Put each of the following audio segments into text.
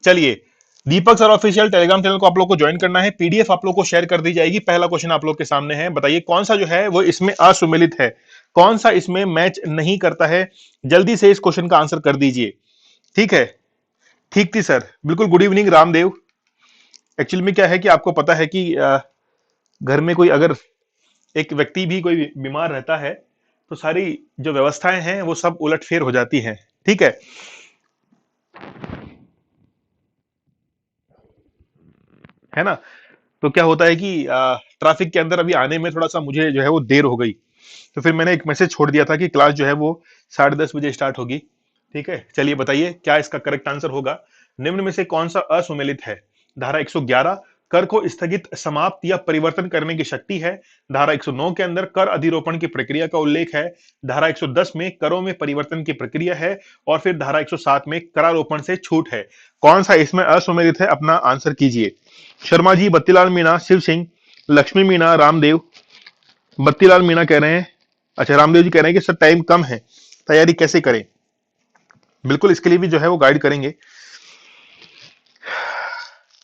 चलिए, दीपक sir official Telegram channel को आप लोग को ज्वाइन करना है, पीडीएफ आप लोग को शेयर कर दी जाएगी। पहला क्वेश्चन आप लोग के सामने है, बताइए कौन सा जो है वो इसमें असुमेलित है, कौन सा इसमें मैच नहीं करता है। जल्दी से इस क्वेश्चन का आंसर कर दीजिए। ठीक है, ठीक थी सर, बिल्कुल। Good evening Ramdev. एक्चुअली में क्या है कि आपको पता है कि घर में कोई अगर एक व्यक्ति भी कोई बीमार रहता है तो सारी जो व्यवस्थाएं हैं वो सब उलटफेर हो जाती हैं। ठीक है ना। तो क्या होता है कि ट्रैफिक के अंदर अभी आने में थोड़ा सा मुझे जो है वो देर हो गई, तो फिर मैंने एक मैसेज छोड़ दिया था कि क्लास जो है वो 10:30 बजे स्टार्ट होगी। ठीक है, चलिए बताइए क्या इसका करेक्ट आंसर होगा। निम्न में से कौन सा असुमेलित है। धारा 111, कर को स्थगित, समाप्त या परिवर्तन करने की शक्ति है। धारा 109 के अंदर कर अधिरोपण की प्रक्रिया का उल्लेख है। धारा 110 में करों में परिवर्तन की प्रक्रिया है। और फिर धारा 107 में करारोपण से छूट है। कौन सा इसमें असुमेलित है, अपना आंसर कीजिए। शर्मा जी, बत्तीलाल मीणा, शिव सिंह, लक्ष्मी मीणा, रामदेव। बत्तीलाल मीणा कह रहे हैं, अच्छा रामदेव जी कह रहे हैं कि सर टाइम कम है, तैयारी कैसे करें। बिल्कुल, इसके लिए भी जो है वो गाइड करेंगे।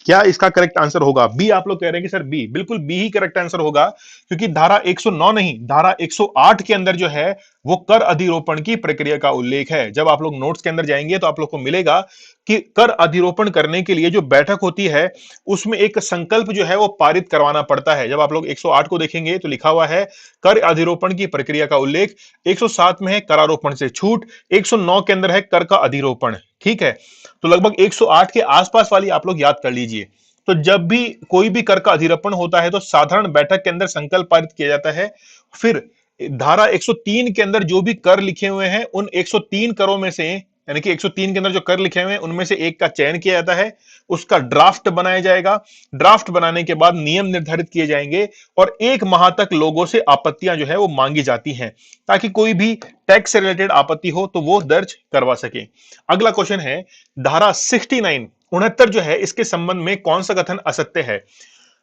क्या इसका करेक्ट आंसर होगा। बी आप लोग कह रहे हैं कि सर बी, बिल्कुल बी ही करेक्ट आंसर होगा, क्योंकि धारा 109 नहीं, धारा 108 के अंदर जो है वो कर अधिरोपण की प्रक्रिया का उल्लेख है। जब आप लोग नोट्स के अंदर जाएंगे तो आप लोग को मिलेगा कि कर अधिरोपण करने के लिए जो बैठक होती है उसमें एक संकल्प जो है वो पारित करवाना पड़ता है। जब आप लोग 108 को देखेंगे तो लिखा हुआ है कर अधिरोपण की प्रक्रिया का उल्लेख, 107 में है करारोपण से छूट, 109 के अंदर है कर का अधिरोपण। ठीक है, तो लगभग 108 के आसपास वाली आप लोग याद कर लीजिए। तो जब भी कोई भी कर का अधिरोपण होता है तो साधारण बैठक के अंदर संकल्प पारित किया जाता है। फिर धारा 103 के अंदर जो भी कर लिखे हुए हैं उन 103 करों में से, यानी कि 103 के अंदर जो कर लिखे हुए हैं उनमें से एक का चयन किया जाता है, उसका ड्राफ्ट बनाया जाएगा। ड्राफ्ट बनाने के बाद नियम निर्धारित किए जाएंगे और 1 माह तक लोगों से आपत्तियां जो है वो मांगी जाती हैं, ताकि कोई भी टैक्स से रिलेटेड आपत्ति हो तो वो दर्ज करवा सके। अगला क्वेश्चन है धारा 69 69 जो है इसके संबंध में कौन सा कथन असत्य है।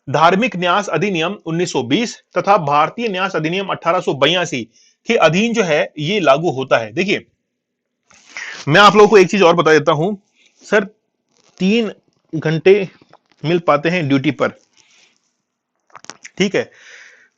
धार्मिक न्यास अधिनियम 1920 तथा भारतीय न्यास अधिनियम 1882 के अधीन जो है ये लागू होता है। देखिए, मैं आप लोगों को एक चीज और बता देता हूं सर, 3 घंटे मिल पाते हैं ड्यूटी पर। ठीक है,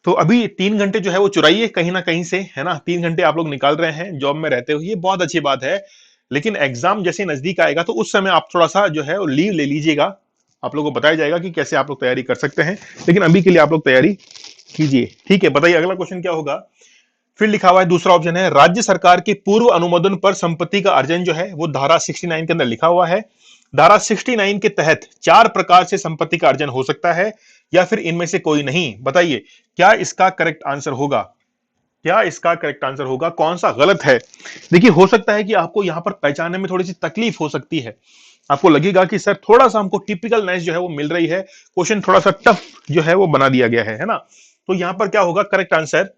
तो अभी 3 घंटे जो है वो चुराइए कहीं ना कहीं से, है ना। 3 घंटे आप लोग निकाल रहे हैं जॉब में रहते हुए, ये बहुत अच्छी बात है। लेकिन एग्जाम जैसे नजदीक आएगा तो उस समय आप थोड़ा सा जो है वो लीव ले लीजिएगा। आप लोगों को बताया जाएगा कि कैसे आप लोग तैयारी कर सकते हैं, लेकिन अभी के लिए आप लोग तैयारी कीजिए। ठीक है, बताइए अगला क्वेश्चन क्या होगा। फिर लिखा हुआ है, दूसरा ऑप्शन है राज्य सरकार के पूर्व अनुमोदन पर संपत्ति का अर्जन जो है वो धारा 69 के अंदर लिखा हुआ है। धारा 69 के तहत 4 प्रकार से संपत्ति का अर्जन हो सकता है या फिर इनमें से कोई नहीं। बताइए क्या इसका करेक्ट आंसर होगा, क्या इसका करेक्ट आंसर होगा, कौन सा गलत है। देखिए, हो सकता है कि आपको यहां पर पहचानने में थोड़ी सी तकलीफ हो सकती है। आपको लगेगा कि सर थोड़ा सा हमको टिपिकल नेस जो है वो मिल रही है, क्वेश्चन थोड़ा सा टफ जो है वो बना दिया गया है ना। तो यहां पर क्या होगा करेक्ट आंसर,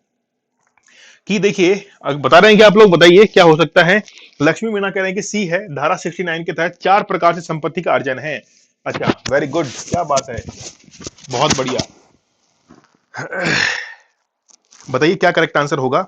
कि देखिए बता रहे हैं कि आप लोग बताइए क्या हो सकता है। लक्ष्मी मीणा कह रहे हैं कि सी है, धारा 69 के तहत 4 प्रकार से संपत्ति का अर्जन है। अच्छा, वेरी गुड, क्या बात है, बहुत बढ़िया। बताइए क्या करेक्ट आंसर होगा।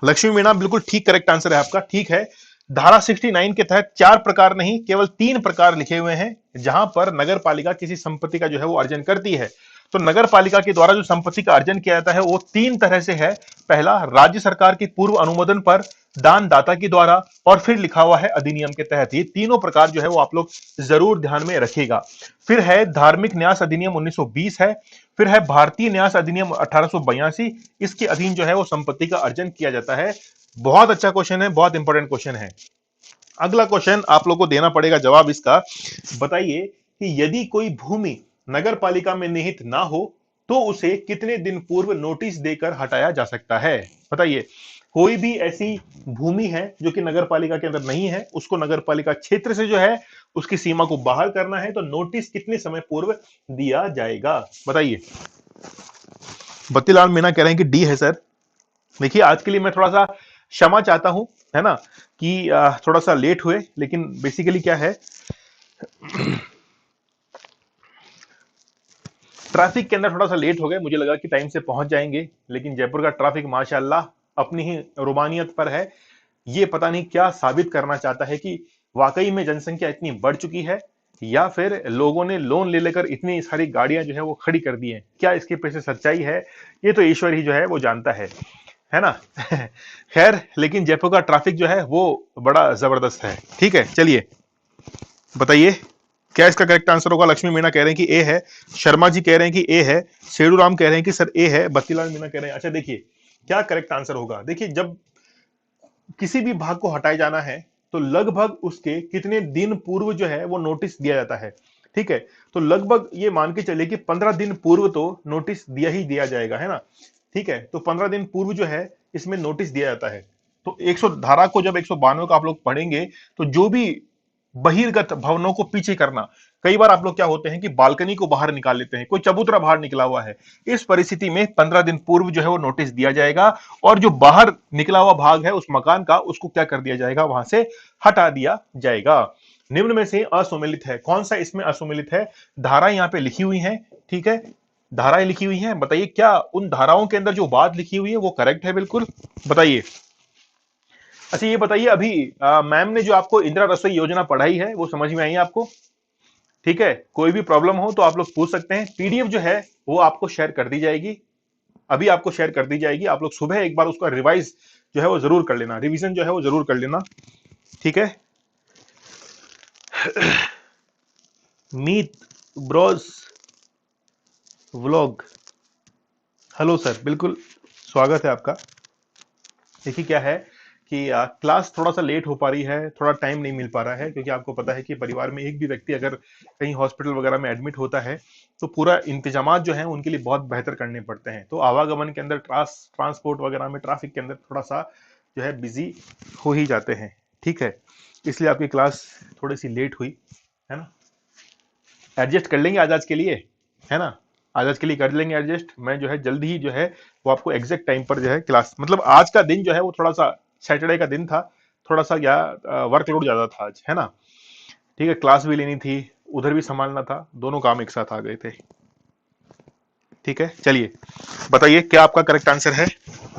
लक्ष्मी मीणा बिल्कुल ठीक करेक्ट आंसर है आपका। ठीक है, धारा 69 के तहत 4 प्रकार नहीं केवल 3 प्रकार लिखे हुए हैं जहां पर नगर पालिका किसी संपत्ति का जो है वो अर्जन करती है। तो नगर पालिका के द्वारा जो संपत्ति का अर्जन किया जाता है वो 3 तरह से है। पहला, राज्य सरकार के पूर्व अनुमोदन पर, दानदाता के द्वारा, और फिर लिखा हुआ है अधिनियम के तहत। ये तीनों प्रकार जो है वो आप लोग जरूर ध्यान में रखिएगा। फिर है धार्मिक न्यास अधिनियम 1920 है। फिर है भारतीय न्यास अधिनियम 1882, इसके अधीन जो है वो संपत्ति का अर्जन किया जाता है। बहुत अच्छा क्वेश्चन है, बहुत इंपॉर्टेंट क्वेश्चन है। अगला क्वेश्चन आप लोग को देना पड़ेगा जवाब इसका। बताइए कि यदि कोई भूमि नगर पालिका में निहित ना हो तो उसे कितने दिन पूर्व नोटिस देकर हटाया जा सकता है। बताइए, कोई भी ऐसी भूमि है जो कि नगर पालिका के अंदर नहीं है, उसको नगर पालिका क्षेत्र से जो है उसकी सीमा को बाहर करना है, तो नोटिस कितने समय पूर्व दिया जाएगा। बताइए। बत्तीलाल मीणा कह रहे हैं कि डी है सर। देखिए, आज के लिए मैं थोड़ा सा क्षमा चाहता हूं, है ना, कि थोड़ा सा लेट हुए, लेकिन बेसिकली क्या है, ट्रैफिक के अंदर थोड़ा सा लेट हो गए। मुझे लगा कि टाइम से पहुंच जाएंगे, लेकिन जयपुर का ट्रैफिक माशाल्लाह अपनी ही रोमानियत पर है। ये पता नहीं क्या साबित करना चाहता है कि वाकई में जनसंख्या इतनी बढ़ चुकी है या फिर लोगों ने लोन ले लेकर इतनी सारी गाड़ियां जो है वो खड़ी कर दी हैं? क्या इसके पीछे सच्चाई है, ये तो ईश्वर ही जो है वो जानता है ना। खैर, लेकिन जयपुर का ट्रैफिक जो है वो बड़ा जबरदस्त है। ठीक है, चलिए बताइए क्या इसका करेक्ट आंसर होगा। लक्ष्मी मीणा कह रहे हैं कि ए है, शर्मा जी कह रहे हैं कि ए है, शेरू राम कह रहे हैं कि सर ए है, बत्तीलाल मीणा कह रहे हैं। अच्छा देखिए क्या करेक्ट आंसर होगा। देखिए जब किसी भी भाग को हटाए जाना है तो लगभग उसके कितने दिन पूर्व जो है वो नोटिस दिया जाता है। ठीक है, तो लगभग ये मान के चलिए कि 15 दिन पूर्व तो नोटिस दिया ही दिया जाएगा, है ना। ठीक है, तो 15 दिन पूर्व जो है इसमें नोटिस दिया जाता है। तो 100 धारा को जब 192 का आप लोग पढ़ेंगे तो जो भी बहिर्गत भवनों को पीछे करना, कई बार आप लोग क्या होते हैं कि बालकनी को बाहर निकाल लेते हैं, कोई चबूतरा बाहर निकला हुआ है, इस परिस्थिति में 15 दिन पूर्व जो है वो नोटिस दिया जाएगा और जो बाहर निकला हुआ भाग है उस मकान का, उसको क्या कर दिया जाएगा, वहां से हटा दिया जाएगा। निम्न में से असुमेलित है, कौन सा इसमें असुमेलित है। धारा यहां पे लिखी हुई है, ठीक है, धाराएं लिखी हुई हैं, बताइए क्या उन धाराओं के अंदर जो बात लिखी हुई है वो करेक्ट है, बिल्कुल बताइए। अच्छा ये बताइए अभी मैम ने जो आपको इंदिरा रसोई योजना पढ़ाई है वो समझ में आई है आपको। ठीक है, कोई भी प्रॉब्लम हो तो आप लोग पूछ सकते हैं। पीडीएफ जो है वो आपको शेयर कर दी जाएगी, अभी आपको शेयर कर दी जाएगी। आप लोग सुबह एक बार उसका रिवाइज जो है वो जरूर कर लेना, रिवीजन जो है वो जरूर कर लेना। ठीक है, मीत ब्रोस व्लॉग, हेलो सर, बिल्कुल स्वागत है आपका। देखिए क्या है कि क्लास थोड़ा सा लेट हो पा रही है, थोड़ा टाइम नहीं मिल पा रहा है, क्योंकि आपको पता है कि परिवार में एक भी व्यक्ति अगर कहीं हॉस्पिटल वगैरह में एडमिट होता है तो पूरा इंतजामात जो है उनके लिए बहुत बेहतर करने पड़ते हैं। तो आवागमन के अंदर, ट्रांसपोर्ट वगैरह में, ट्रैफिक के अंदर थोड़ा सा जो है बिजी हो ही जाते हैं। ठीक है, इसलिए आपकी क्लास थोड़ी सी लेट हुई, है ना। एडजस्ट कर लेंगे आज के लिए, है ना, आज के लिए कर लेंगे एडजस्ट। मैं जो है जल्दी ही जो है वो आपको एग्जैक्ट टाइम पर जो है क्लास, मतलब आज का दिन जो है वो थोड़ा सा सैटरडे का दिन था, थोड़ा सा क्या वर्कलोड ज्यादा था आज, है ना। ठीक है, क्लास भी लेनी थी, उधर भी संभालना था, दोनों काम एक साथ आ गए थे। ठीक है, चलिए बताइए क्या आपका करेक्ट आंसर है।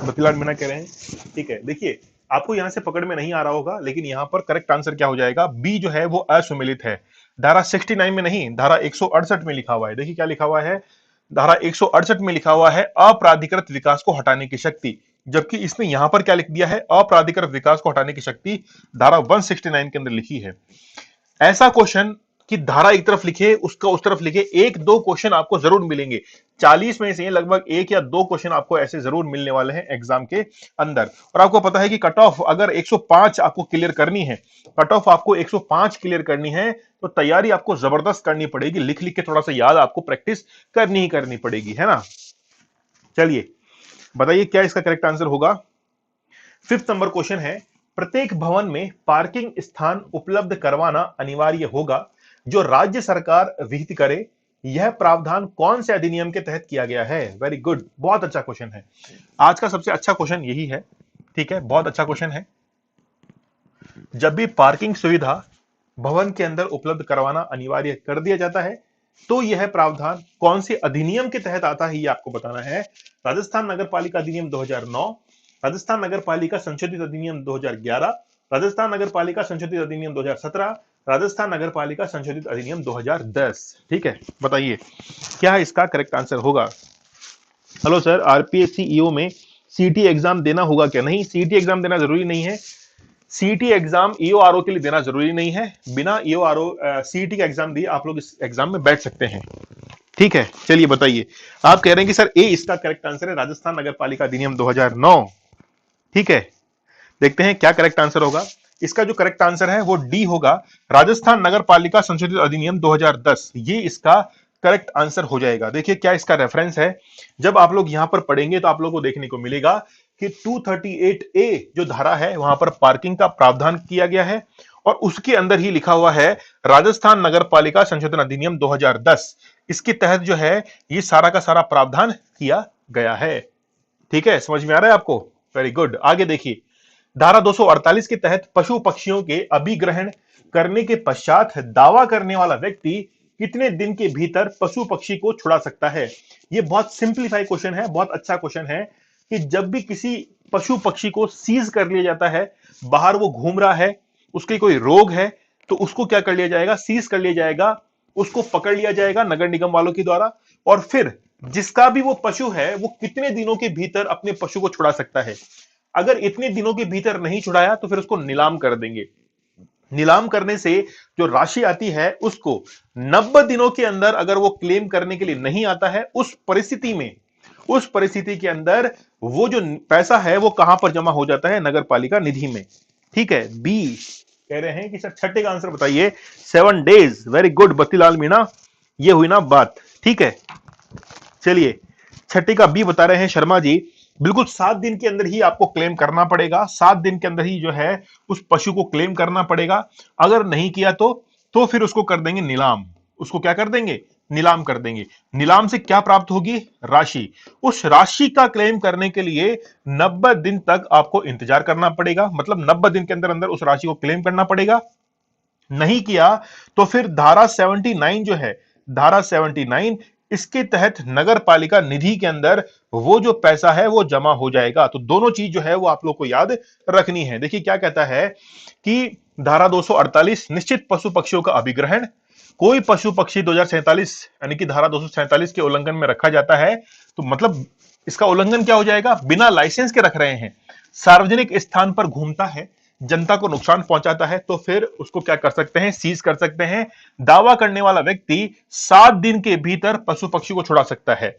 बतिलाल मीना कह रहे हैं। ठीक है, देखिए आपको यहां से पकड़ में नहीं आ रहा होगा, लेकिन यहां पर करेक्ट आंसर क्या हो जाएगा, बी जो है वो असुमेलित है। धारा 69 में नहीं, धारा 168 में लिखा हुआ है। देखिए क्या लिखा हुआ है, धारा 168 में लिखा हुआ है अपराधिकृत विकास को हटाने की शक्ति, जबकि इसने यहां पर क्या लिख दिया है, अपराधिकृत विकास को हटाने की शक्ति धारा 169 के अंदर लिखी है। ऐसा क्वेश्चन कि धारा एक तरफ लिखे उसका उस तरफ लिखे, एक दो क्वेश्चन आपको जरूर मिलेंगे। 40 में से लगभग एक या दो क्वेश्चन आपको ऐसे जरूर मिलने वाले हैं एग्जाम के अंदर। और आपको पता है कि कट ऑफ अगर 105 आपको क्लियर करनी है, कट ऑफ आपको 105 क्लियर करनी है तो तैयारी आपको जबरदस्त करनी पड़ेगी, लिख लिख के थोड़ा सा याद आपको प्रैक्टिस करनी ही करनी पड़ेगी, है ना। चलिए बताइए क्या इसका करेक्ट आंसर होगा। 5th नंबर क्वेश्चन है, प्रत्येक भवन में पार्किंग स्थान उपलब्ध करवाना अनिवार्य होगा जो राज्य सरकार विहित करे, यह प्रावधान कौन से अधिनियम के तहत किया गया है। वेरी गुड, बहुत अच्छा क्वेश्चन है, आज का सबसे अच्छा क्वेश्चन यही है। ठीक है, बहुत अच्छा क्वेश्चन है। जब भी पार्किंग सुविधा भवन के अंदर उपलब्ध करवाना अनिवार्य कर दिया जाता है तो यह प्रावधान कौन से अधिनियम के तहत आता है, ये आपको बताना है। राजस्थान नगर पालिका अधिनियम 2009, राजस्थान नगर पालिका संशोधित अधिनियम 2011, राजस्थान नगर पालिका संशोधित अधिनियम 2017, राजस्थान नगर पालिका संशोधित अधिनियम 2010। ठीक है, बताइए क्या इसका करेक्ट आंसर होगा। हेलो सर, आरपीएससी ईओ में सीटी एग्जाम देना होगा क्या। नहीं, सीटी एग्जाम देना जरूरी नहीं है। सीटी एग्जाम ईओआरओ के लिए देना जरूरी नहीं है, बिना ईओआरओ सीटी का एग्जाम दिए आप लोग इस एग्जाम में बैठ सकते हैं। ठीक है, चलिए बताइए, आप कह रहे हैं कि सर ए इसका करेक्ट आंसर है, राजस्थान नगर पालिका अधिनियम 2009। ठीक है, देखते हैं क्या करेक्ट आंसर होगा। इसका जो करेक्ट आंसर है वो डी होगा, राजस्थान नगर पालिका संशोधित अधिनियम 2010, ये इसका करेक्ट आंसर हो जाएगा। देखिए क्या इसका रेफरेंस है, जब आप लोग यहां पर पढ़ेंगे तो आप लोगों को देखने को मिलेगा कि 238A जो धारा है वहां पर पार्किंग का प्रावधान किया गया है और उसके अंदर ही लिखा हुआ है राजस्थान नगर पालिका संशोधन अधिनियम 2010, इसके तहत जो है ये सारा का सारा प्रावधान किया गया है। ठीक है, समझ में आ रहा है आपको, वेरी गुड। आगे देखिए, धारा 248 के तहत पशु पक्षियों के अभिग्रहण करने के पश्चात दावा करने वाला व्यक्ति कितने दिन के भीतर पशु पक्षी को छुड़ा सकता है। यह बहुत सिंप्लीफाई क्वेश्चन है, बहुत अच्छा क्वेश्चन है कि जब भी किसी पशु पक्षी को सीज कर लिया जाता है, बाहर वो घूम रहा है, उसके कोई रोग है, तो उसको क्या कर लिया जाएगा, सीज कर लिया जाएगा, उसको पकड़ लिया जाएगा नगर निगम वालों के द्वारा, और फिर जिसका भी वो पशु है वो कितने दिनों के भीतर अपने पशु को छुड़ा सकता है। अगर इतने दिनों के भीतर नहीं छुड़ाया तो फिर उसको नीलाम कर देंगे। नीलाम करने से जो राशि आती है उसको 90 दिनों के अंदर अगर वो क्लेम करने के लिए नहीं आता है, उस परिस्थिति के अंदर वो जो पैसा है वो कहां पर जमा हो जाता है, नगर पालिका निधि में। ठीक है, बी कह रहे हैं कि सर छठे का आंसर बताइए, 7 days. Very good Battilal Meena, ये हुई ना बात। ठीक है, चलिए छठे का बी बता रहे हैं शर्मा जी, बिल्कुल 7 दिन के अंदर ही आपको क्लेम करना पड़ेगा, 7 दिन के अंदर ही जो है उस पशु को क्लेम करना पड़ेगा। अगर नहीं किया तो फिर उसको कर देंगे नीलाम। उसको क्या कर देंगे, नीलाम कर देंगे। नीलाम से क्या प्राप्त होगी, राशि। उस राशि का क्लेम करने के लिए 90 दिन तक आपको इंतजार करना पड़ेगा, मतलब 90 दिन के अंदर अंदर उस राशि को क्लेम करना पड़ेगा। नहीं किया तो फिर धारा 79 जो है, धारा 79 इसके तहत नगर पालिका निधि के अंदर वो जो पैसा है वो जमा हो जाएगा। तो दोनों चीज जो है वो आप लोग को याद रखनी है। देखिए क्या कहता है कि धारा 248 निश्चित पशु पक्षियों का अभिग्रहण, कोई पशु पक्षी 2047 यानी कि धारा 247 के उल्लंघन में रखा जाता है तो मतलब इसका उल्लंघन क्या हो जाएगा, बिना लाइसेंस के रख रहे हैं, सार्वजनिक स्थान पर घूमता है, जनता को नुकसान पहुंचाता है, तो फिर उसको क्या कर सकते हैं, सीज कर सकते हैं। दावा करने वाला व्यक्ति 7 दिन के भीतर पशु पक्षी को छुड़ा सकता है।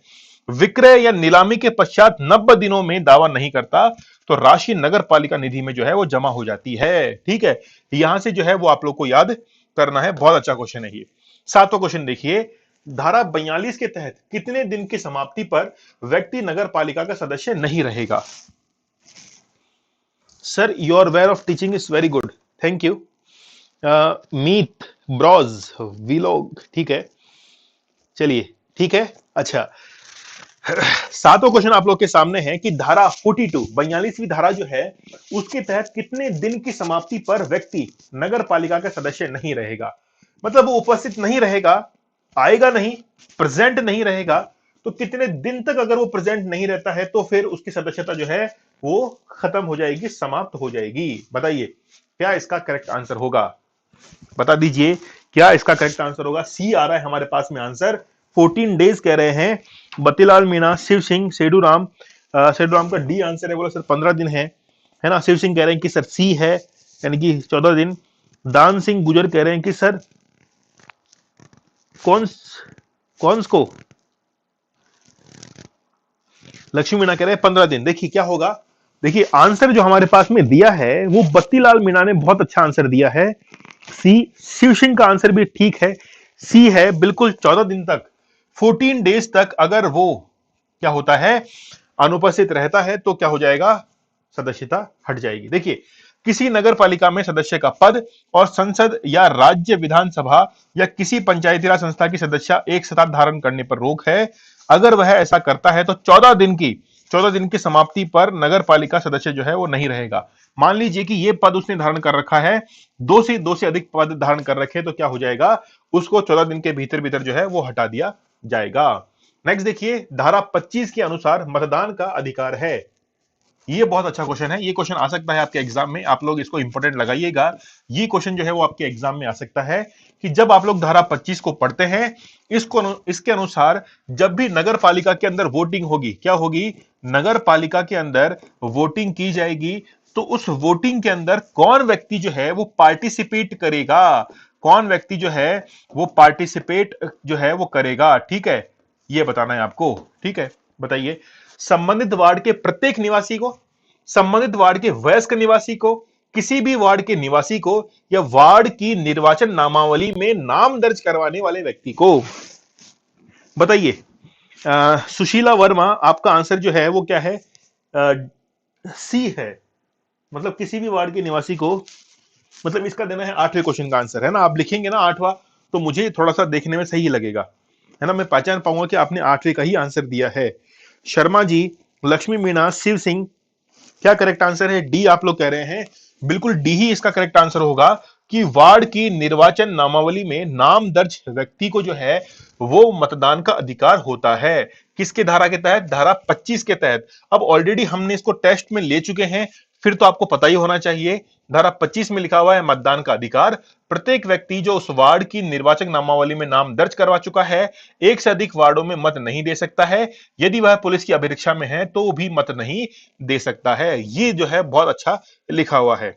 विक्रय या नीलामी के पश्चात 90 दिनों में दावा नहीं करता तो राशि नगर पालिका निधि में जो है वो जमा हो जाती है। ठीक है, यहां से जो है वो आप लोग को याद करना है। बहुत अच्छा क्वेश्चन है ये। 7वां क्वेश्चन देखिए, धारा 42 के तहत कितने दिन की समाप्ति पर व्यक्ति नगर पालिका का सदस्य नहीं रहेगा। Sir your way of teaching is very good, thank you. Meet Bros Vlog, ठीक है, चलिए ठीक है। अच्छा, 7वां क्वेश्चन आप लोग के सामने है कि धारा 42 42वीं धारा जो है उसके तहत कितने दिन की समाप्ति पर व्यक्ति नगर पालिका का सदस्य नहीं रहेगा। मतलब वो उपस्थित नहीं रहेगा, आएगा नहीं, प्रेजेंट नहीं रहेगा, तो कितने दिन तक अगर वो प्रेजेंट नहीं रहता है तो फिर उसकी सदस्यता जो है वो खत्म हो जाएगी, समाप्त हो जाएगी। बताइए क्या इसका करेक्ट आंसर होगा, बता दीजिए क्या इसका करेक्ट आंसर होगा। सी आ रहा है हमारे पास में आंसर, 14 डेज कह रहे हैं बत्तीलाल मीणा, शिव सिंह, सेडूराम। सेडूराम का डी आंसर है, बोला सर 15 दिन है ना। शिव सिंह कह रहे हैं कि सर सी है, यानी कि 14 दिन। दान सिंह गुजर कह रहे हैं कि सर कौन को। लक्ष्मी मीणा कह रहे हैं 15 दिन। देखिए क्या होगा, देखिए आंसर जो हमारे पास में दिया है वो बत्तीलाल मीणा ने बहुत अच्छा आंसर दिया है, सी। शिव सिंह का आंसर भी ठीक है, सी है, बिल्कुल 14 दिन तक, 14 डेज तक अगर वो क्या होता है, अनुपस्थित रहता है तो क्या हो जाएगा, सदस्यता हट जाएगी। देखिए किसी नगर पालिका में सदस्य का पद और संसद या राज्य विधानसभा या किसी पंचायती राज संस्था की सदस्य एक साथ धारण करने पर रोक है। अगर वह ऐसा करता है तो 14 दिन की समाप्ति पर नगर पालिका सदस्य जो है वो नहीं रहेगा। मान लीजिए कि ये पद उसने धारण कर रखा है, दो से अधिक पद धारण कर रखे, तो क्या हो जाएगा, उसको 14 दिन के भीतर भीतर जो है वो हटा दिया जाएगा। नेक्स्ट देखिए, धारा 25 के अनुसार मतदान का अधिकार है। ये बहुत अच्छा क्वेश्चन है, ये क्वेश्चन आ सकता है आपके एग्जाम में, आप लोग इसको इंपॉर्टेंट लगाइएगा। ये क्वेश्चन जो है वो आपके एग्जाम में आ सकता है कि जब आप लोग धारा 25 को पढ़ते हैं, इसके अनुसार जब भी नगर पालिका के अंदर वोटिंग होगी, क्या होगी, नगर पालिका के अंदर वोटिंग की जाएगी, तो उस वोटिंग के अंदर कौन व्यक्ति जो है वो पार्टिसिपेट करेगा, कौन व्यक्ति जो है वो पार्टिसिपेट जो है वो करेगा। ठीक है, ये बताना है आपको। ठीक है, बताइए, संबंधित वार्ड के प्रत्येक निवासी को, संबंधित वार्ड के वयस्क निवासी को, किसी भी वार्ड के निवासी को, या वार्ड की निर्वाचन नामावली में नाम दर्ज करवाने वाले व्यक्ति को। बताइए, सुशीला वर्मा, आपका आंसर जो है वो क्या है, सी है, मतलब किसी भी वार्ड के निवासी को, मतलब इसका देना है 8वें क्वेश्चन का आंसर, है ना। आप लिखेंगे ना 8वां तो मुझे थोड़ा सा देखने में सही लगेगा, है ना, मैं पहचान पाऊंगा कि आपने 8वें का ही आंसर दिया है। शर्मा जी, लक्ष्मी मीणा, शिव सिंह, क्या करेक्ट आंसर है, डी आप लोग कह रहे हैं, बिल्कुल डी ही इसका करेक्ट आंसर होगा कि वार्ड की निर्वाचन नामावली में नाम दर्ज व्यक्ति को जो है वो मतदान का अधिकार होता है। किसके धारा के तहत, धारा 25 के तहत। अब ऑलरेडी हमने इसको टेस्ट में ले चुके हैं, फिर तो आपको पता ही होना चाहिए। धारा 25 में लिखा हुआ है मतदान का अधिकार। प्रत्येक व्यक्ति जो उस वार्ड की निर्वाचक नामावली में नाम दर्ज करवा चुका है, एक से अधिक वार्डों में मत नहीं दे सकता है। यदि वह पुलिस की अभिरक्षा में है तो भी मत नहीं दे सकता है। ये जो है बहुत अच्छा लिखा हुआ है।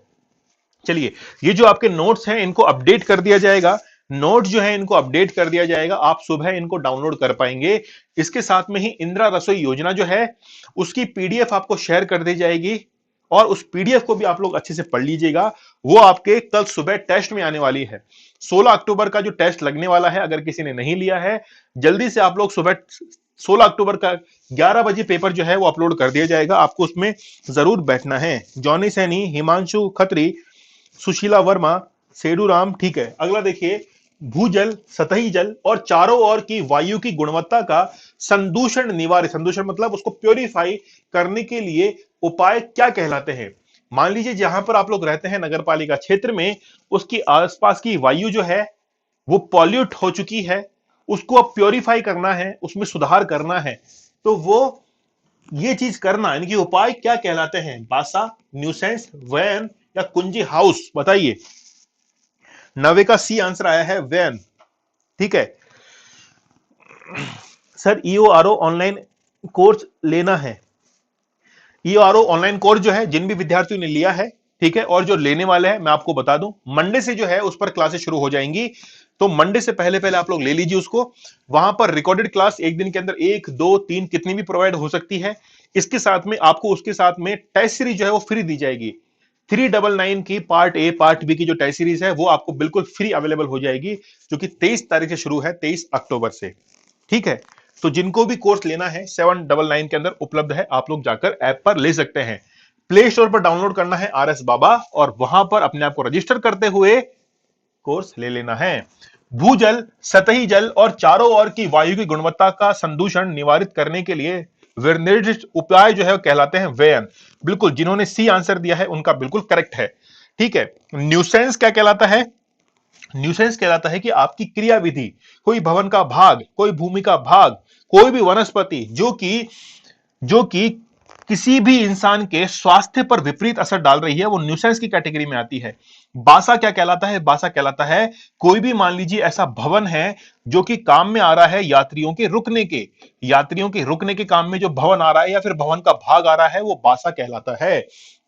चलिए, ये जो आपके नोट्स हैं इनको अपडेट कर दिया जाएगा। नोट जो है इनको अपडेट कर दिया जाएगा, आप सुबह इनको डाउनलोड कर पाएंगे। इसके साथ में ही इंदिरा रसोई योजना जो है उसकी पीडीएफ आपको शेयर कर दी जाएगी, और उस पीडीएफ को भी आप लोग अच्छे से पढ़ लीजिएगा। वो आपके कल सुबह टेस्ट में आने वाली है। 16 अक्टूबर का जो टेस्ट लगने वाला है, अगर किसी ने नहीं लिया है, जल्दी से आप लोग सुबह 16 अक्टूबर का 11 बजे पेपर जो है वो अपलोड कर दिया जाएगा। आपको उसमें जरूर बैठना है। जॉनी सैनी, हिमांशु खत्री, सुशीला वर्मा, सेडूराम, ठीक है। अगला देखिए, भूजल, सतही जल और चारों ओर की वायु की गुणवत्ता का संदूषण निवारण, संदूषण मतलब उसको प्योरीफाई करने के लिए उपाय क्या कहलाते हैं। मान लीजिए जहां पर आप लोग रहते हैं नगरपालिका क्षेत्र में, उसकी आसपास की वायु जो है वो पॉल्यूट हो चुकी है, उसको अब प्योरीफाई करना है, उसमें सुधार करना है, तो वो ये चीज करना, इनके उपाय क्या कहलाते हैं। बासा, न्यूसेंस, वैन या कुंजी हाउस, बताइए। 90 का सी आंसर आया है वैन, ठीक है। सर ईओआरओ ऑनलाइन कोर्स लेना है। ईओआरओ ऑनलाइन कोर्स जो है जिन भी विद्यार्थियों ने लिया है, ठीक है, और जो लेने वाले हैं, मैं आपको बता दूं मंडे से जो है उस पर क्लासेस शुरू हो जाएंगी। तो मंडे से पहले पहले आप लोग ले लीजिए उसको। वहां पर रिकॉर्डेड क्लास एक दिन के अंदर 1, 2, 3 कितनी भी प्रोवाइड हो सकती है। इसके साथ में आपको उसके साथ में टेस्ट सीरीज जो है वो फ्री दी जाएगी। 399 की पार्ट ए पार्ट बी की जो टेस्ट सीरीज है वो आपको बिल्कुल फ्री अवेलेबल हो जाएगी, जो कि 23 तारीख से शुरू है, 23 अक्टूबर से, ठीक है। तो जिनको भी कोर्स लेना है 799 के अंदर उपलब्ध है, आप लोग जाकर ऐप पर ले सकते हैं। प्ले स्टोर पर डाउनलोड करना है आरएस बाबा, और वहां पर अपने आप को रजिस्टर करते हुए कोर्स ले लेना है। भूजल, सतही जल और चारों ओर की वायु की गुणवत्ता का संदूषण निवारित करने के लिए निर्दिष्ट उपाय जो है वो कहलाते हैं व्ययन। बिल्कुल, जिन्होंने सी आंसर दिया है उनका बिल्कुल करेक्ट है, ठीक है। न्यूसेंस क्या कहलाता है। न्यूसेंस कहलाता है कि आपकी क्रियाविधि, कोई भवन का भाग, कोई भूमि का भाग, कोई भी वनस्पति जो कि किसी भी इंसान के स्वास्थ्य पर विपरीत असर डाल रही है, वो न्यूसेंस की कैटेगरी में आती है। बासा क्या कहलाता है। बासा कहलाता है कोई भी, मान लीजिए ऐसा भवन है जो कि काम में आ रहा है यात्रियों के रुकने के काम में जो भवन आ रहा है या फिर भवन का भाग आ रहा है, वो बासा कहलाता है,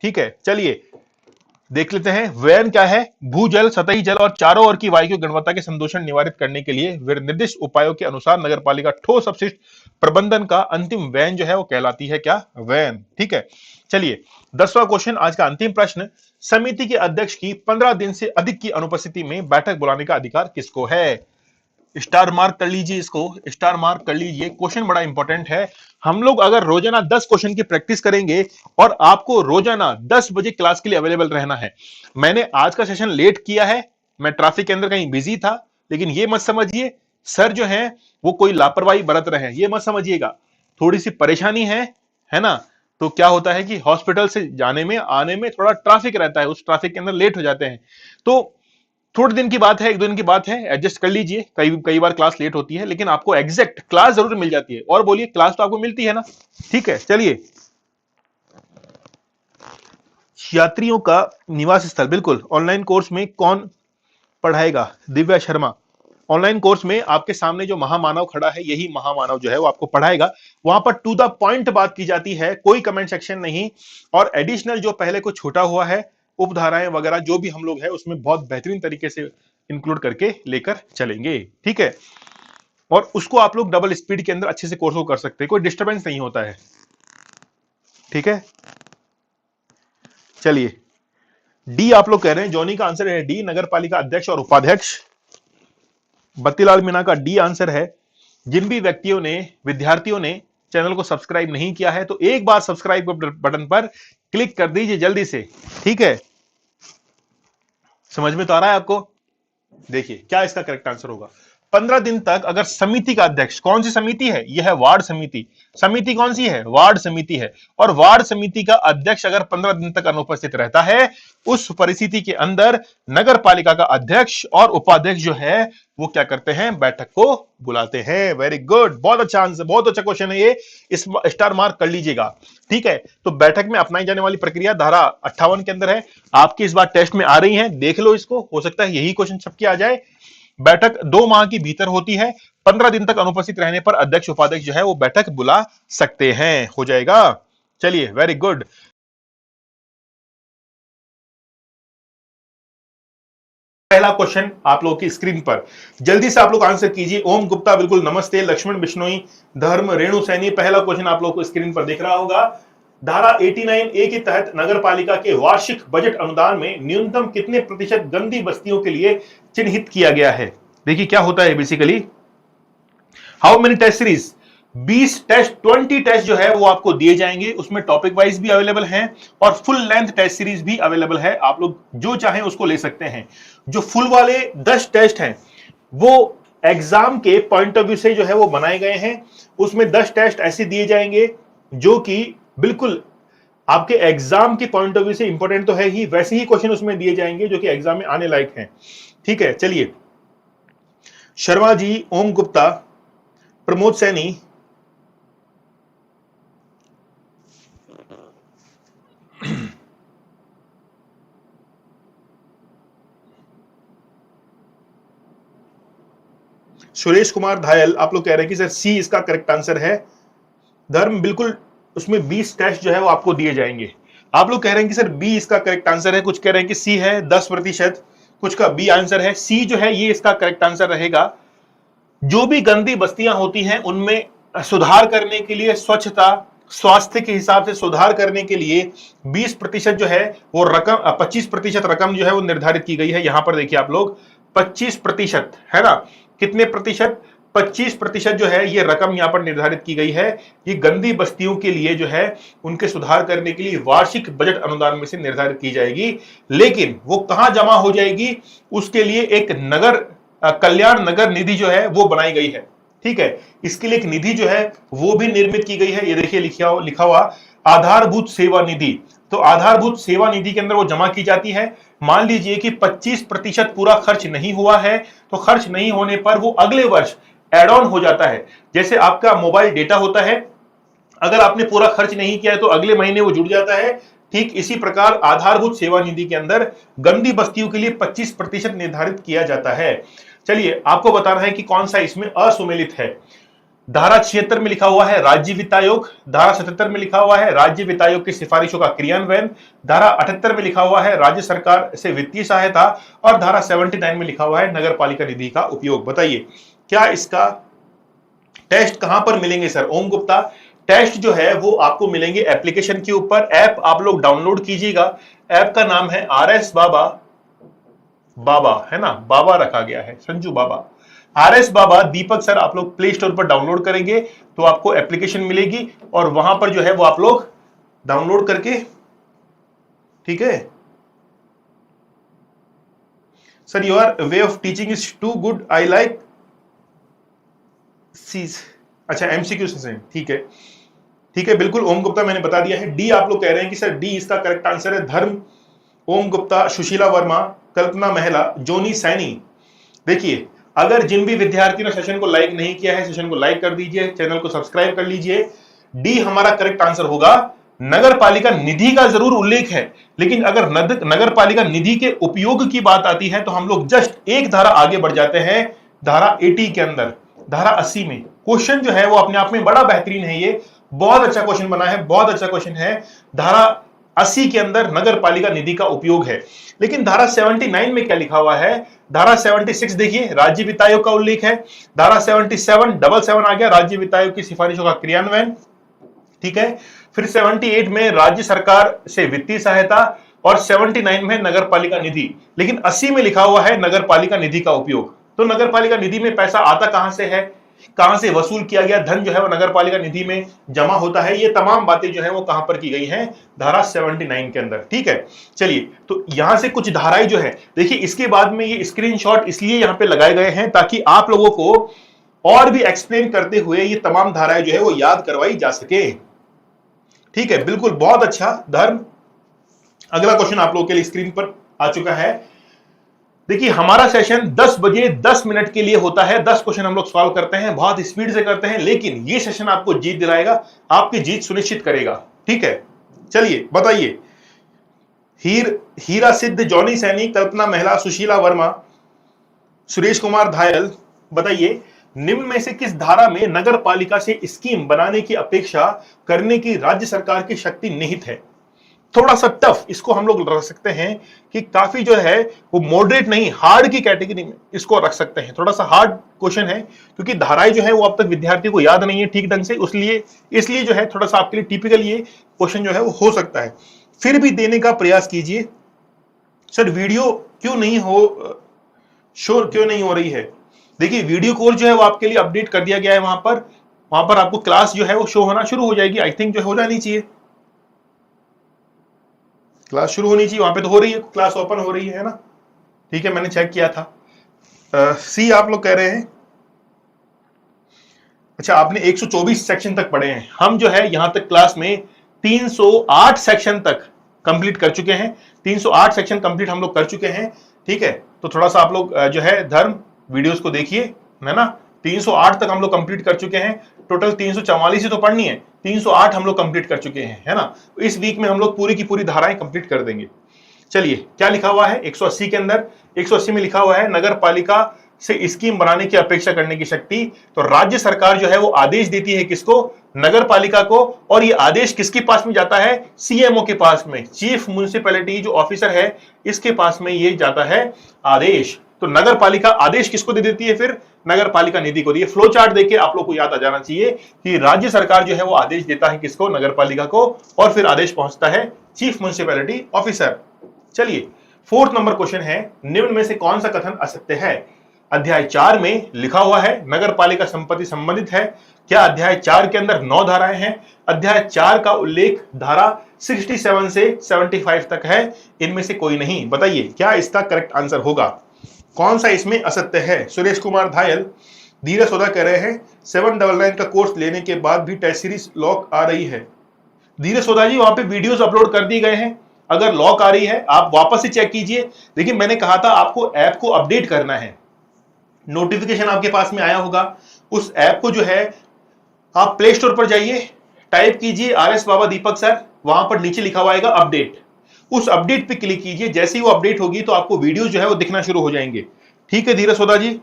ठीक है। चलिए देख लेते हैं व्ययन क्या है। भूजल, सतही जल और चारों ओर की वायु की गुणवत्ता के संदूषण निवारित करने के लिए निर्दिष्ट उपायों के अनुसार नगरपालिका ठोस अपशिष्ट प्रबंधन का अंतिम व्ययन जो है वो कहलाती है क्या, व्ययन, ठीक है। चलिए 10वां क्वेश्चन, आज का अंतिम प्रश्न। समिति के अध्यक्ष की 15 दिन से अधिक की अनुपस्थिति में बैठक बुलाने का अधिकार किसको है। स्टार मार्क कर लीजिए, इसको स्टार मार्क कर लीजिए। क्वेश्चन बड़ा इंपॉर्टेंट है। हम लोग अगर रोजाना 10 क्वेश्चन की प्रैक्टिस करेंगे, और आपको रोजाना 10 बजे क्लास के लिए अवेलेबल रहना है। मैंने आज का सेशन लेट किया है, मैं ट्रैफिक के अंदर कहीं बिजी था, लेकिन ये मत समझिए सर जो है वो कोई लापरवाही बरत रहे हैं, ये मत समझिएगा। थोड़ी सी परेशानी है ना। तो क्या होता है कि हॉस्पिटल से जाने में आने में थोड़ा ट्रैफिक रहता है, उस ट्रैफिक के अंदर लेट हो जाते हैं। तो थोड़े दिन की बात है, 1-2 दिन की बात है, एडजस्ट कर लीजिए। कई बार क्लास लेट होती है, लेकिन आपको एग्जैक्ट क्लास जरूर मिल जाती है। और बोलिए, क्लास तो आपको मिलती है ना, ठीक है। चलिए, यात्रियों का निवास स्थल, बिल्कुल। ऑनलाइन कोर्स में कौन पढ़ाएगा। दिव्या शर्मा। ऑनलाइन कोर्स में आपके सामने जो महामानव खड़ा है, यही महामानव जो है वो आपको पढ़ाएगा। वहां पर टू द पॉइंट बात की जाती है, कोई कमेंट सेक्शन नहीं। और एडिशनल जो पहले को छूटा हुआ है, उपधाराएं वगैरह जो भी हम लोग है उसमें बहुत बेहतरीन तरीके से इंक्लूड करके लेकर चलेंगे, ठीक है। और उसको आप लोग डबल स्पीड के अंदर अच्छे से कोर्स को कर सकते हैं, कोई डिस्टर्बेंस नहीं होता है, ठीक है। चलिए, डी आप लोग कह रहे हैं, जॉनी का आंसर है डी, नगर पालिका अध्यक्ष और उपाध्यक्ष। बत्तीलाल मीणा का डी आंसर है। जिन भी विद्यार्थियों ने चैनल को सब्सक्राइब नहीं किया है, तो एक बार सब्सक्राइब बटन पर क्लिक कर दीजिए जल्दी से, ठीक है। समझ में तो आ रहा है आपको। देखिए क्या इसका करेक्ट आंसर होगा। 15 दिन तक अगर समिति का अध्यक्ष, कौन सी समिति है, यह है वार्ड समिति। समिति कौन सी है, वार्ड समिति है। और वार्ड समिति का अध्यक्ष अगर 15 दिन तक अनुपस्थित रहता है, उस परिस्थिति के अंदर नगर पालिका का अध्यक्ष और उपाध्यक्ष जो है वो क्या करते हैं, बैठक को बुलाते हैं। वेरी गुड, बहुत अच्छा आंसर, बहुत अच्छा क्वेश्चन है ये, इस स्टार मार्क कर लीजिएगा। ठीक है, तो बैठक में अपनाई जाने वाली प्रक्रिया धारा 58 के अंदर है, आपकी इस बार टेस्ट में आ रही है, देख लो इसको, हो सकता है यही क्वेश्चन सबके आ जाए। बैठक 2 माह की भीतर होती है, 15 दिन तक अनुपस्थित रहने पर अध्यक्ष उपाध्यक्ष जो है वो बैठक बुला सकते हैं, हो जाएगा। चलिए, वेरी गुड। पहला क्वेश्चन आप लोगों की स्क्रीन पर, जल्दी से आप लोग आंसर कीजिए। ओम गुप्ता बिल्कुल नमस्ते, लक्ष्मण बिश्नोई, धर्म, रेणु सैनी। पहला क्वेश्चन आप लोगों को स्क्रीन पर दिख रहा होगा, धारा 89A के तहत नगर पालिका के वार्षिक बजट अनुदान में न्यूनतम कितने प्रतिशत गंदी बस्तियों के लिए चिन्हित किया गया है। देखिए क्या होता है basically, how many test series, 20 test, 20 test जो है वो आपको दिए जाएंगे, उसमें टॉपिक वाइज भी अवेलेबल हैं और फुल लेंथ टेस्ट सीरीज भी अवेलेबल है, आप लोग जो चाहें उसको ले सकते हैं। जो फुल वाले 10 टेस्ट हैं वो एग्जाम के पॉइंट ऑफ व्यू से जो है वो बनाए गए हैं, उसमें 10 टेस्ट ऐसे दिए जाएंगे जो कि बिल्कुल आपके एग्जाम के पॉइंट ऑफ व्यू से इंपॉर्टेंट तो है ही, वैसे ही क्वेश्चन उसमें दिए जाएंगे जो कि एग्जाम में आने लायक हैं। ठीक है, चलिए, शर्मा जी, ओम गुप्ता, प्रमोद सैनी, सुरेश कुमार धायल, आप लोग कह रहे हैं कि सर सी इसका करेक्ट आंसर है। धर्म, बिल्कुल उसमें 20 टेस्ट जो है वो आपको दिए जाएंगे। आप लोग कह रहे हैं कि सर बी इसका करेक्ट आंसर है, कुछ कह रहे हैं कि सी है 10%, कुछ का बी आंसर है। सी जो है ये इसका करेक्ट आंसर रहेगा। जो भी गंदी बस्तियां होती हैं उनमें सुधार करने के लिए, स्वच्छता स्वास्थ्य के हिसाब से सुधार करने के लिए 20% जो है वो रकम, 25% रकम जो है वो निर्धारित की गई है। यहां पर देखिए आप लोग 25% है ना, कितने प्रतिशत, 25% जो है ये रकम यहां पर निर्धारित की गई है। ये गंदी बस्तियों के लिए जो है उनके सुधार करने के लिए वार्षिक बजट अनुदान में से निर्धारित की जाएगी। लेकिन वो कहां जमा हो जाएगी, उसके लिए एक नगर कल्याण नगर निधि जो है वो बनाई गई है। ठीक है, इसके लिए एक निधि जो है वो भी निर्मित की गई है। ये देखिए लिखा हुआ आधारभूत सेवा निधि। तो आधारभूत सेवा निधि के अंदर वो जमा की जाती है। मान लीजिए कि 25% पूरा खर्च नहीं हुआ है, तो खर्च नहीं होने पर वो अगले वर्ष एड ऑन हो जाता है। जैसे आपका मोबाइल डेटा होता है, अगर आपने पूरा खर्च नहीं किया है तो अगले महीने वो जुड़ जाता है। ठीक इसी प्रकार आधारभूत सेवा निधि के अंदर गंदी बस्तियों के लिए 25% निर्धारित किया जाता है। चलिए, आपको बताना है कि कौन सा इसमें असुमेलित है। धारा 76 में लिखा हुआ है राज्य वित्त आयोग, धारा 77 में लिखा हुआ है राज्य वित्त आयोग की सिफारिशों का क्रियान्वयन, धारा 78 में लिखा हुआ है राज्य सरकार से वित्तीय सहायता, और धारा 79 में लिखा हुआ है नगर पालिका निधि का उपयोग। बताइए क्या इसका टेस्ट कहां पर मिलेंगे सर? ओम गुप्ता, टेस्ट जो है वो आपको मिलेंगे एप्लीकेशन के ऊपर। ऐप आप लोग डाउनलोड कीजिएगा, ऐप का नाम है RS बाबा, बाबा है ना, बाबा रखा गया है, संजू बाबा, RS बाबा। दीपक सर आप लोग प्ले स्टोर पर डाउनलोड करेंगे तो आपको एप्लीकेशन मिलेगी और वहां पर जो है वो आप लोग डाउनलोड करके, ठीक है sir, your way of teaching is too good, I like sees. अच्छा, MCQ से, ठीक है ठीक है, बिल्कुल ओम गुप्ता मैंने बता दिया है। डी आप लोग कह रहे हैं कि सर डी इसका करेक्ट आंसर है। धर्म, ओम गुप्ता, सुशीला वर्मा, कल्पना महिला, जोनी सैनी। देखिए, अगर जिन भी विद्यार्थियों ने सेशन को लाइक नहीं किया है, सेशन को लाइक कर दीजिए, चैनल को सब्सक्राइब कर लीजिए। डी हमारा करेक्ट आंसर होगा। नगर पालिका निधि का जरूर उल्लेख है, लेकिन अगर नगर पालिका निधि के उपयोग की बात आती है तो हम लोग जस्ट एक धारा आगे बढ़ जाते हैं। धारा 80 के अंदर, धारा 80 में क्वेश्चन जो है वो अपने आप में बड़ा बेहतरीन है। ये बहुत अच्छा क्वेश्चन बना है, बहुत अच्छा क्वेश्चन है। धारा 80 के अंदर नगर पालिका निधि का उपयोग है, लेकिन धारा 79 में क्या लिखा हुआ है? धारा 76 देखिए, राज्य वित्त आयोग का उल्लेख है। धारा 77 आ गया, राज्य वित्त आयोग की सिफारिशों का क्रियान्वयन। ठीक है, फिर 78 में राज्य सरकार से वित्तीय सहायता, और 79 में नगर पालिका निधि। लेकिन 80 में लिखा हुआ है नगर पालिका निधि का उपयोग। तो नगर पालिका निधि में पैसा आता कहां से है? कहां से वसूल किया गया धन जो है वो नगर पालिका निधि में जमा होता है, ये तमाम बातें जो है वो कहां पर की गई हैं, धारा 79 के अंदर। ठीक है, चलिए तो यहां से कुछ धाराएं जो है, देखिए इसके बाद में ये स्क्रीनशॉट इसलिए यहां पे लगाए गए हैं ताकि आप लोगों को और भी एक्सप्लेन करते हुए ये तमाम धाराएं जो है वो याद करवाई जा सके। ठीक है, बिल्कुल, बहुत अच्छा धर्म। अगला क्वेश्चन आप लोगों के लिए स्क्रीन पर आ चुका है। देखिए हमारा सेशन 10 बजे 10 मिनट के लिए होता है, 10 क्वेश्चन हम लोग सॉल्व करते हैं, बहुत स्पीड से करते हैं, लेकिन ये सेशन आपको जीत दिलाएगा, आपकी जीत सुनिश्चित करेगा। ठीक है, चलिए बताइए, हीरा सिद्ध, जॉनी सैनी, कल्पना महिला, सुशीला वर्मा, सुरेश कुमार धायल, बताइए निम्न में से किस धारा में नगर पालिका से स्कीम बनाने की अपेक्षा करने की राज्य सरकार की शक्ति निहित है? थोड़ा सा टफ इसको हम लोग रख सकते हैं कि काफी जो है वो मॉडरेट नहीं, हार्ड की कैटेगरी में इसको रख सकते हैं। थोड़ा सा हार्ड क्वेश्चन है क्योंकि धाराएं जो है वो अब तक विद्यार्थी को याद नहीं है ठीक ढंग से, इसलिए जो है थोड़ा सा आपके लिए टिपिकल ये क्वेश्चन जो है वो हो सकता है। फिर भी देने का प्रयास कीजिए। सर वीडियो क्यों नहीं हो, शोर क्यों नहीं हो रही है? देखिए वीडियो कॉल जो है वो आपके लिए अपडेट कर दिया गया है, वहां पर आपको क्लास जो है वो शो होना शुरू हो जाएगी। आई थिंक जो हो जानी चाहिए, क्लास शुरू होनी चाहिए, वहां पे तो हो रही है, क्लास ओपन हो रही है ना? ठीक है, मैंने चेक किया था। सी आप लोग कह रहे हैं, अच्छा आपने 124 सेक्शन तक पढ़े हैं। हम जो है यहां तक क्लास में 308 सेक्शन तक कंप्लीट कर चुके हैं, 308 सेक्शन कंप्लीट हम लोग कर चुके हैं। ठीक है, तो थोड़ा सा आप लोग जो है धर्म वीडियोस को देखिए, है ना? 308 तक हम लोग कंप्लीट कर चुके हैं, टोटल 344 ही तो पढ़नी है, 308 हम लोग कंप्लीट कर चुके हैं, है ना? इस वीक में हम लोग पूरी की पूरी धाराएं कंप्लीट कर देंगे। चलिए क्या लिखा हुआ है 180 के अंदर? 180 में लिखा हुआ है नगर पालिका से स्कीम बनाने की अपेक्षा करने की शक्ति। तो राज्य सरकार जो है वो आदेश देती है किसको? नगर पालिका को। और ये आदेश किसके पास में जाता है? सीएमओ के पास में, चीफ म्युनिसिपैलिटी जो ऑफिसर है इसके पास में ये जाता है आदेश। तो नगर पालिका आदेश किसको दे देती है? फिर नगर पालिका निधि को। ये फ्लो चार्ट देखिए आप लोग को याद आ जाना चाहिए कि राज्य सरकार जो है वो आदेश देता है किसको? नगर पालिका को, और फिर आदेश पहुंचता है चीफ म्युनिसिपैलिटी ऑफिसर। चलिए 4th नंबर क्वेश्चन है, निम्न में से कौन सा कथन असत्य है? अध्याय 4 में लिखा हुआ है नगर पालिका संपत्ति संबंधित है। क्या अध्याय 4 के अंदर 9 धाराएं हैं? अध्याय 4 का उल्लेख धारा 67 से 75 तक है, इनमें से कोई नहीं। बताइए क्या इसका करेक्ट आंसर होगा? कौन सा इसमें असत्य है? सुरेश कुमार धायल, धीरज सोदा कह रहे हैं 799 का कोर्स लेने के बाद भी टेस्ट सीरीज लॉक आ रही है। धीरज सोदा जी वहां पे वीडियोस अपलोड कर दिए गए हैं, अगर लॉक आ रही है आप वापस से चेक कीजिए। देखिए मैंने कहा था आपको ऐप को अपडेट करना है, नोटिफिकेशन आपके पास में आया होगा, उस ऐप को जो है आप प्ले स्टोर पर जाइए, टाइप कीजिए RS बाबा दीपक सर, वहां पर नीचे लिखा हुआ आएगा अपडेट, उस अपडेट पे क्लिक कीजिए। जैसे ही वो अपडेट होगी तो आपको वीडियो जो है वो दिखना शुरू हो जाएंगे। ठीक है धीरज सोदा जी।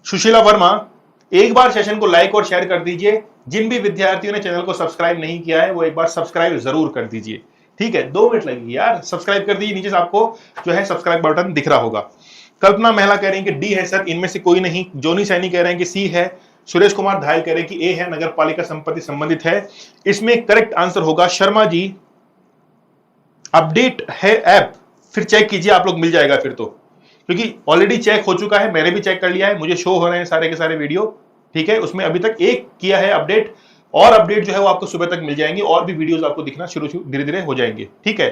सुशीला वर्मा, एक बार सेशन को लाइक और शेयर कर दीजिए। जिन भी विद्यार्थियों ने चैनल को सब्सक्राइब नहीं किया है वो एक बार सब्सक्राइब जरूर कर दीजिए। ठीक है, 2 मिनट लगेगी यार, सब्सक्राइब कर दीजिए, नीचे से आपको जो है सब्सक्राइब बटन दिख रहा होगा। कल्पना महिला कह रही है कि डी है सर, इनमें से कोई नहीं। जोनी सैनी कह रहे हैं कि सी है। सुरेश कुमार धायल कह रहे हैं कि ए है, नगर पालिका संपत्ति संबंधित है। इसमें करेक्ट आंसर होगा शर्मा जी, अपडेट है ऐप, फिर चेक कीजिए आप लोग, मिल जाएगा फिर तो, क्योंकि ऑलरेडी चेक हो चुका है, मैंने भी चेक कर लिया है, मुझे शो हो रहे हैं सारे के सारे वीडियो। ठीक है, उसमें अभी तक एक किया है अपडेट, और अपडेट जो है वो आपको सुबह तक मिल जाएंगे, और भी वीडियोस आपको दिखना शुरू धीरे धीरे हो जाएंगे। ठीक है,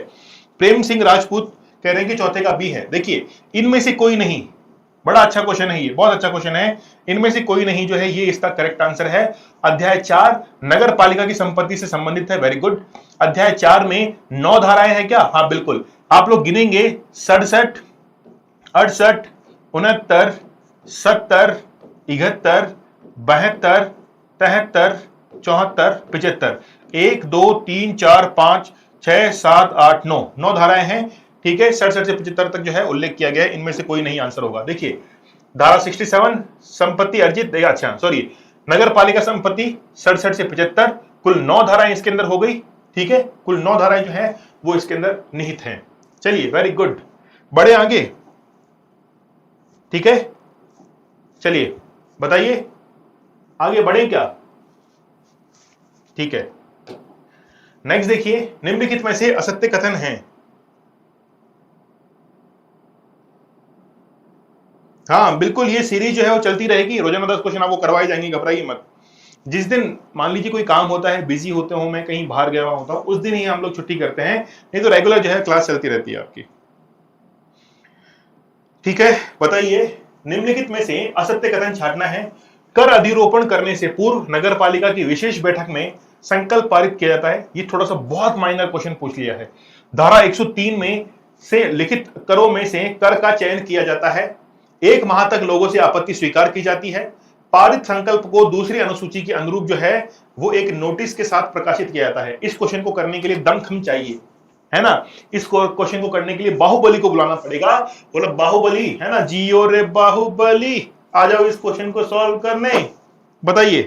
प्रेम सिंह राजपूत कह रहे हैं कि चौथे का बी है। देखिए इनमें से कोई नहीं, बड़ा अच्छा क्वेश्चन है ये, बहुत अच्छा क्वेश्चन है। इनमें से कोई नहीं जो है ये इसका करेक्ट आंसर है। अध्याय 4 नगर पालिका की संपत्ति से संबंधित है, वेरी गुड। अध्याय 4 में 9 धाराएं हैं क्या? हाँ बिल्कुल, आप लोग गिनेंगे 67, 68, 69, 70, 71, 72, 73, 74, 75, 1 2 3 4 5 6 7 8 9, 9 धाराएं हैं। ठीक है, 67 से 75 तक जो है उल्लेख किया गया है, इनमें से कोई नहीं आंसर होगा। देखिए धारा 67 संपत्ति अर्जित, अच्छा सॉरी, नगर पालिका संपत्ति 67 से 75, कुल 9 धाराएं इसके अंदर हो गई। ठीक है, कुल 9 धाराएं जो है वो इसके अंदर निहित हैं। चलिए वेरी गुड, बढ़े आगे। ठीक है, चलिए बताइए आगे बढ़े क्या? ठीक है, नेक्स्ट देखिए, निम्नलिखित में से असत्य कथन है। हाँ बिल्कुल, ये सीरीज जो है वो चलती रहेगी, रोजाना 10 क्वेश्चन आपको करवाए जाएंगे, घबराइए मत। जिस दिन मान लीजिए कोई काम होता है, बिजी होते हो, मैं कहीं बाहर गया होता हूँ, उस दिन ही हम लोग छुट्टी करते हैं, नहीं तो रेगुलर जो है क्लास चलती रहती है आपकी। ठीक है, बताइए, निम्नलिखित में से असत्य कथन छांटना है। कर अधिरोपण करने से पूर्व नगर पालिका की विशेष बैठक में संकल्प पारित किया जाता है। ये थोड़ा सा बहुत माइनर क्वेश्चन पूछ लिया है। धारा 103 में से लिखित करों में से कर का चयन किया जाता है। 1 माह तक लोगों से आपत्ति स्वीकार की जाती है। पारित संकल्प को दूसरी अनुसूची के अनुरूप जो है वो एक नोटिस के साथ प्रकाशित किया जाता है। इस क्वेश्चन को करने के लिए दमखम चाहिए, है ना। इस क्वेश्चन को करने के लिए बाहुबली को बुलाना पड़ेगा। बोला बाहुबली, है ना, जियो रे बाहुबली, आ जाओ इस क्वेश्चन को सॉल्व करने। बताइए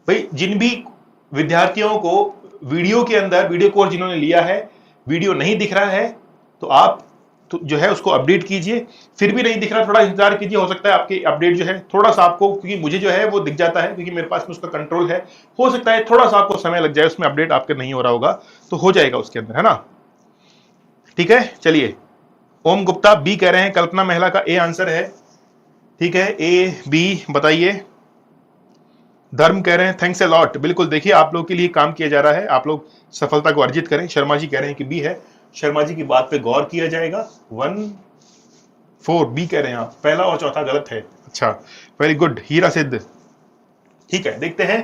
भाई, जिन भी विद्यार्थियों को वीडियो के अंदर, वीडियो कोर्स जिन्होंने लिया है, वीडियो नहीं दिख रहा है तो आप तो जो है उसको अपडेट कीजिए। फिर भी नहीं दिख रहा, थोड़ा इंतजार कीजिए, हो सकता है आपके अपडेट जो है थोड़ा सा आपको, क्योंकि मुझे जो है वो दिख जाता है क्योंकि मेरे पास में उसका कंट्रोल है, हो सकता है थोड़ा सा आपको समय लग जाए, उसमें अपडेट आपके नहीं हो रहा होगा, तो हो जाएगा उसके अंदर, है ना। ठीक है, चलिए। ओम गुप्ता बी कह रहे हैं, कल्पना महिला का ए आंसर है। ठीक है, ए बी बताइए। धर्म कह रहे हैं थैंक्स अ लॉट। बिल्कुल, देखिए आप लोग के लिए काम किया जा रहा है, आप लोग सफलता को अर्जित करें। शर्मा जी कह रहे हैं कि बी है, शर्मा जी की बात पे गौर किया जाएगा। 1-4 बी कह रहे हैं आप, पहला और चौथा गलत है। अच्छा, वेरी गुड, हीरा सिद्ध। ठीक है, देखते हैं।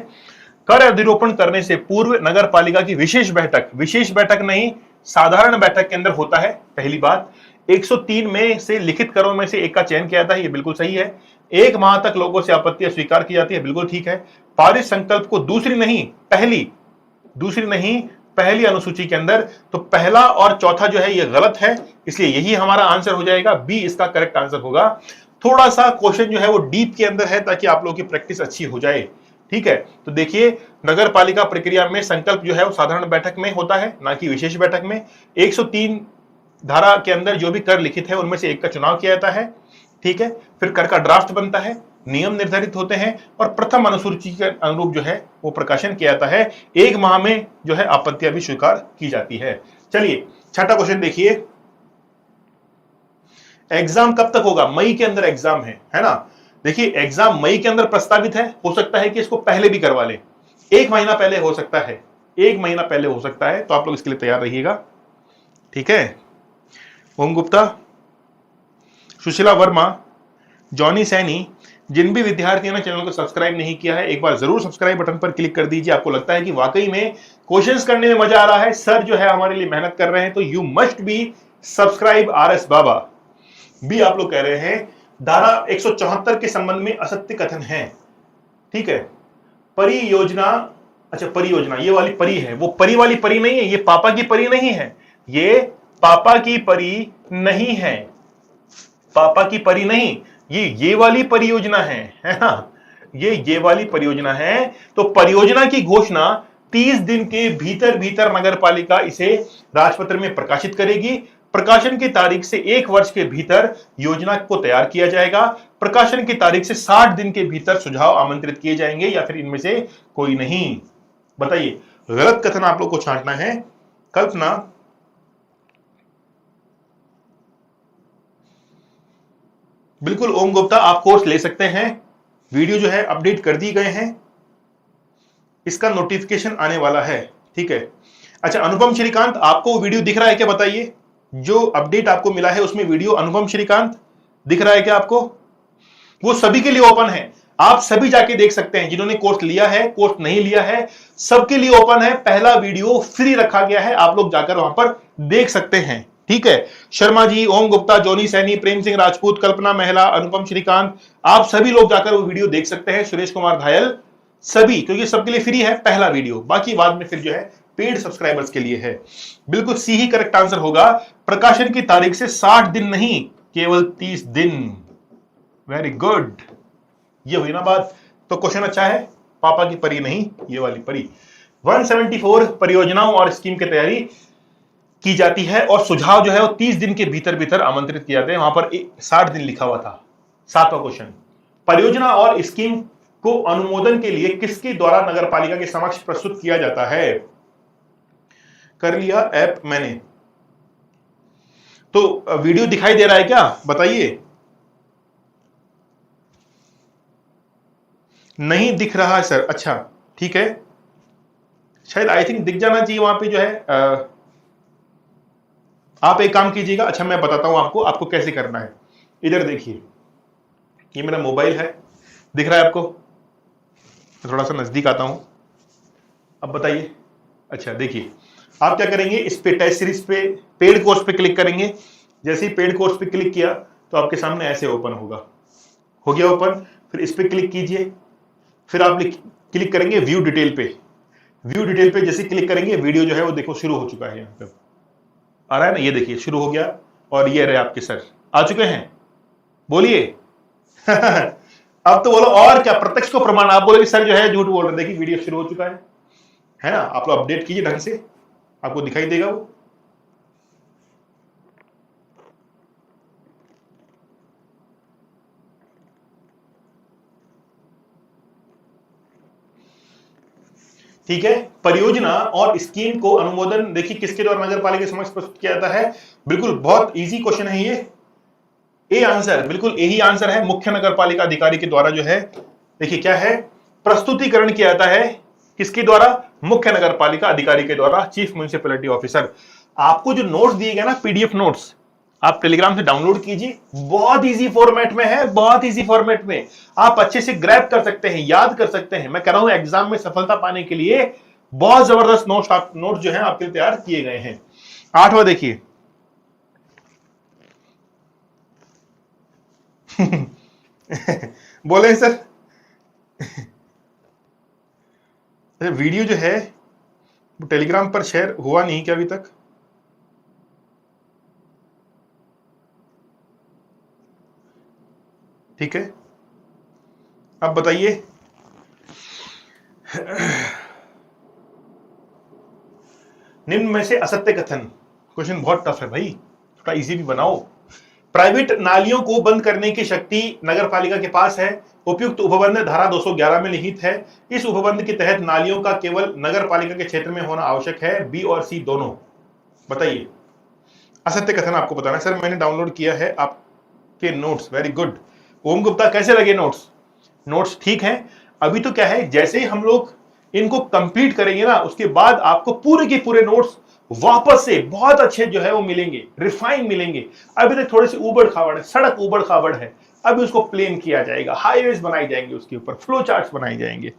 कर अधिरोपण करने से पूर्व नगर पालिका की विशेष बैठक, विशेष बैठक नहीं साधारण बैठक के अंदर होता है। पहली बात, 103 में से लिखित करों में से एक का चयन किया जाता है, ये बिल्कुल सही है। 1 माह तक लोगों से आपत्तियां स्वीकार की जाती है, बिल्कुल ठीक है। पारित संकल्प को दूसरी नहीं पहली अनुसूची के अंदर, तो पहला और चौथा जो है ये गलत है, इसलिए यही हमारा आंसर हो जाएगा, बी इसका करेक्ट आंसर होगा। थोड़ा सा क्वेश्चन जो है वो डीप के अंदर है ताकि आप लोगों की प्रैक्टिस अच्छी हो जाए। ठीक है, तो देखिए, नगर पालिका प्रक्रिया में संकल्प जो है वो साधारण बैठक में होता है, ना कि विशेष बैठक में। 103 धारा के अंदर जो भी कर लिखित है उनमें से एक का चुनाव किया जाता है। ठीक है, फिर कर का ड्राफ्ट बनता है, नियम निर्धारित होते हैं और प्रथम अनुसूची के अनुरूप जो है वो प्रकाशन किया जाता है। 1 माह में जो है आपत्तियां भी स्वीकार की जाती है। चलिए, छठा क्वेश्चन देखिए। एग्जाम कब तक होगा? मई के अंदर एग्जाम है ना। देखिए, एग्जाम मई के अंदर प्रस्तावित है, हो सकता है कि इसको पहले भी करवा ले, 1 महीना पहले हो सकता है, 1 महीना पहले हो सकता है, तो आप लोग इसके लिए तैयार रहिएगा। ठीक है, ओम गुप्ता, सुशीला वर्मा, जॉनी सैनी, जिन भी विद्यार्थियों ने चैनल को सब्सक्राइब नहीं किया है, एक बार जरूर सब्सक्राइब बटन पर क्लिक कर दीजिए। आपको लगता है कि वाकई में क्वेश्चंस करने में मजा आ रहा है, सर जो है हमारे लिए मेहनत कर रहे हैं, तो you must be subscribe RS बाबा। भी आप लोग कह रहे हैं धारा 174 के संबंध में असत्य कथन है। ठीक है, परियोजना, अच्छा परियोजना ये वाली परी है, वो परी वाली परी नहीं है, ये पापा की परी नहीं है, ये पापा की परी नहीं है, पापा की परी नहीं, ये वाली परियोजना है ना, ये वाली परियोजना है। तो परियोजना की घोषणा 30 दिन के भीतर नगर पालिका इसे राजपत्र में प्रकाशित करेगी। प्रकाशन की तारीख से 1 वर्ष के भीतर योजना को तैयार किया जाएगा। प्रकाशन की तारीख से 60 दिन के भीतर सुझाव आमंत्रित किए जाएंगे, या फिर इनमें से कोई नहीं। बताइए, गलत कथन आप लोग को छांटना है। कल्पना, बिल्कुल ओम गुप्ता, आप कोर्स ले सकते हैं, वीडियो जो है अपडेट कर दी गए हैं, इसका नोटिफिकेशन आने वाला है। ठीक है, अच्छा अनुपम श्रीकांत, आपको वीडियो दिख रहा है क्या? बताइए, जो अपडेट आपको मिला है उसमें वीडियो अनुपम श्रीकांत दिख रहा है क्या आपको? वो सभी के लिए ओपन है, आप सभी जाके देख सकते हैं, जिन्होंने कोर्स लिया है, कोर्स नहीं लिया है, सबके लिए ओपन है। पहला वीडियो फ्री रखा गया है, आप लोग जाकर वहां पर देख सकते हैं। ठीक है, शर्मा जी, ओम गुप्ता, जॉनी सैनी, प्रेम सिंह राजपूत, कल्पना महिला, अनुपम श्रीकांत, आप सभी लोग जाकर वो वीडियो देख सकते हैं। सुरेश कुमार घायल, सभी, क्योंकि सबके लिए फ्री है पहला वीडियो, बाकी बाद में फिर जो है पेड सब्सक्राइबर्स के लिए है। बिल्कुल सी ही करेक्ट आंसर होगा। प्रकाशन की तारीख से 60 दिन नहीं, केवल 30 दिन। वेरी गुड, ये हुई ना बात। तो क्वेश्चन अच्छा है, पापा की परी नहीं, ये वाली परी। 174 परियोजनाओं और स्कीम की तैयारी की जाती है और सुझाव जो है वो 30 दिन के भीतर आमंत्रित किए जाते हैं। वहां पर 60 दिन लिखा हुआ था। 7वां क्वेश्चन, परियोजना और स्कीम को अनुमोदन के लिए किसके द्वारा नगर पालिका के समक्ष प्रस्तुत किया जाता है? कर लिया ऐप मैंने। तो वीडियो दिखाई दे रहा है क्या, बताइए। नहीं दिख रहा है सर, अच्छा ठीक है, शायद आई थिंक दिख जाना चाहिए वहां पे जो है। आप एक काम कीजिएगा, अच्छा मैं बताता हूं आपको, आपको कैसे करना है। इधर देखिए, ये मेरा मोबाइल है, दिख रहा है आपको? थोड़ा सा नजदीक आता हूं, अब बताइए। अच्छा देखिए, आप क्या करेंगे, इस पे टेस्ट सीरीज पे पेड कोर्स पे क्लिक करेंगे। जैसे ही पेड कोर्स पे क्लिक किया तो आपके सामने ऐसे ओपन होगा, हो गया ओपन। फिर इस पे क्लिक कीजिए, फिर आप क्लिक करेंगे व्यू डिटेल पे। व्यू डिटेल पे जैसे क्लिक करेंगे, वीडियो जो है वो देखो शुरू हो चुका है, यहाँ पे आ रहा है ना, ये देखिए शुरू हो गया। और ये रहे आपके सर आ चुके हैं, बोलिए। अब तो बोलो और क्या, प्रत्यक्ष को प्रमाण। आप बोले सर जो है झूठ बोल रहे, देखिए वीडियो शुरू हो चुका है ना। आप लोग अपडेट कीजिए ढंग से, आपको दिखाई देगा वो। ठीक है, परियोजना और स्कीम को अनुमोदन देखिए किसके द्वारा नगर पालिका के समक्ष प्रस्तुत किया जाता है। बिल्कुल बहुत इजी क्वेश्चन है ये, ए आंसर, बिल्कुल यही आंसर है। मुख्य नगर पालिका अधिकारी के द्वारा जो है, देखिए क्या है, प्रस्तुतिकरण किया जाता है किसके द्वारा, मुख्य नगर पालिका अधिकारी के द्वारा, चीफ म्युनिसिपैलिटी ऑफिसर। आपको जो नोट्स दिए गए ना, पीडीएफ नोट्स, आप टेलीग्राम से डाउनलोड कीजिए, बहुत इजी फॉर्मेट में है, बहुत इजी फॉर्मेट में आप अच्छे से ग्रैब कर सकते हैं, याद कर सकते हैं। मैं कह रहा हूं एग्जाम में सफलता पाने के लिए बहुत जबरदस्त नोट्स जो है आपके लिए तैयार किए गए हैं। 8वां देखिए। बोले सर, वीडियो जो है वो टेलीग्राम पर शेयर हुआ नहीं क्या अभी तक? ठीक है, अब बताइए। निम्न में से असत्य कथन, क्वेश्चन बहुत टफ है भाई, थोड़ा इजी भी बनाओ। प्राइवेट नालियों को बंद करने की शक्ति नगर पालिका के पास है। उपयुक्त उपबंध धारा 211 में निहित है। इस उपबंध के तहत नालियों का केवल नगर पालिका के क्षेत्र में होना आवश्यक है। बी और सी दोनों, बताइए। असत्य कथन आपको बताना है। सर मैंने डाउनलोड किया है आपके नोट्स, वेरी गुड। ओम गुप्ता कैसे लगे नोट्स? नोट्स ठीक है। अभी तो क्या है, जैसे ही हम लोग इनको कंप्लीट करेंगे ना, उसके बाद आपको पूरे के पूरे नोट्स वापस से बहुत अच्छे जो है वो मिलेंगे, रिफाइन मिलेंगे। अभी तक थोड़े से उबड़ खाबड़ है, सड़क उबड़ खाबड़ है, अभी उसको प्लेन किया जाएगा, हाईवेज बनाई जाएंगे, उसके ऊपर फ्लो चार्ट्स बनाए जाएंगे।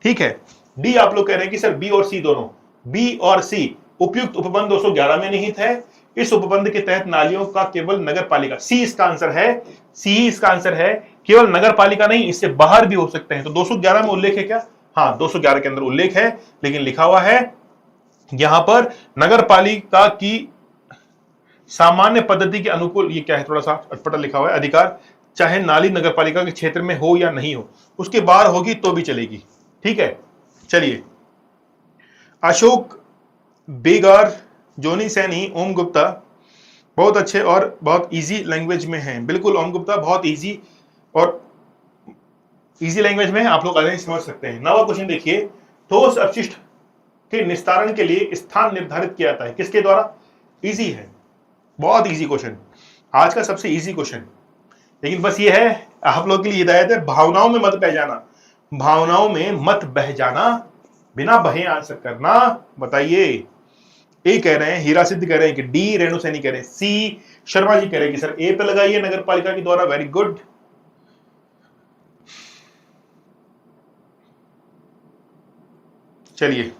ठीक है, डी आप लोग कह रहे हैं कि सर बी और सी दोनों, बी और सी, उपयुक्त उपबंध 211 में निहित है। इस उपबंध के तहत नालियों का केवल नगर पालिका, सी इसका आंसर है, सी इसका आंसर है। केवल नगर पालिका नहीं, इससे बाहर भी हो सकते हैं। तो 211 में उल्लेख है क्या? हाँ, 211 के अंदर उल्लेख है, लेकिन लिखा हुआ है यहां पर नगर पालिका की सामान्य पद्धति के अनुकूल, ये क्या है, थोड़ा सा अटपटा लिखा हुआ है, अधिकार चाहे नाली नगर पालिका के क्षेत्र में हो या नहीं हो, उसके बाहर होगी तो भी चलेगी। ठीक है, चलिए। अशोक बेगार, जोनी सैनी, ओम गुप्ता, बहुत अच्छे और बहुत इजी लैंग्वेज में हैं। बिल्कुल ओम गुप्ता, बहुत इजी और इजी लैंग्वेज में आप लोग आसानी समझ सकते हैं। 9वां क्वेश्चन देखिए। ठोस अपशिष्ट के निस्तारण के लिए स्थान निर्धारित किया जाता है, किसके द्वारा? इजी है, बहुत इजी क्वेश्चन, आज का सबसे इजी क्वेश्चन। लेकिन बस ये है, आप लोगों के लिए हिदायत है, भावनाओं में मत बह जाना, भावनाओं में मत बह जाना, बिना बहे आंसर करना। बताइए। ए कह रहे हैं, हीरा सिद्ध कह रहे हैं कि डी, रेणु सैनी कह रहे हैं सी, शर्मा जी कह रहे हैं कि सर ए पे लगाइए, नगर पालिका के द्वारा। Very good. चलिए,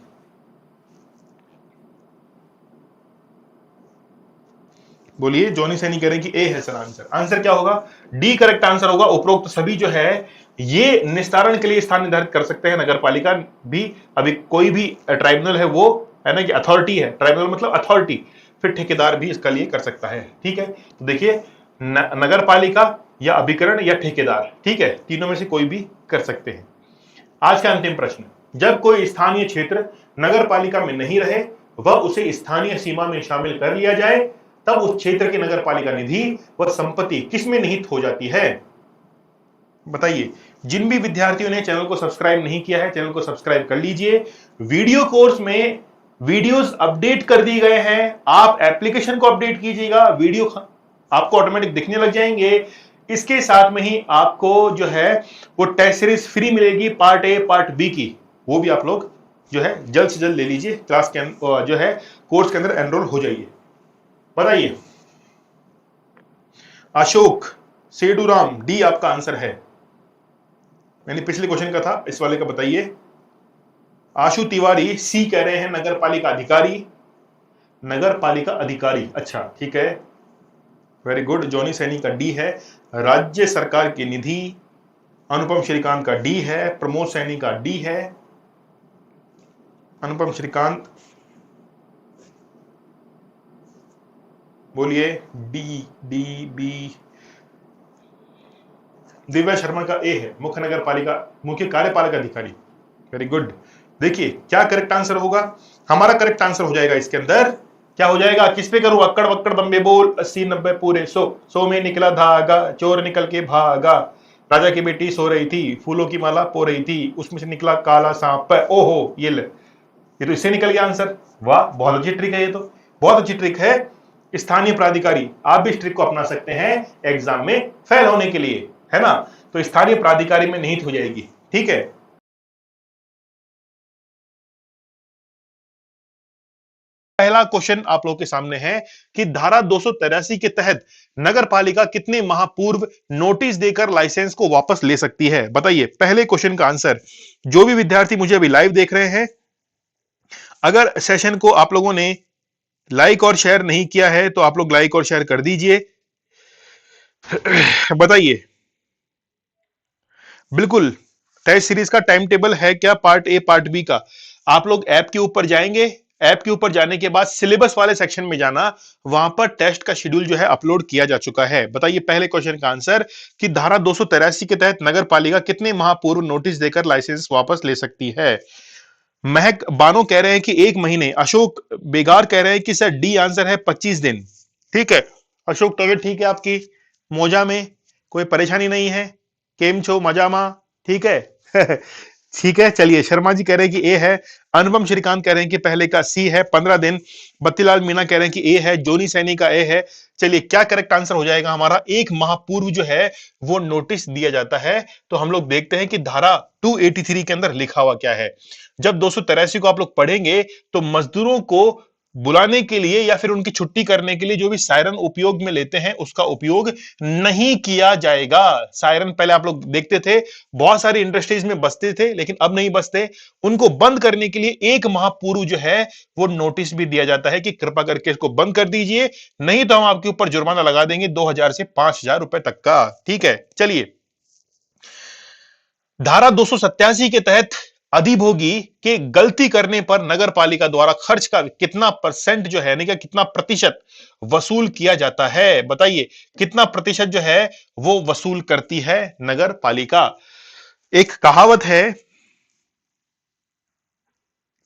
बोलिए। जोनी सैनी कह रहे हैं कि ए है सर आंसर। आंसर क्या होगा? डी करेक्ट आंसर होगा। उपरोक्त सभी जो है ये निस्तारण के लिए स्थान निर्धारित कर सकते हैं, नगर पालिका भी। अभी कोई भी ट्राइब्यूनल है वो है ना कि अथॉरिटी है, ट्राइब्यूनल मतलब अथॉरिटी, फिर ठेकेदार भी इसका लिए कर सकता है। ठीक है, तो देखिए नगर पालिका या अभिकरण या ठेकेदार, ठीक है, तीनों में से कोई भी कर सकते हैं। आज का अंतिम प्रश्न, जब कोई स्थानीय क्षेत्र नगर पालिका में नहीं रहे, वह उसे स्थानीय सीमा में शामिल कर लिया जाए, तब उस क्षेत्र की नगर पालिका निधि व संपत्ति किसमें निहित हो जाती है? बताइए। जिन भी विद्यार्थियों ने चैनल को सब्सक्राइब नहीं किया है, चैनल को सब्सक्राइब कर लीजिए। वीडियो कोर्स में वीडियोस अपडेट कर दिए गए हैं, आप एप्लीकेशन को अपडेट कीजिएगा, वीडियो आपको ऑटोमेटिक दिखने लग जाएंगे। इसके साथ में ही आपको जो है वो टेस्ट सीरीज फ्री मिलेगी, पार्ट ए पार्ट बी की, वो भी आप लोग जो है जल्द से जल्द ले लीजिए, क्लास के जो है कोर्स के अंदर एनरोल हो जाइए। बताइए अशोक सेडूराम, डी आपका आंसर है। मैंने पिछले क्वेश्चन का था, इस वाले का बताइए। आशु तिवारी सी कह रहे हैं, नगर पालिका अधिकारी, नगर पालिका अधिकारी, अच्छा ठीक है, वेरी गुड। जॉनी सैनी का डी है। राज्य सरकार की निधि, अनुपम श्रीकांत का डी है। प्रमोद सैनी का डी है। अनुपम श्रीकांत बोलिए, D D B. Divya Sharma का ए है, मुख्य नगर पालिका, मुख्य कार्यपालक अधिकारी, वेरी गुड। देखिए क्या करेक्ट आंसर होगा, हमारा करेक्ट आंसर हो जाएगा इसके अंदर, क्या हो जाएगा, किस पे करूं, अक्कड़ बक्कड़ बम्बे बोल, 80 90 पूरे 100, 100 में निकला धागा, चोर निकल के भागा, राजा की बेटी सो रही थी, फूलों की माला पो रही थी, उसमें से निकला काला सांप, ओहो ये ले, ये तो इससे निकल गया आंसर। वाह बहुत अच्छी ट्रिक है, ये तो बहुत अच्छी ट्रिक है। स्थानीय प्राधिकारी, आप भी इस ट्रिक को अपना सकते हैं एग्जाम में फेल होने के लिए, है ना। तो स्थानीय प्राधिकारी में निहित हो जाएगी, ठीक है। पहला क्वेश्चन आप लोगों के सामने है कि धारा 283 के तहत नगर पालिका कितने माह पूर्व नोटिस देकर लाइसेंस को वापस ले सकती है। बताइए पहले क्वेश्चन का आंसर। जो भी विद्यार्थी मुझे अभी लाइव देख रहे हैं, अगर सेशन को आप लोगों ने लाइक और शेयर नहीं किया है तो आप लोग लाइक और शेयर कर दीजिए। बताइए बिल्कुल टेस्ट सीरीज का टाइम टेबल है क्या, पार्ट ए पार्ट बी का। आप लोग ऐप के ऊपर जाएंगे, ऐप के ऊपर जाने के बाद सिलेबस वाले सेक्शन में जाना, वहां पर टेस्ट का शेड्यूल जो है अपलोड किया जा चुका है। बताइए पहले क्वेश्चन का आंसर कि धारा 283 के तहत नगर पालिका कितने माह पूर्व नोटिस देकर लाइसेंस वापस ले सकती है। महक बानो कह रहे हैं कि 1 महीने। अशोक बेगार कह रहे हैं कि सर डी आंसर है 25 दिन। ठीक है अशोक, तबियत ठीक है आपकी, मोजा में कोई परेशानी नहीं है, केम छो मजामा, ठीक है। ठीक है चलिए। शर्मा जी कह रहे हैं कि ए है। अनुपम श्रीकांत कह रहे हैं कि पहले का सी है 15 दिन। बत्तीलाल मीना कह रहे हैं कि ए है। जोनी सैनी का ए है। चलिए क्या करेक्ट आंसर हो जाएगा हमारा, 1 माह पूर्व जो है वो नोटिस दिया जाता है। तो हम लोग देखते हैं कि धारा 283 के अंदर लिखा हुआ क्या है। जब 283 को आप लोग पढ़ेंगे तो मजदूरों को बुलाने के लिए या फिर उनकी छुट्टी करने के लिए जो भी सायरन उपयोग में लेते हैं उसका उपयोग नहीं किया जाएगा। सायरन पहले आप लोग देखते थे बहुत सारी इंडस्ट्रीज में बसते थे, लेकिन अब नहीं बसते। उनको बंद करने के लिए 1 माह पूर्व जो है वो नोटिस भी दिया जाता है कि कृपा करके इसको बंद कर दीजिए, नहीं तो हम आपके ऊपर जुर्माना लगा देंगे 2000 से 5000 रुपए तक का। ठीक है चलिए। धारा 287 के तहत अधिभोगी के गलती करने पर नगर पालिका द्वारा खर्च का कितना परसेंट जो है, यानी कि कितना प्रतिशत वसूल किया जाता है। बताइए कितना प्रतिशत जो है वो वसूल करती है नगर पालिका। एक कहावत है,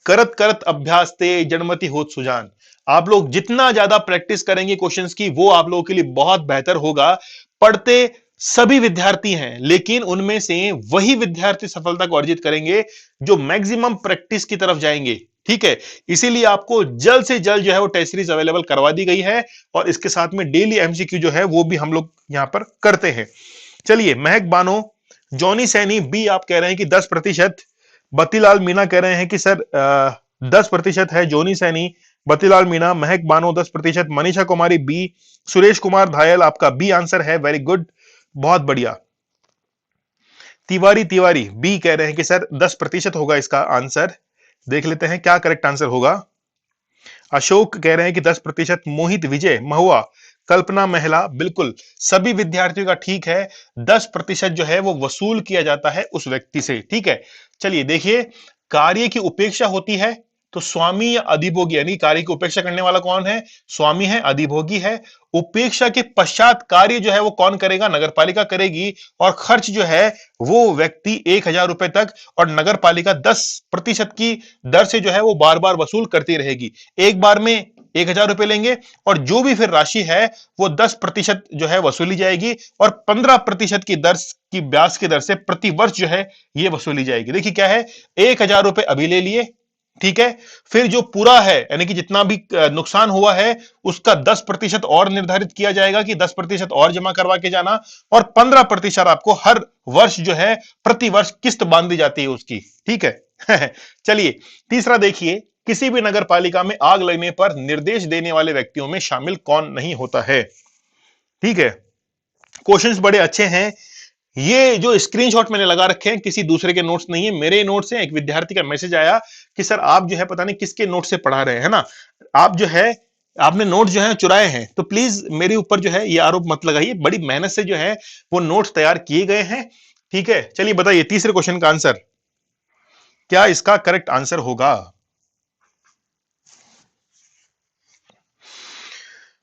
करत करत अभ्यास ते जड़मति होत सुजान। आप लोग जितना ज्यादा प्रैक्टिस करेंगे क्वेश्चंस की, वो आप लोगों के लिए बहुत बेहतर होगा। पढ़ते सभी विद्यार्थी हैं, लेकिन उनमें से वही विद्यार्थी सफलता को अर्जित करेंगे जो मैक्सिमम प्रैक्टिस की तरफ जाएंगे। ठीक है, इसीलिए आपको जल्द से जल्द जो है वो टेस्ट सीरीज अवेलेबल करवा दी गई है, और इसके साथ में डेली एमसीक्यू जो है वो भी हम लोग यहां पर करते हैं। चलिए महक बानो, जॉनी सैनी बी आप कह रहे हैं कि 10%। बत्तीलाल मीना कह रहे हैं कि सर 10% है। जोनी सैनी, बत्तीलाल मीना, महक बानो 10%। मनीषा कुमारी बी। सुरेश कुमार धायल आपका बी आंसर है, वेरी गुड, बहुत बढ़िया। तिवारी तिवारी बी कह रहे हैं कि सर 10% होगा इसका आंसर। देख लेते हैं क्या करेक्ट आंसर होगा। अशोक कह रहे हैं कि 10%। मोहित विजय महुआ, कल्पना महिला, बिल्कुल सभी विद्यार्थियों का ठीक है। 10% जो है वो वसूल किया जाता है उस व्यक्ति से। ठीक है चलिए देखिए, कार्य की उपेक्षा होती है तो स्वामी या अधिभोगी, यानी कार्य की उपेक्षा करने वाला कौन है, स्वामी है, अधिभोगी है। उपेक्षा के पश्चात कार्य जो है वो कौन करेगा, नगरपालिका करेगी, और खर्च जो है वो व्यक्ति 1000 रुपए तक और नगरपालिका 10% की दर से जो है वो बार बार वसूल करती रहेगी। एक बार में 1000 रुपए लेंगे और जो भी फिर राशि है वो 10% जो है वसूली जाएगी, और 15% की दर की ब्याज की दर से प्रति वर्ष जो है ये वसूली जाएगी। देखिए क्या है, 1000 रुपए अभी ले लिए, ठीक है। फिर जो पूरा है यानी कि जितना भी नुकसान हुआ है उसका 10% और निर्धारित किया जाएगा कि 10% और जमा करवा के जाना, और 15% आपको हर वर्ष जो है प्रति वर्ष किस्त बांधी जाती है उसकी। ठीक है। चलिए तीसरा देखिए, किसी भी नगर पालिका में आग लगने पर निर्देश देने वाले व्यक्तियों में शामिल कौन नहीं होता है। ठीक है, क्वेश्चंस बड़े अच्छे हैं। ये जो स्क्रीनशॉट मैंने लगा रखे हैं किसी दूसरे के नोट्स नहीं है, मेरे नोट्स हैं। एक विद्यार्थी का मैसेज आया कि सर आप जो है पता नहीं किसके नोट से पढ़ा रहे हैं ना, आप जो है आपने नोट जो है चुराए हैं, तो प्लीज मेरे ऊपर जो है ये आरोप मत लगाइए। बड़ी मेहनत से जो है वो नोट्स तैयार किए गए हैं। ठीक है, चलिए बताइए तीसरे क्वेश्चन का आंसर क्या इसका करेक्ट आंसर होगा।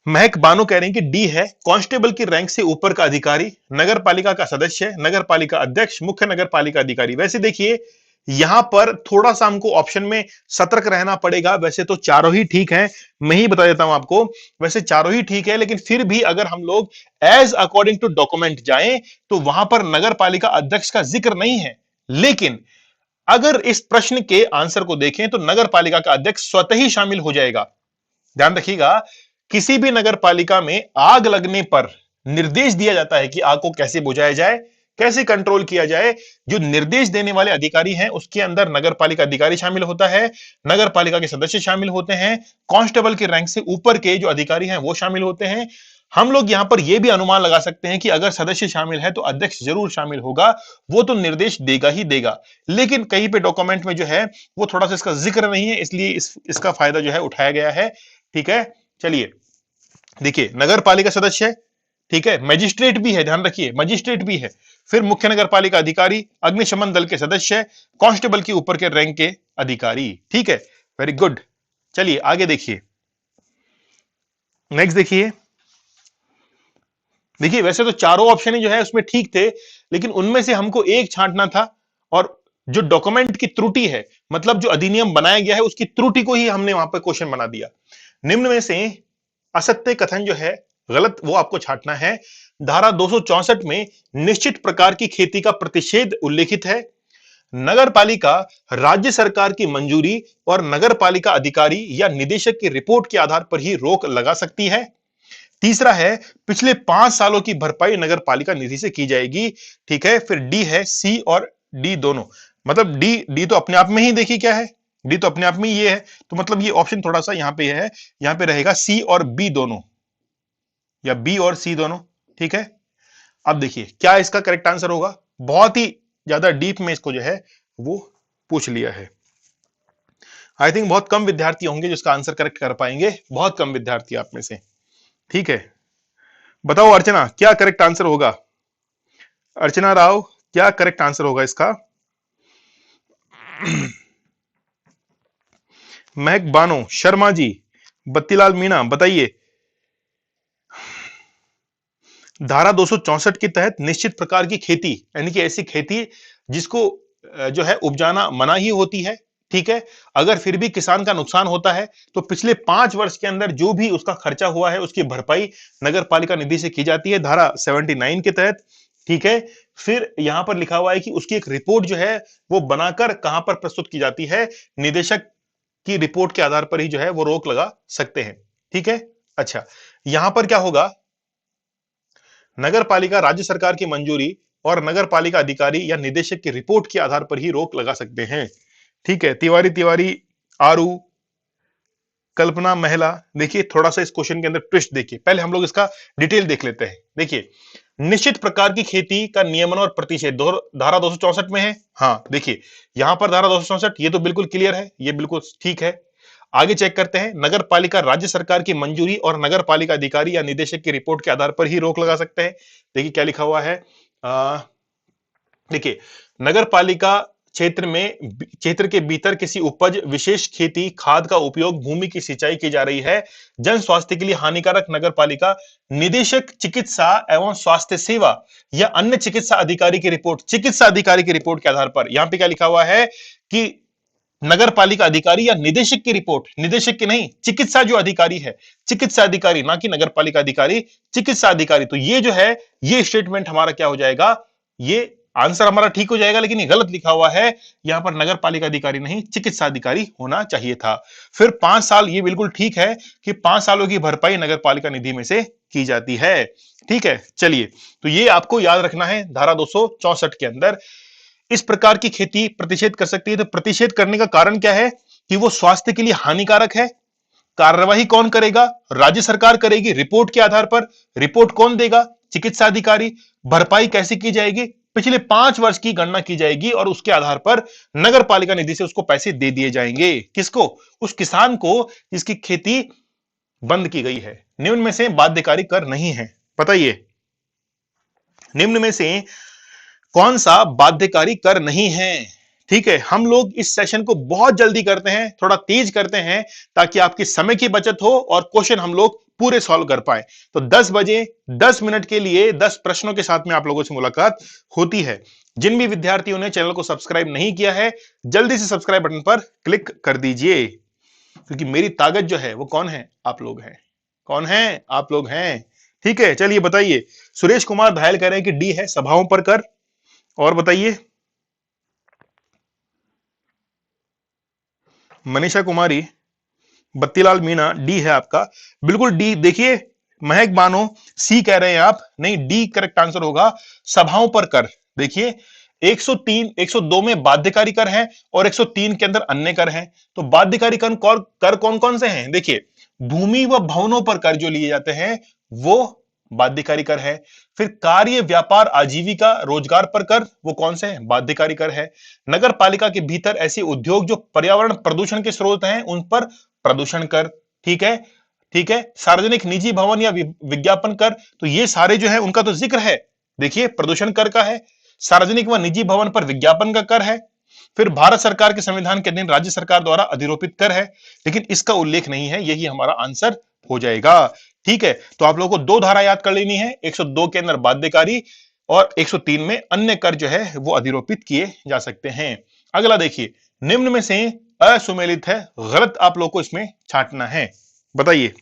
महक बानो कह रहे हैं कि डी है, कांस्टेबल की रैंक से ऊपर का अधिकारी, नगर पालिका का सदस्य, नगर पालिका अध्यक्ष, मुख्य नगर पालिका अधिकारी। वैसे देखिए यहां पर थोड़ा सा हमको ऑप्शन में सतर्क रहना पड़ेगा। वैसे तो चारों ही ठीक हैं, मैं ही बता देता हूं आपको, वैसे चारों ही ठीक है, लेकिन फिर भी अगर हम लोग एज अकॉर्डिंग टू डॉक्यूमेंट जाएं तो वहां पर नगर पालिका अध्यक्ष का जिक्र नहीं है। लेकिन अगर इस प्रश्न के आंसर को देखें तो नगर पालिका का अध्यक्ष स्वतः ही शामिल हो जाएगा। ध्यान रखिएगा, किसी भी नगर पालिका में आग लगने पर निर्देश दिया जाता है कि आग को कैसे बुझाया जाए, कैसे कंट्रोल किया जाए। जो निर्देश देने वाले अधिकारी हैं उसके अंदर नगर पालिका अधिकारी शामिल होता है, नगर पालिका के सदस्य शामिल होते हैं, कांस्टेबल की रैंक से ऊपर के जो अधिकारी हैं वो शामिल होते हैं। हम लोग यहां पर यह भी अनुमान लगा सकते हैं कि अगर सदस्य शामिल है तो अध्यक्ष जरूर शामिल होगा, वो तो निर्देश देगा ही देगा। लेकिन कहीं पे डॉक्यूमेंट में जो है वो थोड़ा सा इसका जिक्र नहीं है, इसलिए इसका फायदा जो है उठाया गया है। ठीक है, चलिए देखिए नगर पालिका सदस्य, ठीक है, मजिस्ट्रेट भी है, ध्यान रखिए मजिस्ट्रेट भी है, फिर मुख्य नगर पालिका अधिकारी, अग्निशमन दल के सदस्य, कांस्टेबल के ऊपर के रैंक के अधिकारी। ठीक है, वेरी गुड। चलिए आगे देखिए, नेक्स्ट देखिए। देखिए वैसे तो चारों ऑप्शन जो है उसमें ठीक थे, लेकिन उनमें से हमको एक छांटना था, और जो डॉक्यूमेंट की त्रुटि है, मतलब जो अधिनियम बनाया गया है उसकी त्रुटि को ही हमने वहां पर क्वेश्चन बना दिया। निम्न में से असत्य कथन जो है गलत वो आपको छांटना है। धारा 264 में निश्चित प्रकार की खेती का प्रतिषेध उल्लेखित है। नगर पालिका राज्य सरकार की मंजूरी और नगर पालिका अधिकारी या निदेशक की रिपोर्ट के आधार पर ही रोक लगा सकती है। तीसरा है पिछले 5 सालों की भरपाई नगर पालिका निधि से की जाएगी। ठीक है, फिर डी है, सी और डी दोनों, मतलब डी तो अपने आप में ही देखिए क्या है, डी तो अपने आप में ये है, तो मतलब ये ऑप्शन थोड़ा सा यहां पे है, यहां पे रहेगा सी और बी दोनों, या बी और सी दोनों। ठीक है, अब देखिए क्या इसका करेक्ट आंसर होगा। बहुत ही ज्यादा डीप में इसको जो है वो पूछ लिया है। आई थिंक बहुत कम विद्यार्थी होंगे जो इसका आंसर करेक्ट कर पाएंगे, बहुत कम विद्यार्थी आप में से। ठीक है, बताओ अर्चना क्या करेक्ट आंसर होगा। अर्चना राव क्या करेक्ट आंसर होगा इसका। महक बानो, शर्मा जी, बत्तीलाल मीणा बताइए। धारा 264 के तहत निश्चित प्रकार की खेती यानी कि ऐसी खेती जिसको जो है उपजाना मना ही होती है। ठीक है, अगर फिर भी किसान का नुकसान होता है तो पिछले 5 वर्ष के अंदर जो भी उसका खर्चा हुआ है उसकी भरपाई नगर पालिका निधि से की जाती है, धारा 79 के तहत। ठीक है, फिर यहां पर लिखा हुआ है कि उसकी एक रिपोर्ट जो है वो बनाकर कहां पर प्रस्तुत की जाती है, निदेशक की रिपोर्ट के आधार पर ही जो है वो रोक लगा सकते हैं। ठीक है, अच्छा यहां पर क्या होगा, नगर पालिका राज्य सरकार की मंजूरी और नगर पालिका अधिकारी या निदेशक की रिपोर्ट के आधार पर ही रोक लगा सकते हैं। ठीक है, तिवारी तिवारी, आरू, कल्पना महिला, देखिए थोड़ा सा इस क्वेश्चन के अंदर ट्विस्ट देखिए, पहले हम लोग इसका डिटेल देख लेते हैं। देखिए निश्चित प्रकार की खेती का नियमन और प्रतिषेध धारा 264 में है। हाँ देखिए यहां पर धारा 264 ये तो बिल्कुल क्लियर है, ये बिल्कुल ठीक है। आगे चेक करते हैं, नगर पालिका राज्य सरकार की मंजूरी और नगर पालिका अधिकारी या निदेशक की रिपोर्ट के आधार पर ही रोक लगा सकते हैं। देखिए क्या लिखा हुआ है, देखिए नगर पालिका क्षेत्र के भीतर किसी उपज, विशेष खेती, खाद का उपयोग, भूमि की सिंचाई की जा रही है, जन स्वास्थ्य के लिए हानिकारक, नगर पालिका निदेशक चिकित्सा एवं स्वास्थ्य सेवा या अन्य चिकित्सा अधिकारी की रिपोर्ट, चिकित्सा अधिकारी की रिपोर्ट के आधार पर, यहां पे क्या लिखा हुआ है कि नगर पालिका अधिकारी या निदेशक की रिपोर्ट, निदेशक की नहीं, चिकित्सा जो अधिकारी है, चिकित्सा अधिकारी, ना कि नगर पालिका अधिकारी, चिकित्सा अधिकारी। तो ये जो है ये स्टेटमेंट हमारा क्या हो जाएगा, ये आंसर हमारा ठीक हो जाएगा, लेकिन ये गलत लिखा हुआ है, यहां पर नगर पालिका अधिकारी नहीं चिकित्सा अधिकारी होना चाहिए था। फिर 5 साल, ये बिल्कुल ठीक है कि 5 सालों की भरपाई नगर पालिका निधि में से की जाती है। ठीक है, चलिए, तो ये आपको याद रखना है धारा 264 के अंदर। इस प्रकार की खेती प्रतिषेध कर सकती है, तो प्रतिषेध करने का कारण क्या है कि वो स्वास्थ्य के लिए हानिकारक है। कार्यवाही कौन करेगा? राज्य सरकार करेगी रिपोर्ट के आधार पर। रिपोर्ट कौन देगा? चिकित्सा अधिकारी। भरपाई कैसे की जाएगी? पिछले 5 वर्ष की गणना की जाएगी और उसके आधार पर नगर पालिका निधि से उसको पैसे दे दिए जाएंगे। किसको? उस किसान को जिसकी खेती बंद की गई है। निम्न में से बाध्यकारी कर नहीं है, बताइए निम्न में से कौन सा बाध्यकारी कर नहीं है? ठीक है, हम लोग इस सेशन को बहुत जल्दी करते हैं, थोड़ा तेज करते हैं, ताकि आपकी समय की बचत हो और क्वेश्चन हम लोग पूरे सॉल्व कर पाए। तो 10 बजे 10 मिनट के लिए 10 प्रश्नों के साथ में आप लोगों से मुलाकात होती है। जिन भी विद्यार्थियों ने चैनल को सब्सक्राइब नहीं किया है, जल्दी से सब्सक्राइब बटन पर क्लिक कर दीजिए, क्योंकि मेरी ताकत जो है वो कौन है? आप लोग हैं। कौन है? आप लोग हैं। ठीक है, चलिए बताइए। सुरेश कुमार धायल कह रहे हैं कि डी है, सभाओं पर कर। और बताइए, मनीषा कुमारी, बत्तीलाल मीना, डी है आपका, बिल्कुल डी। देखिए महक बानो, सी कह रहे हैं आप, नहीं, डी करेक्ट आंसर होगा, सभाओं पर कर। देखिए 103 102 में बाध्यकारी कर है और 103 के अंदर अन्य कर है। तो बाध्यकारी कर कौन कौन से हैं? देखिए भूमि व भवनों पर कर जो लिए जाते हैं वो बाध्यकारी कर है। फिर कार्य, व्यापार, आजीविका, रोजगार पर कर, वो कौन से हैं? बाध्यकारी कर है। नगर पालिका के भीतर ऐसे उद्योग जो पर्यावरण प्रदूषण के स्रोत हैं उन पर प्रदूषण कर। ठीक है, ठीक है। सार्वजनिक निजी भवन या विज्ञापन कर, तो ये सारे जो है उनका तो जिक्र है। देखिए प्रदूषण कर का है, सार्वजनिक व निजी भवन पर विज्ञापन का कर है। फिर भारत सरकार के संविधान के अधीन राज्य सरकार द्वारा अधिरोपित कर है, लेकिन इसका उल्लेख नहीं है। यही हमारा आंसर हो जाएगा। ठीक है, तो आप लोगों को 2 धारा याद कर लेनी है। 102 के अंदर बाध्यकारी और 103 में अन्य कर जो है वो अधिरोपित किए जा सकते हैं। अगला देखिए, निम्न में से असुमेलित है, गलत आप लोग को इसमें छांटना है, बताइए।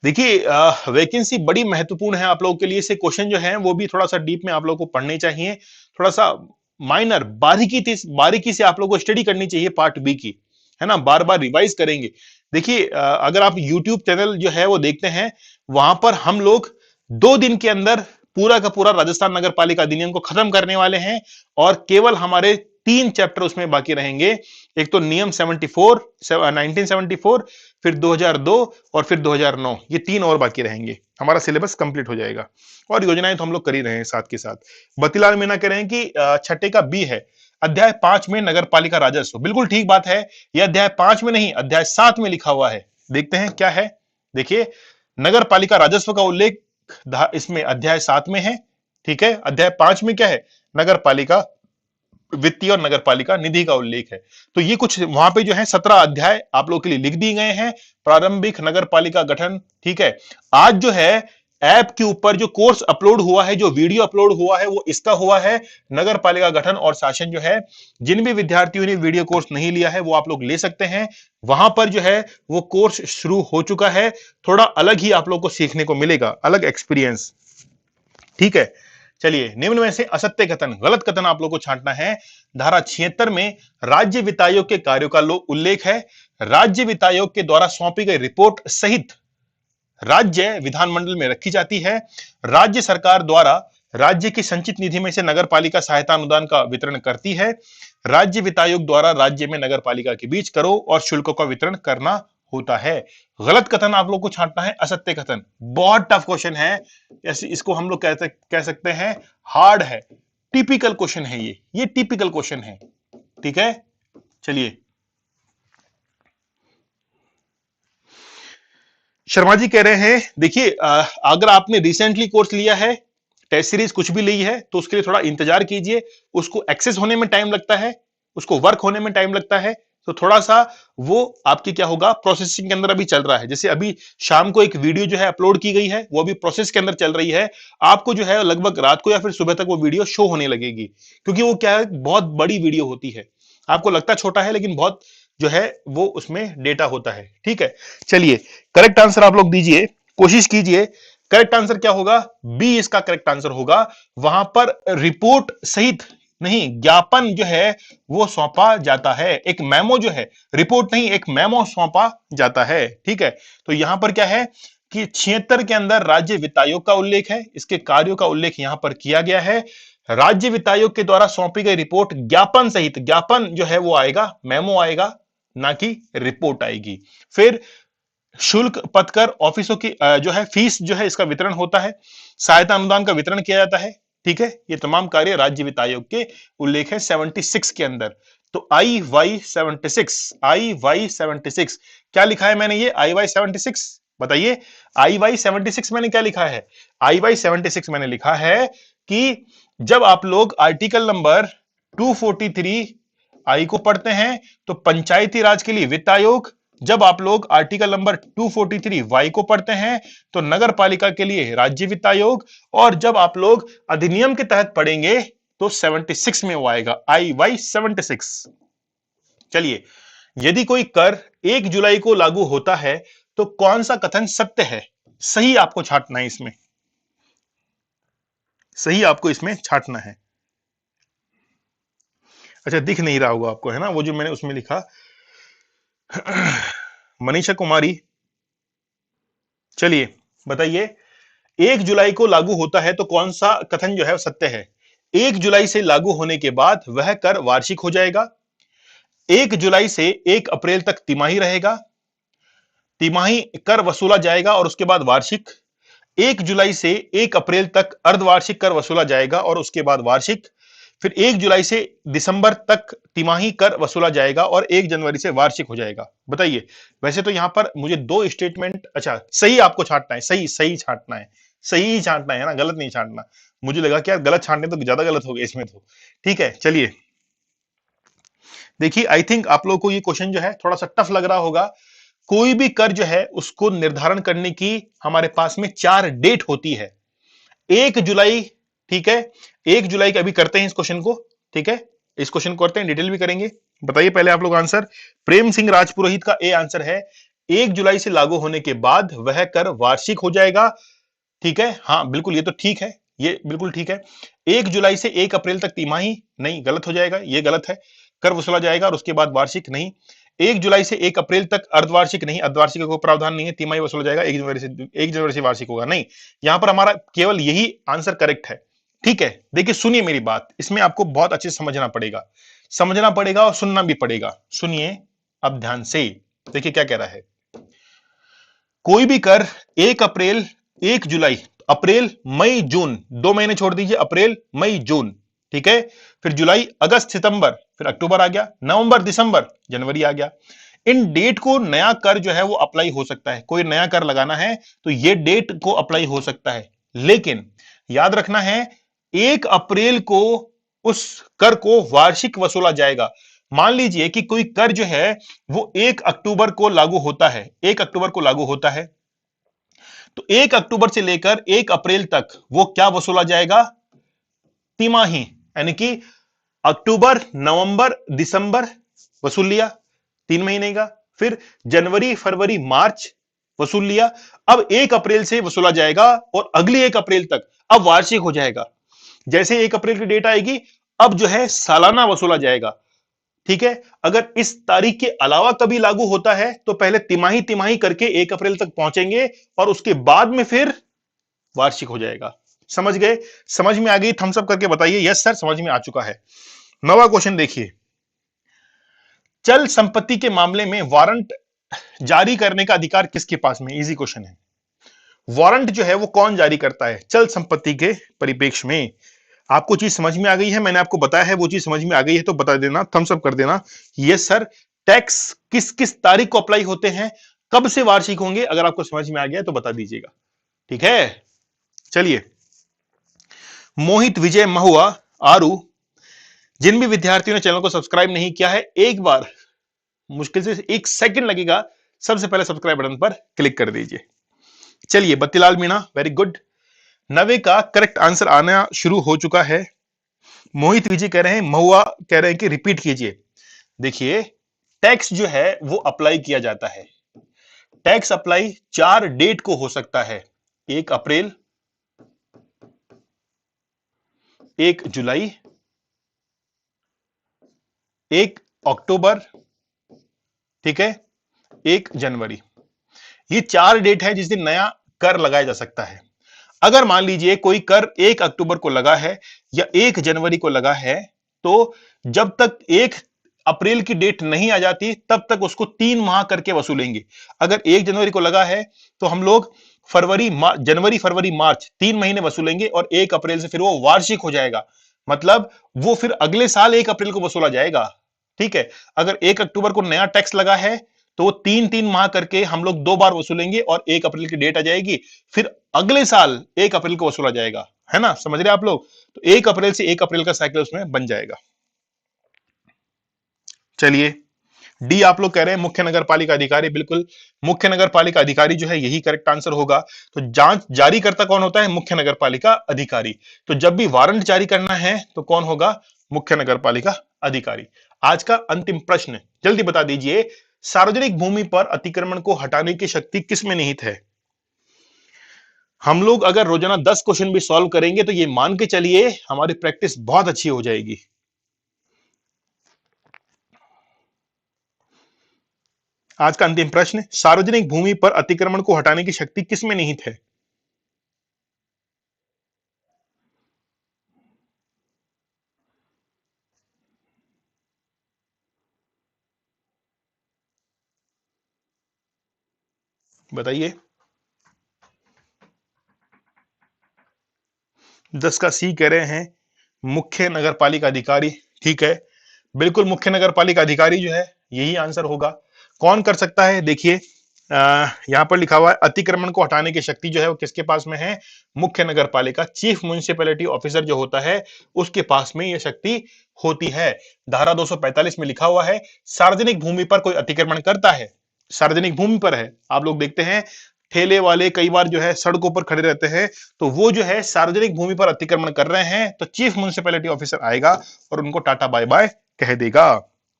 देखिए वैकेंसी बड़ी महत्वपूर्ण है आप लोगों के लिए, से क्वेश्चन जो है वो भी थोड़ा सा डीप में आप लोगों को पढ़ने चाहिए, थोड़ा सा माइनर बारीकी से आप लोगों को स्टडी करनी चाहिए पार्ट बी की, है ना, बार बार रिवाइज करेंगे। देखिए अगर आप यूट्यूब चैनल जो है वो देखते हैं, वहां पर हम लोग 2 दिन के अंदर पूरा का पूरा राजस्थान नगर पालिका अधिनियम को खत्म करने वाले हैं और केवल हमारे 3 चैप्टर उसमें बाकी रहेंगे। एक तो नियम 1974, फिर 2002 और फिर 2009, ये 3 और बाकी रहेंगे, हमारा सिलेबस कंप्लीट हो जाएगा। और योजनाएं तो हम लोग कर ही रहे हैं साथ के साथ। बतीलाल मीना कह रहे हैं कि छठे का बी है, अध्याय 5 में नगर पालिका राजस्व। बिल्कुल ठीक बात है, यह अध्याय 5 में नहीं, अध्याय 7 में लिखा हुआ है। देखते हैं क्या है। देखिए नगर पालिका राजस्व का उल्लेख इसमें अध्याय 7 में है। ठीक है, अध्याय 5 में क्या है? नगर पालिका वित्तीय और नगर पालिका निधि का उल्लेख है। तो ये कुछ वहां पे जो है 17 अध्याय आप लोग के लिए लिख दिए गए हैं। प्रारंभिक नगर पालिका गठन। ठीक है, आज जो है ऐप के ऊपर जो कोर्स अपलोड हुआ है, जो वीडियो अपलोड हुआ है, वो इसका हुआ है, नगर पालिका गठन और शासन जो है। जिन भी विद्यार्थियों ने वीडियो कोर्स नहीं लिया है वो आप लोग ले सकते हैं, वहां पर जो है वो कोर्स शुरू हो चुका है। थोड़ा अलग ही आप लोग को सीखने को मिलेगा, अलग एक्सपीरियंस। ठीक है, चलिए, निम्न में से असत्य कथन, गलत कथन आप लोग को छांटना है। धारा 76 में राज्य वित्त आयोग के कार्यों का उल्लेख है। राज्य वित्त आयोग के द्वारा सौंपी गई रिपोर्ट सहित राज्य विधानमंडल में रखी जाती है। राज्य सरकार द्वारा राज्य की संचित निधि में से नगर पालिका सहायता अनुदान का वितरण करती है। राज्य वित्त आयोग द्वारा राज्य में नगर पालिका के बीच करों और शुल्कों का वितरण करना होता है। गलत कथन आप लोग को छांटना है, असत्य कथन। बहुत टफ क्वेश्चन है, इसको हम लोग कह सकते हैं हार्ड है, टिपिकल क्वेश्चन है ये टिपिकल क्वेश्चन है। ठीक है, चलिए, शर्मा जी कह रहे हैं, देखिए अगर आपने रिसेंटली कोर्स लिया है, टेस्ट सीरीज कुछ भी ली है, तो उसके लिए थोड़ा इंतजार कीजिए। उसको एक्सेस होने में टाइम लगता है, उसको वर्क होने में टाइम लगता है, तो थोड़ा सा वो आपकी क्या होगा, प्रोसेसिंग के अंदर अभी चल रहा है। जैसे अभी शाम को एक वीडियो जो है अपलोड की गई है, वो अभी प्रोसेस के अंदर चल रही है। आपको जो है लगभग रात को या फिर सुबह तक वो वीडियो शो होने लगेगी, क्योंकि वो क्या है, बहुत बड़ी वीडियो होती है। आपको लगता छोटा है, लेकिन बहुत जो है वो उसमें डेटा होता है। ठीक है, चलिए करेक्ट आंसर आप लोग दीजिए, कोशिश कीजिए। करेक्ट आंसर क्या होगा? बी इसका करेक्ट आंसर होगा। वहां पर रिपोर्ट सहित नहीं, ज्ञापन जो है वो सौंपा जाता है। एक मेमो जो है, रिपोर्ट नहीं, एक मेमो सौंपा जाता है। ठीक है, तो यहां पर क्या है कि 76 के अंदर राज्य वित्त आयोग का उल्लेख है, इसके कार्यों का उल्लेख यहां पर किया गया है। राज्य वित्त आयोग के द्वारा सौंपी गई रिपोर्ट ज्ञापन सहित, ज्ञापन जो है वो आएगा, मेमो आएगा, ना कि रिपोर्ट आएगी। फिर शुल्क, पथकर, ऑफिसों की जो है फीस जो है इसका वितरण होता है, सहायता अनुदान का वितरण किया जाता है। ठीक है, ये तमाम कार्य राज्य वित्त आयोग के उल्लेख है 76 के अंदर। तो IY76 क्या लिखा है मैंने? ये IY76 बताइए, IY76 मैंने क्या लिखा है? IY76 मैंने लिखा है कि जब आप लोग आर्टिकल नंबर 243 आई को पढ़ते हैं तो पंचायती राज के लिए वित्त आयोग, जब आप लोग आर्टिकल नंबर 243 वाई को पढ़ते हैं तो नगर पालिका के लिए राज्य वित्त आयोग, और जब आप लोग अधिनियम के तहत पढ़ेंगे तो 76 में वो आएगा, IY76। चलिए, यदि कोई कर 1 जुलाई को लागू होता है तो कौन सा कथन सत्य है? सही आपको छांटना है इसमें, सही आपको इसमें छांटना है। अच्छा, दिख नहीं रहा होगा आपको, है ना, वो जो मैंने उसमें लिखा मनीषा कुमारी, चलिए बताइए, 1 जुलाई को लागू होता है तो कौन सा कथन जो है सत्य है? 1 जुलाई से लागू होने के बाद वह कर वार्षिक हो जाएगा, 1 जुलाई से 1 अप्रैल तक तिमाही रहेगा, तिमाही कर वसूला जाएगा और उसके बाद वार्षिक, 1 जुलाई से 1 अप्रैल तक अर्धवार्षिक कर वसूला जाएगा और उसके बाद वार्षिक, फिर 1 जुलाई से दिसंबर तक तिमाही कर वसूला जाएगा और 1 जनवरी से वार्षिक हो जाएगा। बताइए, वैसे तो यहां पर मुझे 2 स्टेटमेंट, अच्छा सही आपको छांटना है, सही सही छांटना है, सही ही छांटना है ना, गलत नहीं छांटना। मुझे लगा कि यार गलत छांटने तो ज्यादा गलत हो गया इसमें तो। ठीक है, चलिए देखिए, आई थिंक आप लोगों को ये क्वेश्चन जो है थोड़ा सा टफ लग रहा होगा। कोई भी कर जो है उसको निर्धारण करने की हमारे पास में 4 डेट होती है। 1 जुलाई, ठीक है, 1 जुलाई के अभी करते हैं इस क्वेश्चन को। ठीक है, इस क्वेश्चन को करते हैं, डिटेल भी करेंगे। बताइए पहले आप लोग आंसर। प्रेम सिंह राजपुरोहित का ए आंसर है, 1 जुलाई से लागू होने के बाद वह कर वार्षिक हो जाएगा। ठीक है, हाँ बिल्कुल, ये तो ठीक है, ये बिल्कुल ठीक है। 1 जुलाई से 1 अप्रैल तक तिमाही, नहीं गलत हो जाएगा, ये गलत है। कर वसूला जाएगा और उसके बाद वार्षिक, नहीं। 1 जुलाई से 1 अप्रैल तक अर्धवार्षिक, नहीं, अर्धवार्षिक का कोई प्रावधान नहीं है, तिमाही वसूला जाएगा, 1 जनवरी से वार्षिक होगा, नहीं। यहां पर हमारा केवल यही आंसर करेक्ट है। ठीक है, देखिए सुनिए मेरी बात, इसमें आपको बहुत अच्छे से समझना पड़ेगा और सुनना भी पड़ेगा। सुनिए अब ध्यान से, देखिए क्या कह रहा है। कोई भी कर 1 अप्रैल, 1 जुलाई, अप्रैल मई जून, 2 महीने छोड़ दीजिए, अप्रैल मई जून, ठीक है, फिर जुलाई अगस्त सितंबर, फिर अक्टूबर आ गया, नवंबर दिसंबर, जनवरी आ गया। इन डेट को नया कर जो है वो अप्लाई हो सकता है। कोई नया कर लगाना है तो ये डेट को अप्लाई हो सकता है, लेकिन याद रखना है 1 अप्रैल को उस कर को वार्षिक वसूला जाएगा। मान लीजिए कि कोई कर जो है वो 1 अक्टूबर को लागू होता है, 1 अक्टूबर को लागू होता है, तो 1 अक्टूबर से लेकर 1 अप्रैल तक वो क्या वसूला जाएगा? तिमाही, यानी कि अक्टूबर नवंबर दिसंबर वसूल लिया 3 महीने का, फिर जनवरी फरवरी मार्च वसूल लिया। अब 1 अप्रैल से वसूला जाएगा और अगली 1 अप्रैल तक अब वार्षिक हो जाएगा। जैसे 1 अप्रैल की डेट आएगी अब जो है सालाना वसूला जाएगा। ठीक है, अगर इस तारीख के अलावा कभी लागू होता है तो पहले तिमाही तिमाही करके 1 अप्रैल तक पहुंचेंगे और उसके बाद में फिर वार्षिक हो जाएगा। समझ गए? समझ में आ गई? थम्स अप करके बताइए यस सर, समझ में आ चुका है। नवा क्वेश्चन देखिए, चल संपत्ति के मामले में वारंट जारी करने का अधिकार किसके पास में? इजी क्वेश्चन है। वारंट जो है वो कौन जारी करता है चल संपत्ति के परिप्रेक्ष्य में? आपको चीज समझ में आ गई है, मैंने आपको बताया है, वो चीज समझ में आ गई है तो बता देना, थम्स अप कर देना यस सर। टैक्स किस किस तारीख को अप्लाई होते हैं, कब से वार्षिक होंगे, अगर आपको समझ में आ गया तो बता दीजिएगा। ठीक है, चलिए। मोहित विजय महुआ आरू, जिन भी विद्यार्थियों ने चैनल को सब्सक्राइब नहीं किया है, एक बार मुश्किल से 1 सेकंड लगेगा, सबसे पहले सब्सक्राइब बटन पर क्लिक कर दीजिए। चलिए, बत्तीलाल मीणा, वेरी गुड। 90 का करेक्ट आंसर आना शुरू हो चुका है। मोहित विजय कह रहे हैं, महुआ कह रहे हैं कि रिपीट कीजिए। देखिए टैक्स जो है वो अप्लाई किया जाता है। टैक्स अप्लाई 4 डेट को हो सकता है, 1 अप्रैल, 1 जुलाई, 1 अक्टूबर, ठीक है, 1 जनवरी। ये 4 डेट है जिस दिन नया कर लगाया जा सकता है। अगर मान लीजिए कोई कर 1 अक्टूबर को लगा है या 1 जनवरी को लगा है, तो जब तक 1 अप्रैल की डेट नहीं आ जाती तब तक उसको 3 माह करके वसूलेंगे। अगर 1 जनवरी को लगा है तो हम लोग जनवरी फरवरी मार्च 3 महीने वसूलेंगे और 1 अप्रैल से फिर वो वार्षिक हो जाएगा। मतलब वो फिर अगले साल 1 अप्रैल को वसूला जाएगा। ठीक है, अगर 1 अक्टूबर को नया टैक्स लगा है तो 3-3 माह करके हम लोग 2 बार वसूलेंगे और 1 अप्रैल की डेट आ जाएगी, फिर अगले साल 1 अप्रैल को वसूला जाएगा। है ना, समझ रहे आप लोग? तो 1 अप्रैल से 1 अप्रैल का साइकिल उसमें बन जाएगा। चलिए, डी आप लोग कह रहे हैं मुख्य नगर पालिका अधिकारी। बिल्कुल, मुख्य नगर पालिका अधिकारी जो है यही करेक्ट आंसर होगा। तो जांच जारी करता कौन होता है? मुख्य नगर पालिका अधिकारी। तो जब भी वारंट जारी करना है तो कौन होगा? मुख्य नगर पालिका अधिकारी। आज का अंतिम प्रश्न जल्दी बता दीजिए, सार्वजनिक भूमि पर अतिक्रमण को हटाने की शक्ति किसमें निहित है? हम लोग अगर रोजाना 10 क्वेश्चन भी सॉल्व करेंगे तो ये मान के चलिए हमारी प्रैक्टिस बहुत अच्छी हो जाएगी। आज का अंतिम प्रश्न, सार्वजनिक भूमि पर अतिक्रमण को हटाने की शक्ति किसमें निहित है? बताइए। 10 का सी कह रहे हैं मुख्य नगर पालिका अधिकारी। ठीक है, बिल्कुल मुख्य नगर पालिका अधिकारी जो है यही आंसर होगा। कौन कर सकता है? देखिए, यहां पर लिखा हुआ है अतिक्रमण को हटाने की शक्ति जो है वो किसके पास में है? मुख्य नगर पालिका, चीफ म्युनिसिपैलिटी ऑफिसर जो होता है उसके पास में यह शक्ति होती है। धारा 245 में लिखा हुआ है सार्वजनिक भूमि पर कोई अतिक्रमण करता है, सार्वजनिक भूमि पर है। आप लोग देखते हैं ठेले वाले कई बार जो है सड़कों पर खड़े रहते हैं, तो वो जो है सार्वजनिक भूमि पर अतिक्रमण कर रहे हैं तो चीफ म्युनिसिपैलिटी ऑफिसर आएगा और उनको टाटा बाय बाय कह देगा।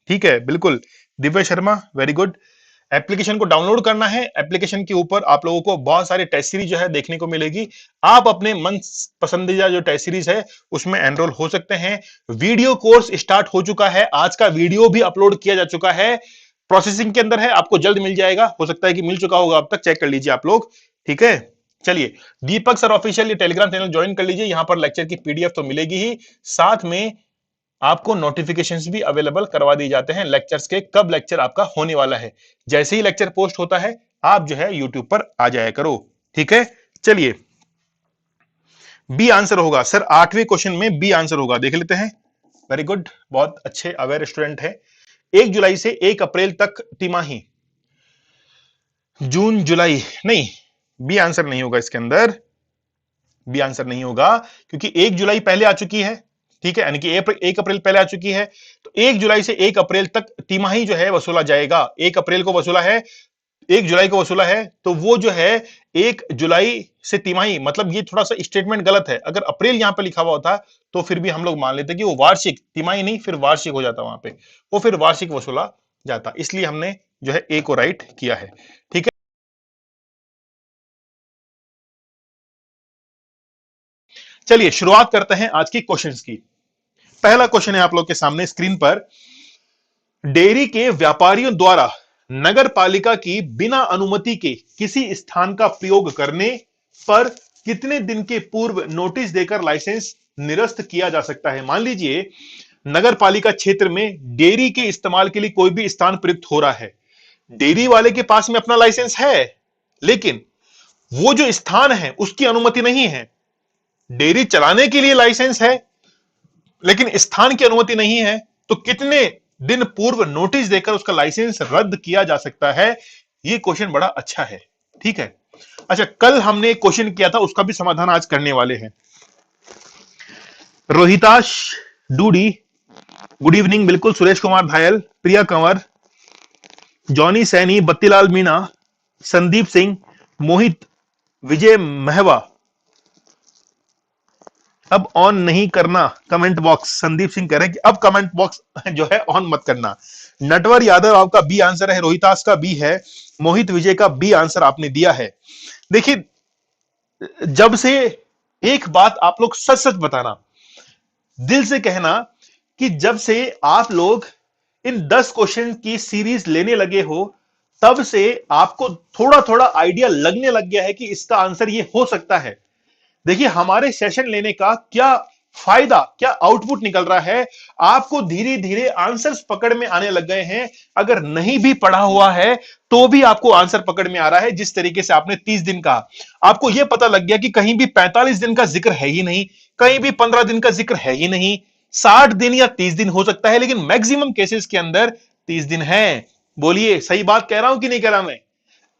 ठीक है, बिल्कुल Divya Sharma, very good. Application को डाउनलोड करना है। एप्लीकेशन के ऊपर आप लोगों को बहुत सारी टेस्ट सीरीज जो है देखने को मिलेगी। आप अपने मन पसंदीदा जो टेस्ट सीरीज है उसमें एनरोल हो सकते हैं। वीडियो कोर्स स्टार्ट हो चुका है, आज का वीडियो भी अपलोड किया जा चुका है, प्रोसेसिंग के अंदर है, आपको जल्द मिल जाएगा। हो सकता है कि मिल चुका होगा, अब तक चेक कर लीजिए आप लोग। ठीक है, चलिए दीपक सर ऑफिशियल ये टेलीग्राम चैनल ज्वाइन कर लीजिए। यहां पर लेक्चर की पीडीएफ तो मिलेगी ही, साथ में आपको नोटिफिकेशंस भी अवेलेबल करवा दिए जाते हैं लेक्चर्स के, कब लेक्चर आपका होने वाला है। जैसे ही लेक्चर पोस्ट होता है आप जो है यूट्यूब पर आ जाया करो। ठीक है, चलिए बी आंसर होगा सर। 8वें क्वेश्चन में बी आंसर होगा, देख लेते हैं। वेरी गुड, बहुत अच्छे अवेयर स्टूडेंट है। 1 जुलाई से 1 अप्रैल तक तिमाही, जून जुलाई नहीं, बी आंसर नहीं होगा इसके अंदर। बी आंसर नहीं होगा क्योंकि 1 जुलाई पहले आ चुकी है। ठीक है, यानी कि 1 अप्रैल पहले आ चुकी है, तो 1 जुलाई से 1 अप्रैल तक तिमाही जो है वसूला जाएगा। 1 अप्रैल को वसूला है, 1 जुलाई को वसूला है, तो वो जो है 1 जुलाई से तिमाही, मतलब ये थोड़ा सा स्टेटमेंट गलत है। अगर अप्रैल यहां पर लिखा हुआ होता तो फिर भी हम लोग मान लेते कि वो वार्षिक, तिमाही नहीं, फिर वार्षिक हो जाता, वहां पे वो फिर वार्षिक वसूला जाता। इसलिए हमने जो है ए को राइट किया है। ठीक है, चलिए शुरुआत करते हैं आज की क्वेश्चंस की। पहला क्वेश्चन है आप लोग के सामने स्क्रीन पर, डेयरी के व्यापारियों द्वारा नगर पालिका की बिना अनुमति के किसी स्थान का प्रयोग करने पर कितने दिन के पूर्व नोटिस देकर लाइसेंस निरस्त किया जा सकता है? मान लीजिए नगर पालिका क्षेत्र में डेयरी के इस्तेमाल के लिए कोई भी स्थान प्रयुक्त हो रहा है, डेयरी वाले के पास में अपना लाइसेंस है लेकिन वो जो स्थान है उसकी अनुमति नहीं है। डेयरी चलाने के लिए लाइसेंस है लेकिन स्थान की अनुमति नहीं है, तो कितने दिन पूर्व नोटिस देकर उसका लाइसेंस रद्द किया जा सकता है? यह क्वेश्चन बड़ा अच्छा है। ठीक है, अच्छा कल हमने एक क्वेश्चन किया था, उसका भी समाधान आज करने वाले हैं। Rohitash Doodi, good evening. बिल्कुल, सुरेश कुमार धायल, प्रिया कंवर, जॉनी सैनी, बत्तीलाल मीणा, संदीप सिंह, मोहित, विजय महवा, अब ऑन नहीं करना कमेंट बॉक्स, संदीप सिंह कह रहे हैं कि अब कमेंट बॉक्स जो है ऑन मत करना। नटवर यादव आपका बी आंसर है, रोहितास का बी है, मोहित विजय का बी आंसर आपने दिया है। देखिए, जब से एक बात आप लोग सच सच बताना, दिल से कहना कि जब से आप लोग इन 10 क्वेश्चन की सीरीज लेने लगे हो, तब से आपको थोड़ा थोड़ा आइडिया लगने लग गया है कि इसका आंसर ये हो सकता है। देखिए, हमारे सेशन लेने का क्या फायदा, क्या आउटपुट निकल रहा है, आपको धीरे धीरे आंसर्स पकड़ में आने लग गए हैं। अगर नहीं भी पढ़ा हुआ है तो भी आपको आंसर पकड़ में आ रहा है। जिस तरीके से आपने 30 दिन का, आपको यह पता लग गया कि कहीं भी 45 दिन का जिक्र है ही नहीं, कहीं भी 15 दिन का जिक्र है ही नहीं, 60 दिन या 30 दिन हो सकता है, लेकिन मैक्सिमम केसेस के अंदर 30 दिन है। बोलिए, सही बात कह रहा हूं कि नहीं कह रहा मैं?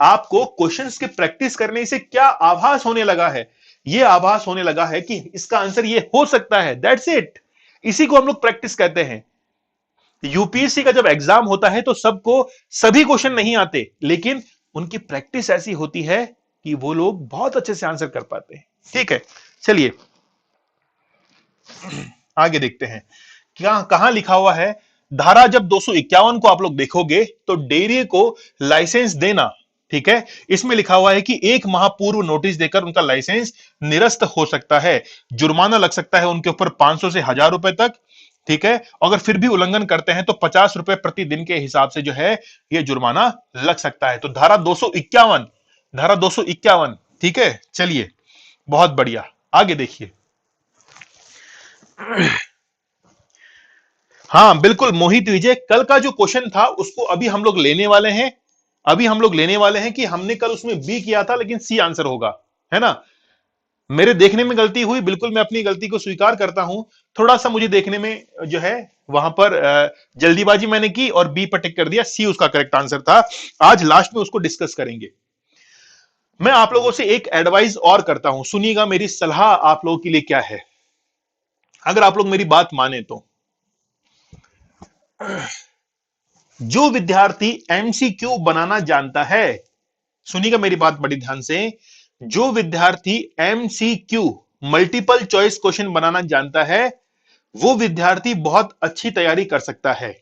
आपको क्वेश्चंस के प्रैक्टिस करने से क्या आभास होने लगा है? यह आभास होने लगा है कि इसका आंसर यह हो सकता है। That's it. इसी को हम लोग प्रैक्टिस कहते हैं। यूपीएससी का जब एग्जाम होता है तो सबको सभी क्वेश्चन नहीं आते, लेकिन उनकी प्रैक्टिस ऐसी होती है कि वो लोग बहुत अच्छे से आंसर कर पाते हैं। ठीक है, चलिए आगे देखते हैं क्या कहां लिखा हुआ है। धारा जब 251 को आप लोग देखोगे तो डेयरी को लाइसेंस देना, ठीक है, इसमें लिखा हुआ है कि 1 माह पूर्व नोटिस देकर उनका लाइसेंस निरस्त हो सकता है, जुर्माना लग सकता है उनके ऊपर 500 से 1000 रुपए तक। ठीक है, अगर फिर भी उल्लंघन करते हैं तो 50 रुपए प्रतिदिन के हिसाब से जो है यह जुर्माना लग सकता है। तो धारा 251, धारा 251, ठीक है। चलिए, बहुत बढ़िया, आगे देखिए। हां बिल्कुल मोहित विजय, कल का जो क्वेश्चन था उसको अभी हम लोग लेने वाले हैं। अभी हम लोग लेने वाले हैं कि हमने कल उसमें बी किया था लेकिन सी आंसर होगा, है ना। मेरे देखने में गलती हुई, बिल्कुल मैं अपनी गलती को स्वीकार करता हूं। थोड़ा सा मुझे देखने में जो है वहां पर जल्दीबाजी मैंने की और बी पर टिक कर दिया, सी उसका करेक्ट आंसर था। आज लास्ट में उसको डिस्कस करेंगे। मैं आप लोगों से एक एडवाइस और करता हूं, सुनिएगा मेरी सलाह आप लोगों के लिए क्या है, अगर आप लोग मेरी बात माने तो। जो विद्यार्थी एमसीक्यू बनाना जानता है, सुनिएगा मेरी बात बड़ी ध्यान से, जो विद्यार्थी एमसीक्यू मल्टीपल चॉइस क्वेश्चन बनाना जानता है, वो विद्यार्थी बहुत अच्छी तैयारी कर सकता है।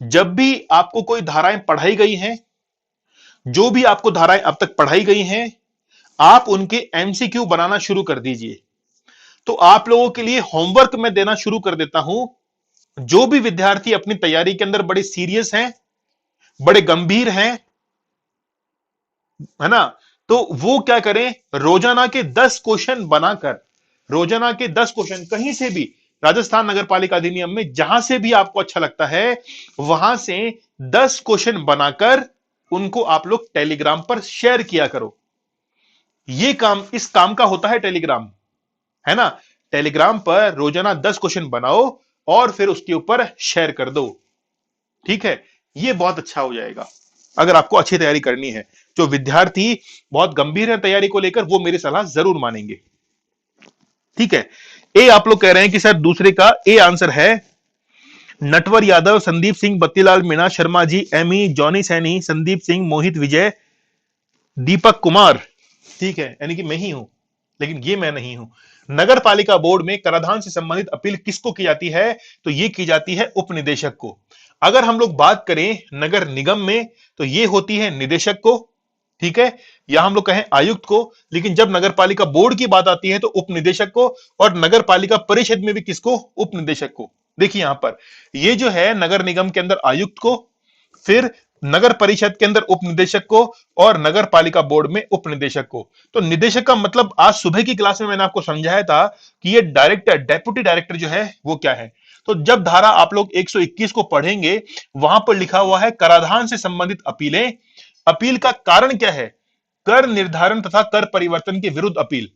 जब भी आपको कोई धाराएं पढ़ाई गई हैं, जो भी आपको धाराएं अब तक पढ़ाई गई हैं, आप उनके एमसीक्यू बनाना शुरू कर दीजिए। तो आप लोगों के लिए होमवर्क मैं देना शुरू कर देता हूं। जो भी विद्यार्थी अपनी तैयारी के अंदर बड़े सीरियस हैं, बड़े गंभीर हैं, है ना, तो वो क्या करें, रोजाना के 10 क्वेश्चन बनाकर, रोजाना के 10 क्वेश्चन कहीं से भी, राजस्थान नगर पालिका अधिनियम में जहां से भी आपको अच्छा लगता है वहां से 10 क्वेश्चन बनाकर उनको आप लोग टेलीग्राम पर शेयर किया करो। ये काम, इस काम का होता है टेलीग्राम, है ना। टेलीग्राम पर रोजाना 10 क्वेश्चन बनाओ और फिर उसके ऊपर शेयर कर दो, ठीक है। ये बहुत अच्छा हो जाएगा अगर आपको अच्छी तैयारी करनी है। जो विद्यार्थी बहुत गंभीर है तैयारी को लेकर, वो मेरी सलाह जरूर मानेंगे, ठीक है। ए आप लोग कह रहे हैं कि सर दूसरे का ए आंसर है। नटवर यादव, संदीप सिंह, बत्तीलाल मीणा, शर्मा जी, एमी, जॉनी सैनी, संदीप सिंह, मोहित विजय, दीपक कुमार, ठीक है, यानी कि मैं ही हूं, लेकिन ये मैं नहीं हूं। नगर पालिका बोर्ड में कराधान से संबंधित अपील किसको की जाती है? तो ये की जाती है उप निदेशक को। अगर हम लोग बात करें नगर निगम में तो ये होती है निदेशक को, ठीक है, या हम लोग कहें आयुक्त को। लेकिन जब नगर पालिका बोर्ड की बात आती है तो उप निदेशक को, और नगर पालिका परिषद में भी किसको? उप निदेशक को। देखिए यहां पर ये जो है नगर निगम के अंदर आयुक्त को, फिर नगर परिषद के अंदर उप निदेशक को, और नगर पालिका बोर्ड में उप निदेशक को। तो निदेशक का मतलब आज सुबह की क्लास में मैंने आपको समझाया था कि ये डायरेक्टर, डेप्यूटी डायरेक्टर जो है वो क्या है। तो जब धारा आप लोग 121 को पढ़ेंगे, वहां पर लिखा हुआ है कराधान से संबंधित अपीलें। अपील का कारण क्या है? कर निर्धारण तथा कर परिवर्तन के विरुद्ध अपील।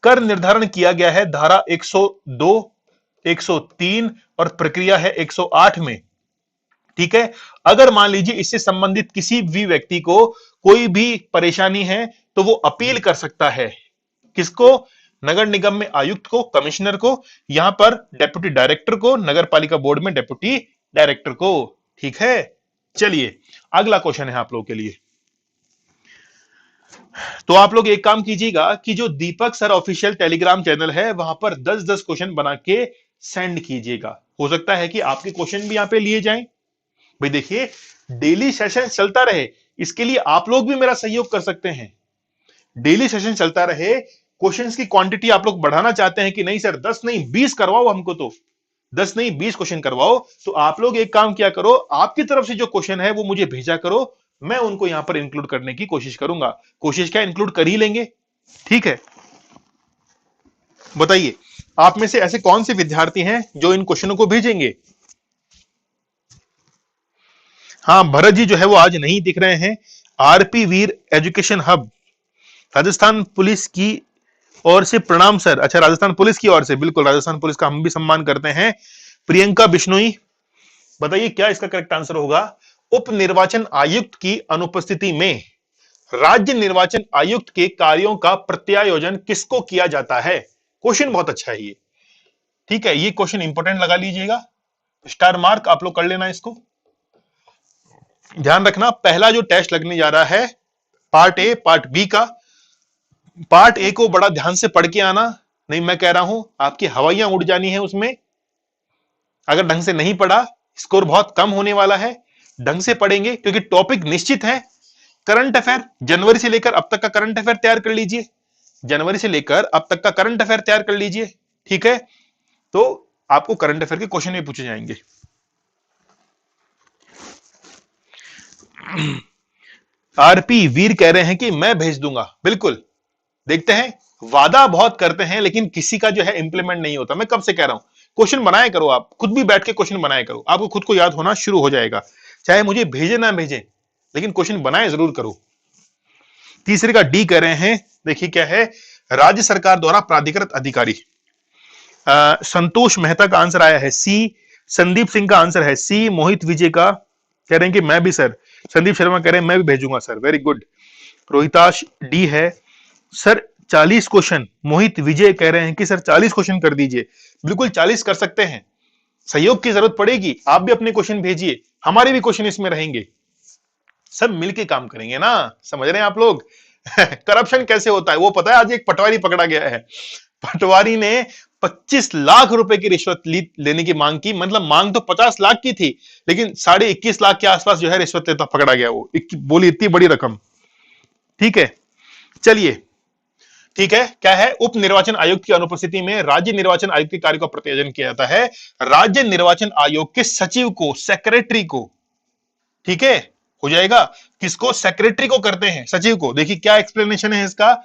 कर निर्धारण किया गया है धारा 102, 103 और प्रक्रिया है 108 में, ठीक है। अगर मान लीजिए इससे संबंधित किसी भी व्यक्ति को कोई भी परेशानी है तो वो अपील कर सकता है। किसको? नगर निगम में आयुक्त को, कमिश्नर को, यहां पर डेप्यूटी डायरेक्टर को, नगर पालिका बोर्ड में डेप्यूटी डायरेक्टर को, ठीक है। चलिए अगला क्वेश्चन है आप लोगों के लिए। तो आप लोग एक काम कीजिएगा कि जो दीपक सर ऑफिशियल टेलीग्राम चैनल है वहां पर 10-10 क्वेश्चन बना के सेंड कीजिएगा। हो सकता है कि आपके क्वेश्चन भी यहां पे लिए जाएं। भाई देखिए, डेली सेशन चलता रहे, इसके लिए आप लोग भी मेरा सहयोग कर सकते हैं। डेली सेशन चलता रहे, क्वेश्चंस की क्वांटिटी आप लोग बढ़ाना चाहते हैं कि नहीं सर 10 नहीं 20 करवाओ हमको, तो 10 नहीं 20 क्वेश्चन करवाओ। तो आप लोग एक काम क्या करो, आपकी तरफ से जो क्वेश्चन है वो मुझे भेजा करो, मैं उनको यहां पर इंक्लूड करने की कोशिश करूंगा। कोशिश क्या, इंक्लूड कर ही लेंगे। ठीक है, बताइए आप में से ऐसे कौन से विद्यार्थी हैं जो इन क्वेश्चनों को भेजेंगे। हाँ, भरत जी जो है वो आज नहीं दिख रहे हैं। आरपी वीर एजुकेशन हब, राजस्थान पुलिस की ओर से प्रणाम सर। अच्छा, राजस्थान पुलिस की ओर से, बिल्कुल राजस्थान पुलिस का हम भी सम्मान करते हैं। प्रियंका बिश्नोई, बताइए क्या इसका करेक्ट आंसर होगा। उप निर्वाचन आयुक्त की अनुपस्थिति में राज्य निर्वाचन आयुक्त के कार्यों का प्रत्यायोजन किसको किया जाता है। क्वेश्चन बहुत अच्छा है ये। ठीक है, ये क्वेश्चन इंपॉर्टेंट लगा लीजिएगा, स्टार मार्क आप लोग कर लेना इसको। ध्यान रखना, पहला जो टेस्ट लगने जा रहा है पार्ट ए पार्ट बी का, पार्ट ए को बड़ा ध्यान से पढ़ के आना, नहीं मैं कह रहा हूं आपकी हवाइयां उड़ जानी है उसमें। अगर ढंग से नहीं पढ़ा स्कोर बहुत कम होने वाला है। ढंग से पढ़ेंगे क्योंकि टॉपिक निश्चित है। करंट अफेयर जनवरी से लेकर अब तक का करंट अफेयर तैयार कर लीजिए, जनवरी से लेकर अब तक का करंट अफेयर तैयार कर लीजिए। ठीक है, तो आपको करंट अफेयर के क्वेश्चन भी पूछे जाएंगे। आरपी वीर कह रहे हैं कि मैं भेज दूंगा, बिल्कुल। देखते हैं, वादा बहुत करते हैं लेकिन किसी का जो है इंप्लीमेंट नहीं होता। मैं कब से कह रहा हूं, क्वेश्चन बनाया करो, आप खुद भी बैठ के क्वेश्चन बनाया करो, आपको खुद को याद होना शुरू हो जाएगा। चाहे मुझे भेजे ना भेजे, लेकिन क्वेश्चन बनाए जरूर करो। तीसरे का डी कह रहे हैं, देखिए क्या है, राज्य सरकार द्वारा प्राधिकृत अधिकारी। संतोष मेहता का आंसर आया है सी। संदीप सिंह का आंसर है सी। मोहित विजय का कह रहे हैं कि मैं भी सर। संदीप शर्मा कह रहे हैं मैं भी भेजूंगा sir, very good. Rohitash D है सर 40 क्वेश्चन। मोहित विजय कह रहे हैं कि सर 40 क्वेश्चन कर दीजिए, बिल्कुल 40 कर सकते हैं। सहयोग की जरूरत पड़ेगी, आप भी अपने क्वेश्चन भेजिए, हमारे भी क्वेश्चन इसमें रहेंगे, सब मिलके काम करेंगे ना। समझ रहे हैं आप लोग। करप्शन कैसे होता है वो पता है। आज एक पटवारी पकड़ा गया है, पटवारी ने 25 लाख रुपए की रिश्वत लेने की मांग की। मतलब मांग तो 50 लाख की थी, लेकिन 21.5 लाख के आसपास जो है रिश्वत लेता पकड़ा गया वो। बोली इतनी बड़ी रकम। ठीक है, चलिए ठीक है, क्या है, उप निर्वाचन आयुक्त की अनुपस्थिति में राज्य निर्वाचन आयुक्त के कार्य का प्रतियोजन किया जाता है राज्य निर्वाचन आयोग के सचिव को, सेक्रेटरी को। ठीक है, हो जाएगा, किसको, सेक्रेटरी को करते हैं, सचिव को। देखिए क्या एक्सप्लेनेशन है इसका।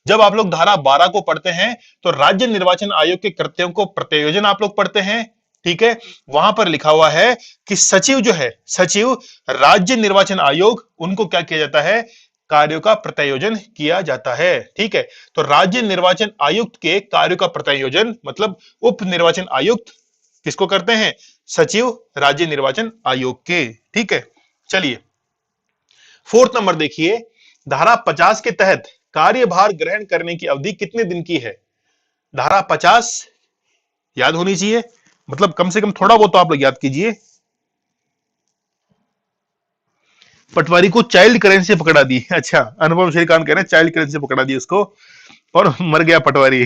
जब आप लोग धारा 12 को पढ़ते हैं तो राज्य निर्वाचन आयोग के कृत्यों को प्रत्यायोजन आप लोग पढ़ते हैं। ठीक है, वहां पर लिखा हुआ है कि सचिव जो है, सचिव राज्य निर्वाचन आयोग, उनको क्या किया जाता है, कार्यों का प्रत्यायोजन किया जाता है। ठीक है, तो राज्य निर्वाचन आयुक्त के कार्यों का प्रत्यायोजन मतलब उप निर्वाचन आयुक्त किसको करते हैं, सचिव राज्य निर्वाचन आयोग के। ठीक है, चलिए फोर्थ नंबर देखिए, धारा 50 के तहत कार्यभार ग्रहण करने की अवधि कितने दिन की है। धारा 50 याद होनी चाहिए, मतलब कम से कम थोड़ा बहुत तो आप लोग याद कीजिए। पटवारी को चाइल्ड करेंसी से पकड़ा दी। अच्छा, अनुपम श्रीकांत कह रहे हैं चाइल्ड करेंसी से पकड़ा दी उसको और मर गया पटवारी।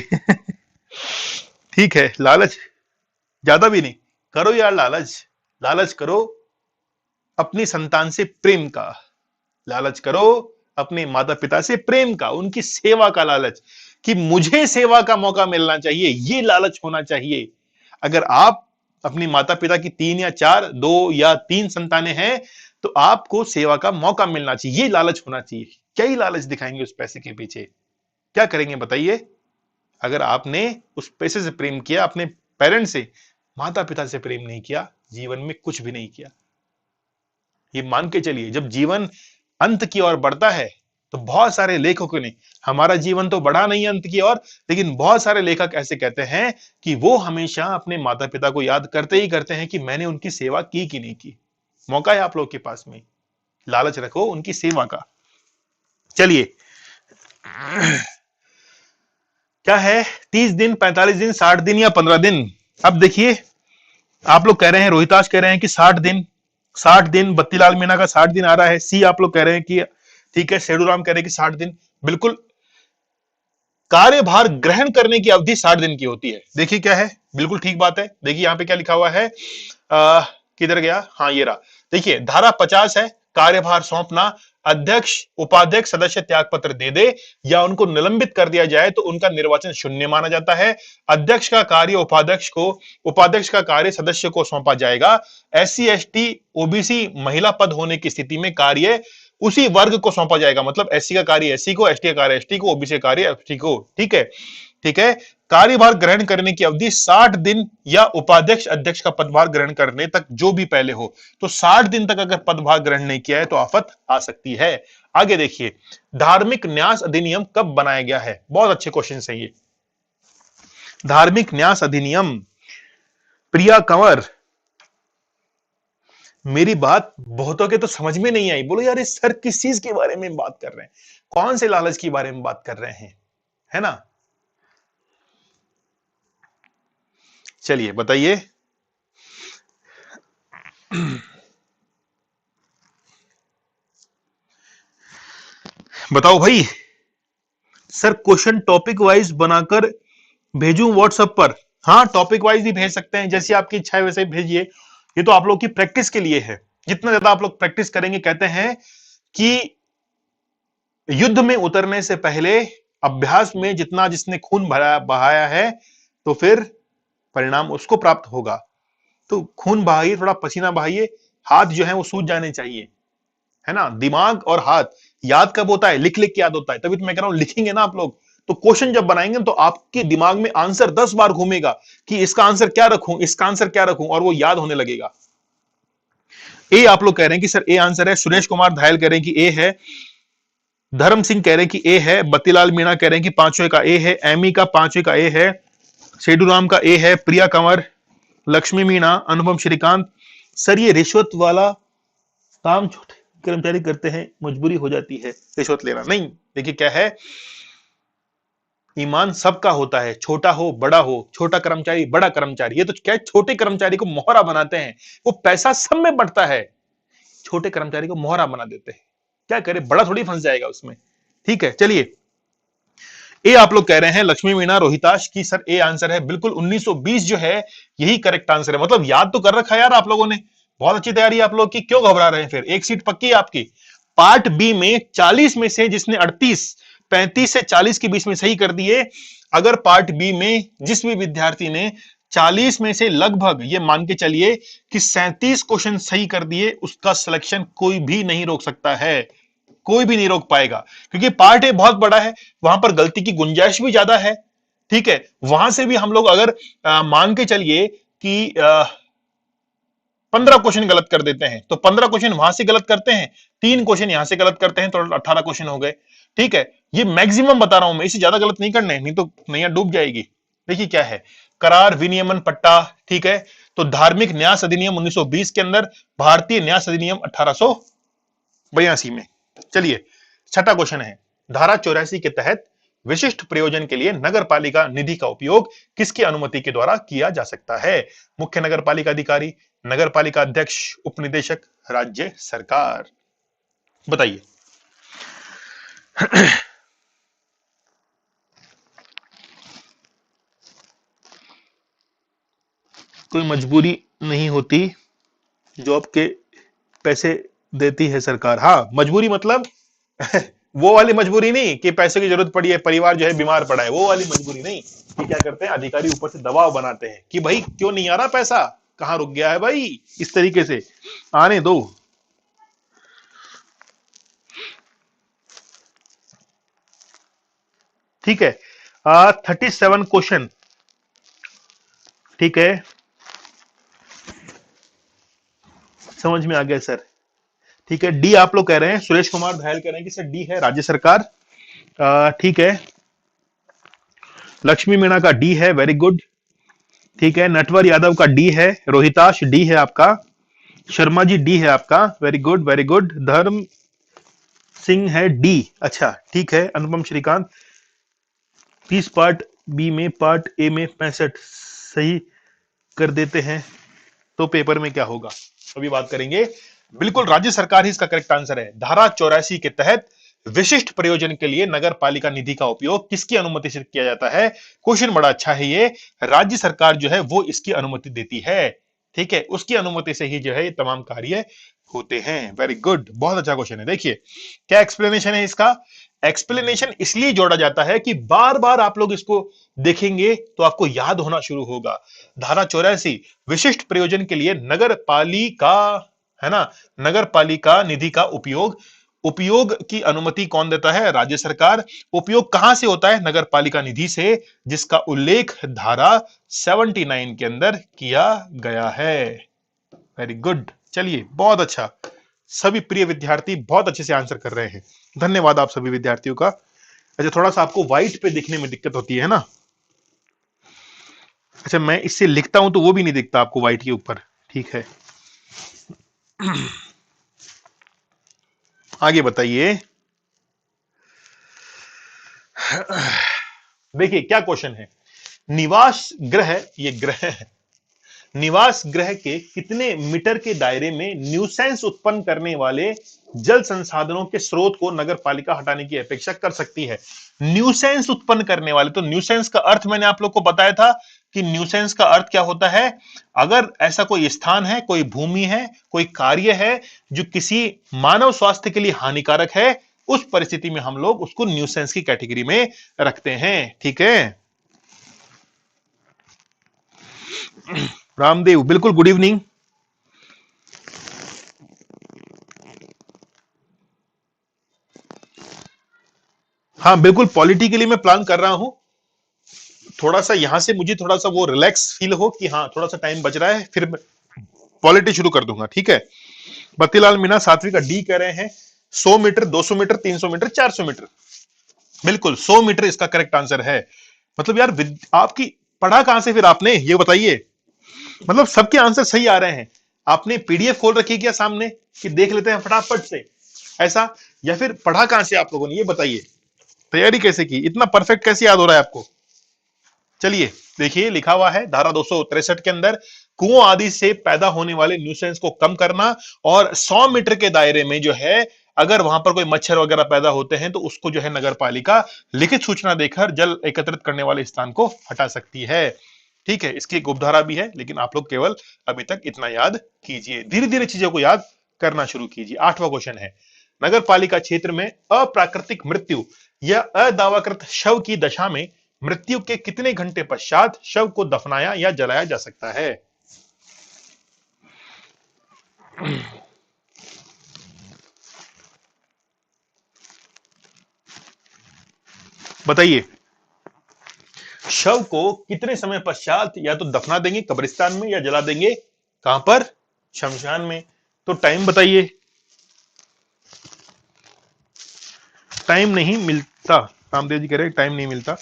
ठीक है, लालच ज्यादा भी नहीं करो यार, लालच लालच करो अपनी संतान से प्रेम का, लालच करो अपने माता पिता से प्रेम का, उनकी सेवा का लालच, कि मुझे सेवा का मौका मिलना चाहिए, ये लालच होना चाहिए। अगर आप अपनी माता पिता की 3 या 4, 2 या 3 संतानें हैं तो आपको सेवा का मौका मिलना चाहिए, ये लालच होना चाहिए। क्या ही लालच दिखाएंगे उस पैसे के पीछे, क्या करेंगे बताइए। अगर आपने उस पैसे से प्रेम किया, अपने पेरेंट्स से, माता पिता से प्रेम नहीं किया, जीवन में कुछ भी नहीं किया। ये मान के चलिए, जब जीवन अंत की ओर बढ़ता है तो बहुत सारे लेखकों ने, हमारा जीवन तो बढ़ा नहीं अंत की ओर, लेकिन बहुत सारे लेखक ऐसे कहते हैं कि वो हमेशा अपने माता पिता को याद करते ही करते हैं कि मैंने उनकी सेवा की कि नहीं की। मौका है आप लोग के पास में, लालच रखो उनकी सेवा का। चलिए क्या है, 30 दिन, 45 दिन, 60 दिन या 15 दिन। अब देखिए आप लोग कह रहे हैं, रोहिताश कह रहे हैं कि 60 दिन, 60 दिन, बत्तीलाल मीणा का 60 दिन आ रहा है। सी आप लोग कह रहे हैं कि ठीक है, सेडूराम कह रहे हैं कि 60 दिन। बिल्कुल कार्यभार ग्रहण करने की अवधि 60 दिन की होती है। देखिए क्या है, बिल्कुल ठीक बात है। देखिए यहां पे क्या लिखा हुआ है, किधर गया, हाँ ये रहा। देखिए धारा 50 है, कार्यभार सौंपना, अध्यक्ष उपाध्यक्ष सदस्य त्याग पत्र दे दे या उनको निलंबित कर दिया जाए तो उनका निर्वाचन शून्य माना जाता है। अध्यक्ष का कार्य उपाध्यक्ष को, उपाध्यक्ष का कार्य सदस्य को सौंपा जाएगा। SC ST OBC महिला पद होने की स्थिति में कार्य उसी वर्ग को सौंपा जाएगा, मतलब SC का कार्य SC को, ST का कार्य ST को, OBC का कार्य ST को। ठीक है, ठीक है। कार्यभार ग्रहण करने की अवधि 60 दिन या उपाध्यक्ष अध्यक्ष का पदभार ग्रहण करने तक, जो भी पहले हो। तो 60 दिन तक अगर पदभार ग्रहण नहीं किया है तो आफत आ सकती है। आगे देखिए, धार्मिक न्यास अधिनियम कब बनाया गया है? बहुत अच्छे क्वेश्चन है ये। धार्मिक न्यास अधिनियम, प्रिया कंवर, मेरी बात बहुतों के तो समझ में नहीं आई। बोलो यार, सर किस चीज के बारे में बात कर रहे हैं, कौन से लालच के बारे में बात कर रहे हैं, है ना? चलिए बताइए। बताओ भाई। सर क्वेश्चन टॉपिक वाइज बनाकर भेजूं व्हाट्सएप पर? हाँ, टॉपिक वाइज भी भेज सकते हैं, जैसी आपकी इच्छा है वैसे भेजिए। ये तो आप लोग की प्रैक्टिस के लिए है। जितना ज्यादा आप लोग प्रैक्टिस करेंगे, कहते हैं कि युद्ध में उतरने से पहले अभ्यास में जितना जिसने खून बहाया है तो फिर परिणाम उसको प्राप्त होगा। तो खून बहाइए, थोड़ा पसीना बहाइए, हाथ जो है वो सूज जाने चाहिए, है ना? दिमाग और हाथ याद कब होता है? लिख लिख के याद होता है। तभी तो मैं कह रहा हूं लिखेंगे ना आप लोग, तो क्वेश्चन जब बनाएंगे तो आपके दिमाग में आंसर 10 बार घूमेगा कि इसका आंसर क्या रखूं, इसका आंसर क्या रखूं, और वो याद होने लगेगा। ए आप लोग कह रहे हैं कि सर ए आंसर है। सुरेश कुमार धायल कह रहे हैं कि ए है। धर्म सिंह कह रहे हैं कि ए है। बत्तीलाल मीणा कह रहे हैं कि पांचवे का ए है। एमी का पांचवे का ए है। सेडूराम का ए है। प्रिया कंवर, लक्ष्मी मीणा, अनुपम श्रीकांत। सर ये रिश्वत वाला काम छोटे कर्मचारी करते हैं, मजबूरी हो जाती है रिश्वत लेना। नहीं, देखिए क्या है, ईमान सबका होता है, छोटा हो बड़ा हो, छोटा कर्मचारी बड़ा कर्मचारी। ये तो क्या है, छोटे कर्मचारी को मोहरा बनाते हैं, वो पैसा सब में बढ़ता है, छोटे कर्मचारी को मोहरा बना देते हैं। क्या करे, बड़ा थोड़ी फंस जाएगा उसमें। ठीक है, चलिए। ए आप लोग कह रहे हैं लक्ष्मी मीणा रोहिताश की सर ए आंसर है। बिल्कुल 1920 जो है यही करेक्ट आंसर है। मतलब याद तो कर रखा है यार आप लोगों ने, बहुत अच्छी तैयारी आप लोग की, क्यों घबरा रहे हैं? फिर एक सीट पक्की है आपकी। पार्ट बी में 40 में से जिसने 35 से 40 के बीच में सही कर दिए, अगर पार्ट बी में जिस भी विद्यार्थी ने 40 में से लगभग ये मान के चलिए कि 37 क्वेश्चन सही कर दिए, उसका सिलेक्शन कोई भी नहीं रोक सकता है, कोई भी नहीं रोक पाएगा। क्योंकि पार्ट ए बहुत बड़ा है, वहां पर गलती की गुंजाइश भी ज्यादा है। ठीक है, वहां से भी हम लोग अगर मान के चलिए कि 15 क्वेश्चन गलत कर देते हैं तो 15 क्वेश्चन वहां से गलत करते हैं, 3 क्वेश्चन यहां से गलत करते हैं, तो 18 क्वेश्चन हो गए। ठीक है, ये मैक्सिमम बता रहा हूं मैं, इससे ज्यादा गलत नहीं करने, नहीं तो नैया डूब जाएगी। देखिए क्या है, करार विनियमन पट्टा। ठीक है, तो धार्मिक न्यास अधिनियम 1920 के अंदर, भारतीय न्यास अधिनियम 1882 में। चलिए, छठा क्वेश्चन है, धारा 84 के तहत विशिष्ट प्रयोजन के लिए नगर पालिका निधि का उपयोग किसकी अनुमति के द्वारा किया जा सकता है? मुख्य नगर पालिका अधिकारी, नगर पालिका अध्यक्ष, उपनिदेशक, राज्य सरकार। बताइए। कोई मजबूरी नहीं होती जो आपके पैसे देती है सरकार। हाँ, मजबूरी मतलब वो वाली मजबूरी नहीं कि पैसे की जरूरत पड़ी है, परिवार जो है बीमार पड़ा है, वो वाली मजबूरी नहीं। कि क्या करते हैं अधिकारी, ऊपर से दबाव बनाते हैं कि भाई क्यों नहीं आ रहा पैसा, कहां रुक गया है भाई, इस तरीके से आने दो। ठीक है, 37 क्वेश्चन। ठीक है, समझ में आ गया सर। ठीक है, डी आप लोग कह रहे हैं, सुरेश कुमार धायल कह रहे हैं कि सर डी है राज्य सरकार। ठीक है, लक्ष्मी मीणा का डी है, वेरी गुड। ठीक है, नटवर यादव का डी है, रोहिताश डी है आपका, शर्मा जी डी है आपका, वेरी गुड वेरी गुड। धर्म सिंह है डी, अच्छा ठीक है। अनुपम श्रीकांत 30 पार्ट बी में, पार्ट ए में 65 सही कर देते हैं तो पेपर में क्या होगा, अभी बात करेंगे। बिल्कुल राज्य सरकार ही इसका करेक्ट आंसर है। धारा 84 के तहत विशिष्ट प्रयोजन के लिए नगर पालिका निधि का उपयोग किसकी अनुमति से किया जाता है? क्वेश्चन बड़ा अच्छा है ये। राज्य सरकार जो है वो इसकी अनुमति देती है, ठीक है, उसकी अनुमति से ही जो है ये तमाम कार्य होते हैं। वेरी गुड, बहुत अच्छा क्वेश्चन है। देखिए क्या एक्सप्लेनेशन है इसका। एक्सप्लेनेशन इसलिए जोड़ा जाता है कि बार बार आप लोग इसको देखेंगे तो आपको याद होना शुरू होगा। धारा 84 विशिष्ट प्रयोजन के लिए नगर पालिका, है ना, नगर पालिका निधि का उपयोग, उपयोग की अनुमति कौन देता है? राज्य सरकार। उपयोग कहां से होता है? नगर पालिका निधि से, जिसका उल्लेख धारा 79 के अंदर किया गया है। वेरी गुड, चलिए बहुत अच्छा, सभी प्रिय विद्यार्थी बहुत अच्छे से आंसर कर रहे हैं, धन्यवाद आप सभी विद्यार्थियों का। अच्छा, थोड़ा सा आपको व्हाइट पे दिखने में दिक्कत होती है ना? अच्छा, मैं इससे लिखता हूं तो वो भी नहीं दिखता आपको व्हाइट के ऊपर, ठीक है। आगे बताइए। देखिए क्या क्वेश्चन है। निवास गृह, ये ग्रह है, निवास गृह के कितने मीटर के दायरे में न्यूसेंस उत्पन्न करने वाले जल संसाधनों के स्रोत को नगर पालिका हटाने की अपेक्षा कर सकती है? न्यूसेंस उत्पन्न करने वाले, तो न्यूसेंस का अर्थ मैंने आप लोग को बताया था कि न्यूसेंस का अर्थ क्या होता है। अगर ऐसा कोई स्थान है, कोई भूमि है, कोई कार्य है जो किसी मानव स्वास्थ्य के लिए हानिकारक है, उस परिस्थिति में हम लोग उसको न्यूसेंस की कैटेगरी में रखते हैं, ठीक है। रामदेव, बिल्कुल, गुड इवनिंग। हाँ बिल्कुल, पॉलिटी के लिए मैं प्लान कर रहा हूं। थोड़ा सा यहां से मुझे थोड़ा सा वो रिलैक्स फील हो कि हाँ थोड़ा सा टाइम बच रहा है, फिर पॉलिटी शुरू कर दूंगा, ठीक है। बत्तीलाल मीना सात्विक का डी कह रहे हैं 100 मीटर, 200 मीटर, 300 मीटर, 400 मीटर। बिल्कुल 100 मीटर इसका करेक्ट आंसर है। मतलब यार आपकी पढ़ा कहां से फिर आपने, ये बताइए। मतलब सबके आंसर सही आ रहे हैं। आपने पीडीएफ खोल रखी है क्या सामने कि देख लेते हैं फटाफट से, ऐसा, या फिर पढ़ा कहां से आप लोगों ने, ये बताइए। तैयारी कैसे की, इतना परफेक्ट कैसे याद हो रहा है आपको? चलिए देखिए, लिखा हुआ है धारा 263 के अंदर, कुओं आदि से पैदा होने वाले न्यूसेंस को कम करना, और 100 मीटर के दायरे में जो है अगर वहां पर कोई मच्छर वगैरह पैदा होते हैं तो उसको जो है नगर पालिका लिखित सूचना देकर जल एकत्रित करने वाले स्थान को हटा सकती है, ठीक है। इसकी एक उपधारा भी है, लेकिन आप लोग केवल अभी तक इतना याद कीजिए, धीरे धीरे चीजों को याद करना शुरू कीजिए। 8वां क्वेश्चन है, नगर पालिका क्षेत्र में अप्राकृतिक मृत्यु या अदावाकृत शव की दशा में मृत्यु के कितने घंटे पश्चात शव को दफनाया या जलाया जा सकता है? बताइए। शव को कितने समय पश्चात या तो दफना देंगे कब्रिस्तान में, या जला देंगे कहां पर? शमशान में। तो टाइम बताइए। टाइम नहीं मिलता, रामदेव जी कह रहे हैं टाइम नहीं मिलता,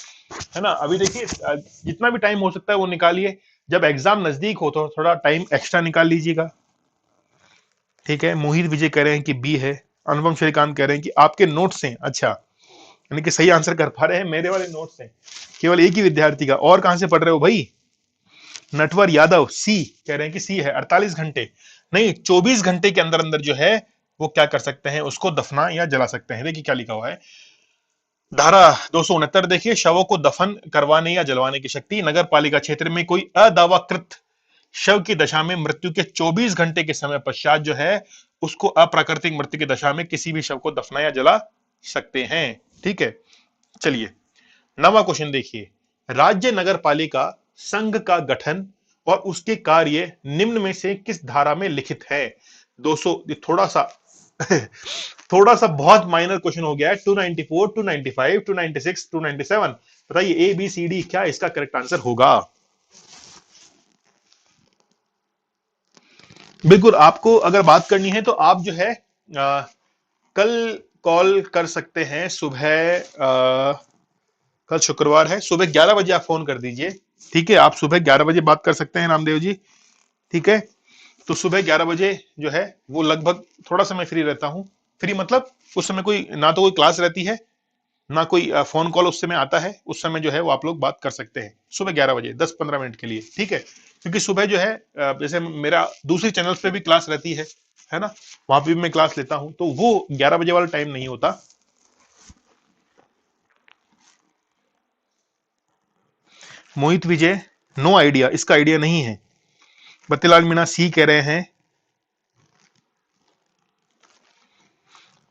है ना। अभी देखिए जितना भी टाइम हो सकता है वो निकालिए, जब एग्जाम नजदीक हो तो थोड़ा टाइम एक्स्ट्रा निकाल लीजिएगा, ठीक है। मोहित विजय कह रहे हैं कि बी है। अनुपम श्रीकांत कह रहे हैं कि आपके नोट्स हैं, अच्छा, यानी कि सही आंसर कर पा रहे हैं, मेरे वाले नोट्स हैं केवल एक ही विद्यार्थी का। और कहां से पढ़ रहे हो भाई? नटवर यादव सी कह रहे हैं कि सी है, 48 घंटे नहीं 24 घंटे के अंदर अंदर जो है वो क्या कर सकते हैं, उसको दफना या जला सकते हैं। देखिए क्या लिखा हुआ है, धारा 269 देखिए, शवों को दफन करवाने या जलवाने की शक्ति, नगर पालिका क्षेत्र में कोई अदावाकृत शव की दशा में मृत्यु के 24 घंटे के समय पश्चात जो है उसको अप्राकृतिक मृत्यु की दशा में किसी भी शव को दफना या जला सकते हैं, ठीक है। चलिए 9वां क्वेश्चन देखिए, राज्य नगर पालिका संघ का गठन और उसके कार्य निम्न में से किस धारा में लिखित है? 200, थोड़ा सा थोड़ा सा बहुत माइनर क्वेश्चन हो गया है। 294, 295, 296, 297, बताइए ए बी सी डी क्या इसका करेक्ट आंसर होगा? बिल्कुल, आपको अगर बात करनी है तो आप जो है कल कॉल कर सकते हैं सुबह, कल शुक्रवार है, सुबह 11 बजे आप फोन कर दीजिए, ठीक है। आप सुबह 11 बजे बात कर सकते हैं रामदेव जी, ठीक है। तो सुबह 11 बजे जो है वो लगभग थोड़ा सा मैं फ्री रहता हूँ। फ्री मतलब उस समय कोई ना तो कोई क्लास रहती है ना कोई फोन कॉल उस समय आता है, उस समय जो है वो आप लोग बात कर सकते हैं सुबह 11 बजे 10-15 मिनट के लिए, ठीक है। क्योंकि सुबह जो है जैसे मेरा दूसरी चैनल्स पे भी क्लास रहती है ना, वहां पे भी मैं क्लास लेता हूं, तो वो 11 बजे वाला टाइम नहीं होता, मोहित विजय, नो आइडिया, इसका आइडिया नहीं है। बत्तीलाल मीणा सी कह रहे हैं।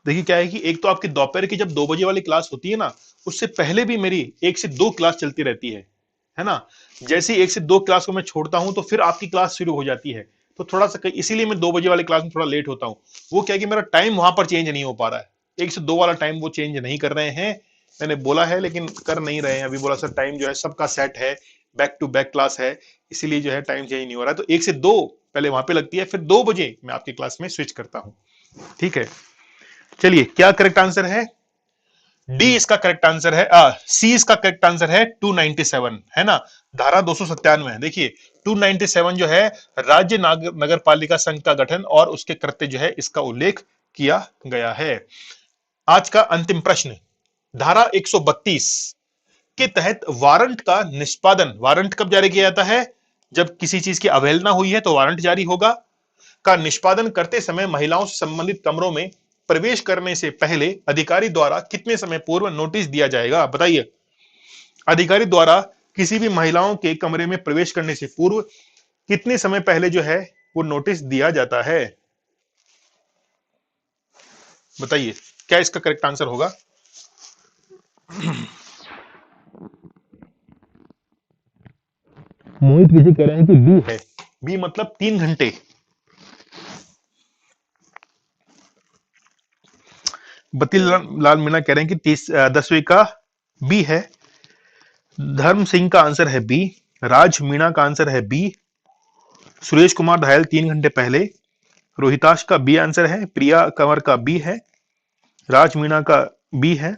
देखिए क्या है कि एक तो आपकी दोपहर की जब 2 बजे वाली क्लास होती है ना, उससे पहले भी मेरी 1 से 2 क्लास चलती रहती है ना। जैसे ही 1 से 2 क्लास को मैं छोड़ता हूं तो फिर आपकी क्लास शुरू हो जाती है। तो थोड़ा सा इसीलिए मैं 2 बजे वाली क्लास में थोड़ा लेट होता हूं। वो क्या है कि मेरा टाइम वहां पर चेंज नहीं हो पा रहा है। 1 से 2 वाला टाइम वो चेंज नहीं कर रहे हैं। मैंने बोला है लेकिन कर नहीं रहे हैं। अभी बोला सर टाइम जो है सबका सेट है, बैक टू बैक क्लास है, इसीलिए जो है टाइम चेंज नहीं हो रहा है। तो 1 से 2 पहले वहां पे लगती है, फिर 2 बजे मैं आपकी क्लास में स्विच करता हूं। ठीक है, चलिए क्या करेक्ट आंसर है? डी इसका करेक्ट आंसर है। सी इसका करेक्ट आंसर है 297, है ना। धारा 297 है। देखिए 297 जो है राज्य नगर पालिका संघ का गठन और उसके कृत्य जो है इसका उल्लेख किया गया है। आज का अंतिम प्रश्न, धारा 132 के तहत वारंट का निष्पादन, वारंट कब जारी किया जाता है? जब किसी चीज की अवहेलना हुई है तो वारंट जारी होगा। का निष्पादन करते समय महिलाओं से संबंधित कमरों में प्रवेश करने से पहले अधिकारी द्वारा कितने समय पूर्व नोटिस दिया जाएगा? बताइए। अधिकारी द्वारा किसी भी महिलाओं के कमरे में प्रवेश करने से पूर्व कितने समय पहले जो है वो नोटिस दिया जाता है? बताइए क्या इसका करेक्ट आंसर होगा? मोहित विजय कह रहे हैं कि बी है। बी मतलब 3 घंटे। बत्ती लाल मीणा कह रहे हैं कि 10वीं का बी है। धर्म सिंह का आंसर है बी। राज मीणा का आंसर है बी। सुरेश कुमार दयाल 3 घंटे पहले। रोहिताश का बी आंसर है। प्रिया कंवर का बी है। राज मीणा का बी है।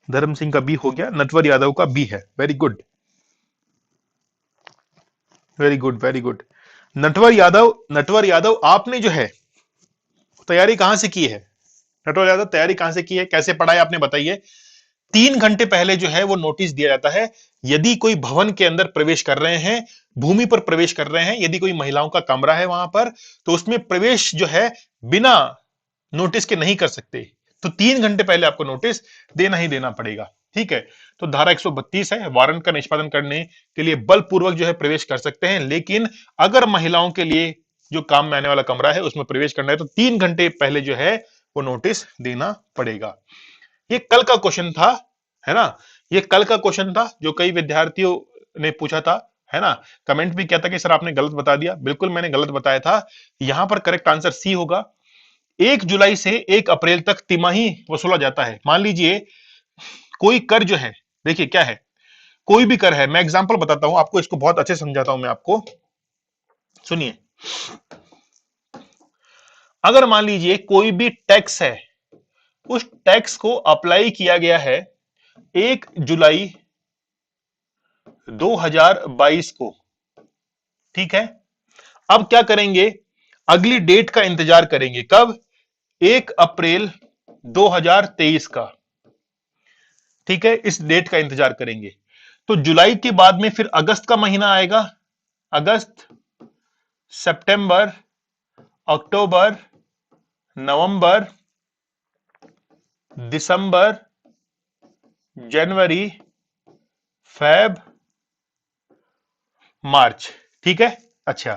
धर्म सिंह का बी हो गया। नटवर यादव का बी है। Very good, very good, very good. Natwar Yadav आपने जो है तैयारी कहां से की है? नटवर यादव तैयारी कहां से की है, कैसे पढ़ा है आपने, बताइए। 3 घंटे पहले जो है वो नोटिस दिया जाता है। यदि कोई भवन के अंदर प्रवेश कर रहे हैं, भूमि पर प्रवेश कर रहे हैं, यदि कोई महिलाओं का कमरा है वहां पर, तो उसमें प्रवेश जो है बिना नोटिस के नहीं कर सकते। तो 3 घंटे पहले आपको नोटिस देना ही देना पड़ेगा। ठीक है, तो धारा 132 है, वारंट का निष्पादन करने के लिए बलपूर्वक जो है प्रवेश कर सकते हैं, लेकिन अगर महिलाओं के लिए जो काम में आने वाला कमरा है उसमें प्रवेश करना है तो 3 घंटे पहले जो है वो नोटिस देना पड़ेगा। ये कल का क्वेश्चन था, है ना। ये कल का क्वेश्चन था जो कई विद्यार्थियों ने पूछा था, है ना। कमेंट भी किया था कि सर आपने गलत बता दिया। बिल्कुल मैंने गलत बताया था। यहां पर करेक्ट आंसर सी होगा। 1 जुलाई से 1 अप्रैल तक तिमाही वसूला जाता है। मान लीजिए कोई कर जो है, देखिए क्या है, कोई भी कर है, मैं एग्जांपल बताता हूं आपको, इसको बहुत अच्छे समझाता हूं मैं आपको, सुनिए। अगर मान लीजिए कोई भी टैक्स है, उस टैक्स को अप्लाई किया गया है 1 जुलाई 2022 को, ठीक है। अब क्या करेंगे, अगली डेट का इंतजार करेंगे, कब? 1 अप्रैल 2023 का, ठीक है। इस डेट का इंतजार करेंगे। तो जुलाई के बाद में फिर अगस्त का महीना आएगा। अगस्त, सितंबर, अक्टूबर, नवंबर, दिसंबर, जनवरी, फेब, मार्च, ठीक है। अच्छा,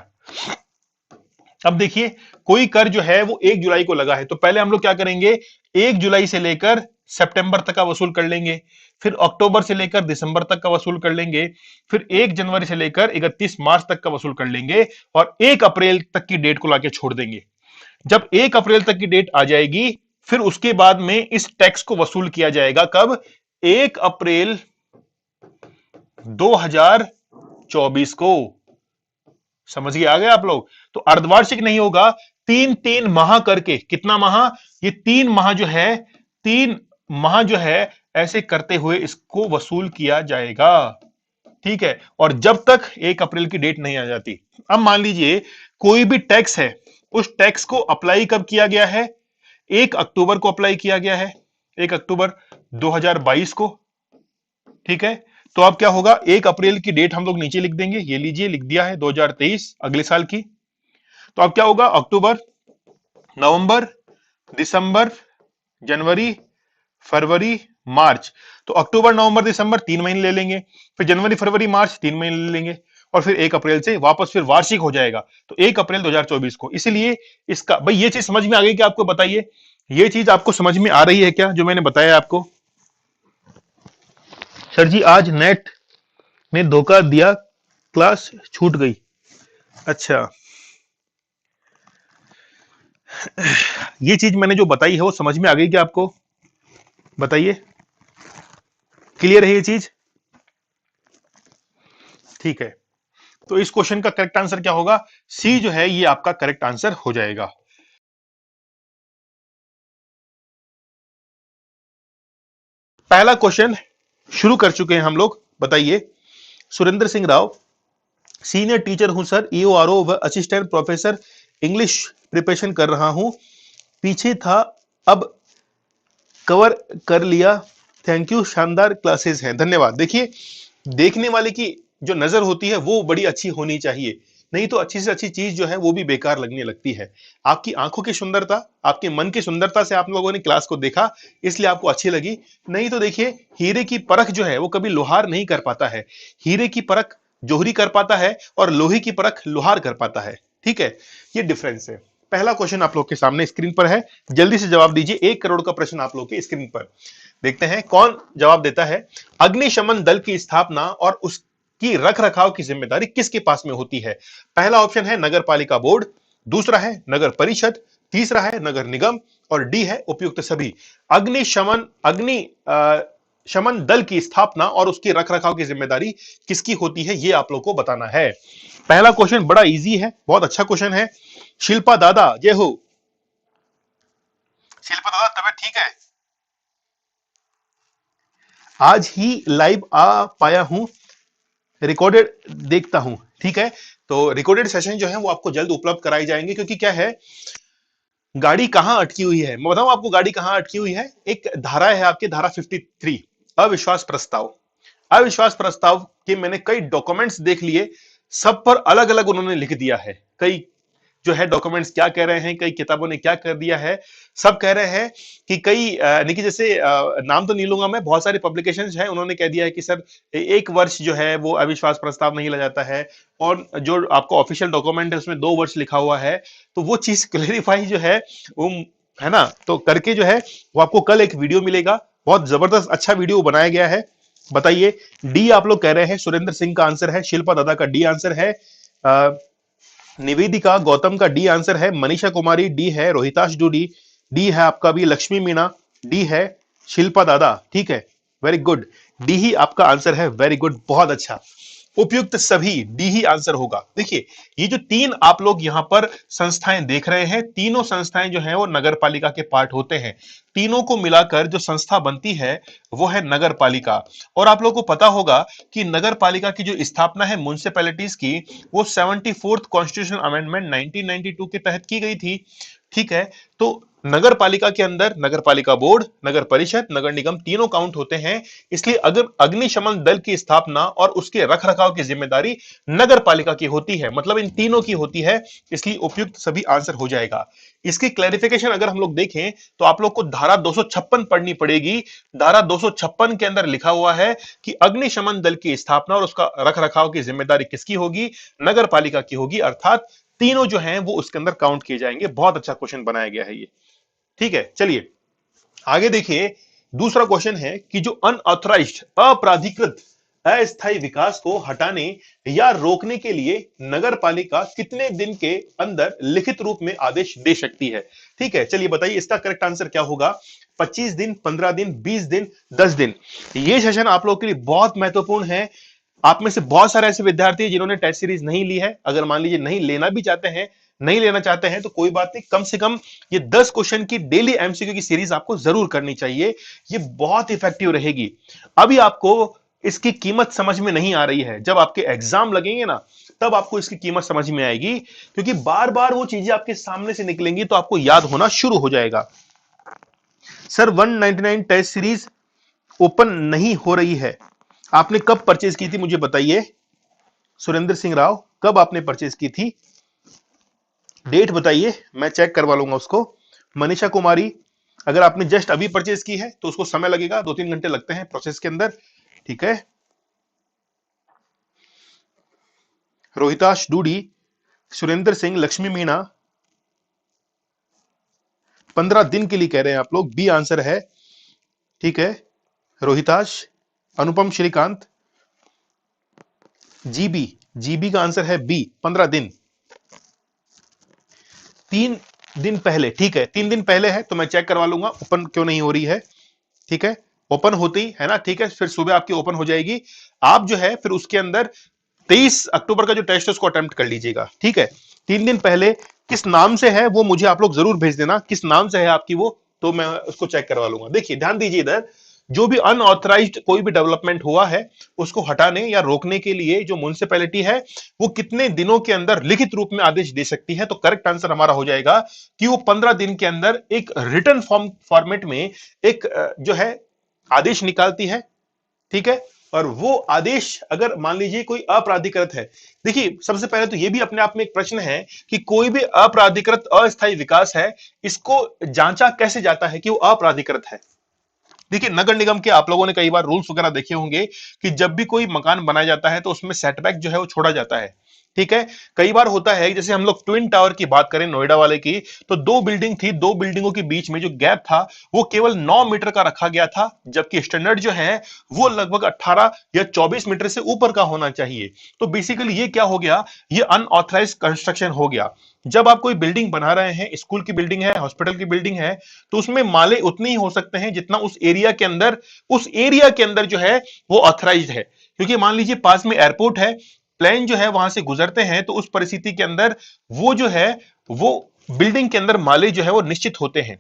अब देखिए कोई कर जो है वो 1 जुलाई को लगा है, तो पहले हम लोग क्या करेंगे, 1 जुलाई से लेकर सितंबर तक का वसूल कर लेंगे, फिर अक्टूबर से लेकर दिसंबर तक का वसूल कर लेंगे, फिर 1 जनवरी से लेकर 31 मार्च तक का वसूल कर लेंगे, और 1 अप्रैल तक की डेट को लाके छोड़ देंगे। जब 1 अप्रैल तक की डेट आ जाएगी, फिर उसके बाद में इस टैक्स को वसूल किया जाएगा, कब? 1 अप्रैल 2024 को। समझ गए, आ गए आप लोग। तो अर्धवार्षिक नहीं होगा, 3-3 माह करके, कितना माह? ये 3 माह जो है, 3 माह जो है ऐसे करते हुए इसको वसूल किया जाएगा, ठीक है। और जब तक 1 अप्रैल की डेट नहीं आ जाती। अब मान लीजिए कोई भी टैक्स है, उस टैक्स को अप्लाई कब किया गया है? 1 अक्टूबर को अप्लाई किया गया है, 1 अक्टूबर 2022 को, ठीक है। तो अब क्या होगा, 1 अप्रैल की डेट हम लोग नीचे लिख देंगे, ये लीजिए लिख दिया है 2023, अगले साल की। तो अब क्या होगा, अक्टूबर, नवंबर, दिसंबर, जनवरी, फरवरी, मार्च, तो अक्टूबर नवंबर दिसंबर 3 महीने ले लेंगे, फिर जनवरी फरवरी मार्च 3 महीने ले लेंगे, और फिर 1 अप्रैल से वापस फिर वार्षिक हो जाएगा, तो 1 अप्रैल 2024 को। इसलिए इसका भाई ये चीज समझ में आ गई क्या आपको? बताइए, ये चीज आपको समझ में आ रही है क्या जो मैंने बताया आपको? सर जी आज नेट ने धोखा दिया, क्लास छूट गई। अच्छा, ये चीज मैंने जो बताई है वो समझ में आ गई क्या आपको? बताइए, क्लियर है ये चीज? ठीक है, तो इस क्वेश्चन का करेक्ट आंसर क्या होगा? सी जो है ये आपका करेक्ट आंसर हो जाएगा। पहला क्वेश्चन शुरू कर चुके हैं हम लोग। बताइए, सुरेंद्र सिंह राव, सीनियर टीचर हूं सर, ईओआरओ व असिस्टेंट प्रोफेसर इंग्लिश प्रिपरेशन कर रहा हूं, पीछे था अब कवर कर लिया, थैंक यू, शानदार क्लासेस हैं, धन्यवाद। देखिए, देखने वाले की जो नजर होती है वो बड़ी अच्छी होनी चाहिए, नहीं तो अच्छी से अच्छी चीज जो है वो भी बेकार लगने लगती है। आपकी आंखों की सुंदरता, आपके मन की सुंदरता से आप लोगों ने क्लास को देखा, इसलिए आपको अच्छी लगी। नहीं तो देखिए, हीरे की परख जो है वो कभी लोहार नहीं कर पाता है, हीरे की परख जोहरी कर पाता है और लोहे की परख लोहार कर पाता है। ठीक है, ये डिफरेंस है। पहला क्वेश्चन आप लोग के सामने स्क्रीन पर है, जल्दी से जवाब दीजिए। 1 करोड़ का प्रश्न आप लोग की स्क्रीन पर। देखते हैं कौन जवाब देता है। अग्निशमन दल की स्थापना और उसकी रख रखाव की जिम्मेदारी किसके पास में होती है? पहला ऑप्शन है नगर पालिका बोर्ड, दूसरा है नगर परिषद, तीसरा है नगर निगम, और डी है उपयुक्त सभी। अग्नि शमन दल की स्थापना और उसके रख रखाव की जिम्मेदारी किसकी होती है, ये आप लोग को बताना है। पहला क्वेश्चन बड़ा इजी है, बहुत अच्छा क्वेश्चन है। शिल्पा दादा जय हो। शिल्पा दादा तबीयत ठीक है? आज ही लाइव आ पाया हूं, रिकॉर्डेड देखता हूं। ठीक है, तो रिकॉर्डेड सेशन जो है वो आपको जल्द उपलब्ध कराई जाएंगे, क्योंकि क्या है, गाड़ी कहां अटकी हुई है, मैं बताऊं आपको गाड़ी कहां अटकी हुई है। एक धारा है आपके, धारा 53, अविश्वास प्रस्ताव। अविश्वास प्रस्ताव के मैंने कई डॉक्यूमेंट्स देख लिए, सब पर अलग अलग उन्होंने लिख दिया है। कई जो है डॉक्यूमेंट्स क्या कह रहे हैं, कई किताबों ने क्या कर दिया है, सब कह रहे हैं कि कई यानी कि जैसे नाम तो नहीं लूंगा मैं, बहुत सारी पब्लिकेशंस हैं, उन्होंने कह दिया है कि सर 1 वर्ष जो है वो अविश्वास प्रस्ताव नहीं लाया जाता है, और जो आपको ऑफिशियल डॉक्यूमेंट है उसमें 2 वर्ष लिखा हुआ है। तो वो चीज क्लेरिफाई जो है वो, है ना, तो करके जो है वो आपको कल एक वीडियो मिलेगा, बहुत जबरदस्त अच्छा वीडियो बनाया गया है। बताइए, डी आप लोग कह रहे हैं, सुरेंद्र सिंह का आंसर है, शिल्पा दादा का डी आंसर है, निवेदिका गौतम का डी आंसर है, मनीषा कुमारी डी है, रोहिताश डी डी है आपका भी, लक्ष्मी मीणा डी है, शिल्पा दादा, ठीक है, वेरी गुड, डी ही आपका आंसर है, वेरी गुड, बहुत अच्छा। उपयुक्त सभी डी ही आंसर होगा। देखिए, ये जो 3 आप लोग यहां पर संस्थाएं देख रहे हैं, तीनों संस्थाएं जो है वो नगर पालिका के पार्ट होते हैं, तीनों को मिलाकर जो संस्था बनती है वो है नगर पालिका। और आप लोगों को पता होगा कि नगर पालिका की जो स्थापना है म्युनिसिपैलिटीज की, वो 74th कॉन्स्टिट्यूशन अमेंडमेंट 1992 के तहत की गई थी। ठीक है, तो नगर पालिका के अंदर नगर पालिका बोर्ड, नगर परिषद, नगर निगम तीनों काउंट होते हैं। इसलिए अगर अग्निशमन दल की स्थापना और उसके रख रखाव की जिम्मेदारी नगर पालिका की होती है, मतलब इन तीनों की होती है, इसलिए उपयुक्त सभी आंसर हो जाएगा। इसकी क्लैरिफिकेशन अगर हम लोग देखें तो आप लोग को धारा 256 पढ़नी पड़ेगी। धारा 256 के अंदर लिखा हुआ है कि अग्निशमन दल की स्थापना और उसका रख रखाव की जिम्मेदारी किसकी होगी, नगर पालिका की होगी, अर्थात तीनों जो हैं वो उसके अंदर काउंट किए जाएंगे। बहुत अच्छा क्वेश्चन बनाया गया है ये। ठीक है, चलिए आगे देखिए। दूसरा क्वेश्चन है कि जो अनऑथराइज्ड, अप्राधिकृत अस्थायी विकास को हटाने या रोकने के लिए नगर पालिका कितने दिन के अंदर लिखित रूप में आदेश दे सकती है? ठीक है, चलिए बताइए इसका करेक्ट आंसर क्या होगा। 25 दिन, 15 दिन, 20 दिन, 10 दिन। ये सेशन आप लोगों के लिए बहुत महत्वपूर्ण है। आप में से बहुत सारे ऐसे विद्यार्थी हैं जिन्होंने टेस्ट सीरीज नहीं ली है, अगर मान लीजिए नहीं लेना भी चाहते हैं, नहीं लेना चाहते हैं तो कोई बात नहीं, कम से कम ये 10 क्वेश्चन की डेली एमसीक्यू की सीरीज आपको जरूर करनी चाहिए, ये बहुत इफेक्टिव रहेगी। अभी आपको इसकी कीमत समझ में नहीं आ रही है, जब आपके एग्जाम लगेंगे ना तब आपको इसकी कीमत समझ में आएगी, क्योंकि बार बार वो चीजें आपके सामने से निकलेंगी तो आपको याद होना शुरू हो जाएगा। सर 199 टेस्ट सीरीज ओपन नहीं हो रही है, आपने कब परचेज की थी मुझे बताइए। सुरेंद्र सिंह राव, कब आपने परचेज की थी, डेट बताइए, मैं चेक करवा लूंगा उसको। मनीषा कुमारी, अगर आपने जस्ट अभी परचेज की है तो उसको समय लगेगा, 2-3 घंटे लगते हैं प्रोसेस के अंदर। ठीक है। रोहिताश डूडी, सुरेंद्र सिंह, लक्ष्मी मीणा, 15 दिन के लिए कह रहे हैं आप लोग, बी आंसर है। ठीक है। रोहिताश, अनुपम श्रीकांत, जीबी, जीबी का आंसर है बी, 15 दिन। 3 दिन पहले, ठीक है, 3 दिन पहले है तो मैं चेक करवा लूंगा ओपन क्यों नहीं हो रही है। ठीक है, ओपन होती है ना, ठीक है, फिर सुबह आपकी ओपन हो जाएगी। आप जो है फिर उसके अंदर 23 अक्टूबर का जो टेस्ट है उसको अटेम्प्ट कर लीजिएगा। ठीक है, 3 दिन पहले किस नाम से है वो मुझे आप लोग जरूर भेज देना, किस नाम से है आपकी वो, तो मैं उसको चेक करवा लूंगा। देखिए ध्यान दीजिए इधर, जो भी अनऑथराइज्ड कोई भी डेवलपमेंट हुआ है उसको हटाने या रोकने के लिए जो म्युनिसिपैलिटी है वो कितने दिनों के अंदर लिखित रूप में आदेश दे सकती है, तो करेक्ट आंसर हमारा हो जाएगा कि वो 15 दिन के अंदर एक रिटर्न फॉर्मेट में एक जो है आदेश निकालती है। ठीक है, और वो आदेश अगर मान लीजिए कोई अपराधिकृत है, देखिए सबसे पहले तो ये भी अपने आप में एक प्रश्न है कि कोई भी अपराधिकृत अस्थायी विकास है, इसको जांचा कैसे जाता है कि वो अपराधिकृत है। देखिए नगर निगम के आप लोगों ने कई बार रूल्स वगैरह देखे होंगे कि जब भी कोई मकान बनाया जाता है तो उसमें सेटबैक जो है वो छोड़ा जाता है। ठीक है, कई बार होता है जैसे हम लोग ट्विन टावर की बात करें नोएडा वाले की, तो 2 बिल्डिंग थी, 2 बिल्डिंगों के बीच में जो गैप था वो केवल 9 मीटर का रखा गया था, जबकि स्टैंडर्ड जो है वो लगभग 18 या 24 मीटर से ऊपर का होना चाहिए। तो बेसिकली ये क्या हो गया, ये अनऑथराइज कंस्ट्रक्शन हो गया। जब आप कोई बिल्डिंग बना रहे हैं, स्कूल की बिल्डिंग है, हॉस्पिटल की बिल्डिंग है, तो उसमें माले उतने ही हो सकते हैं जितना उस एरिया के अंदर जो है वो ऑथराइज्ड है। क्योंकि मान लीजिए पास में एयरपोर्ट है, प्लेन जो है वहां से गुजरते हैं, तो उस परिस्थिति के अंदर वो जो है वो बिल्डिंग के अंदर माले जो है वो निश्चित होते हैं।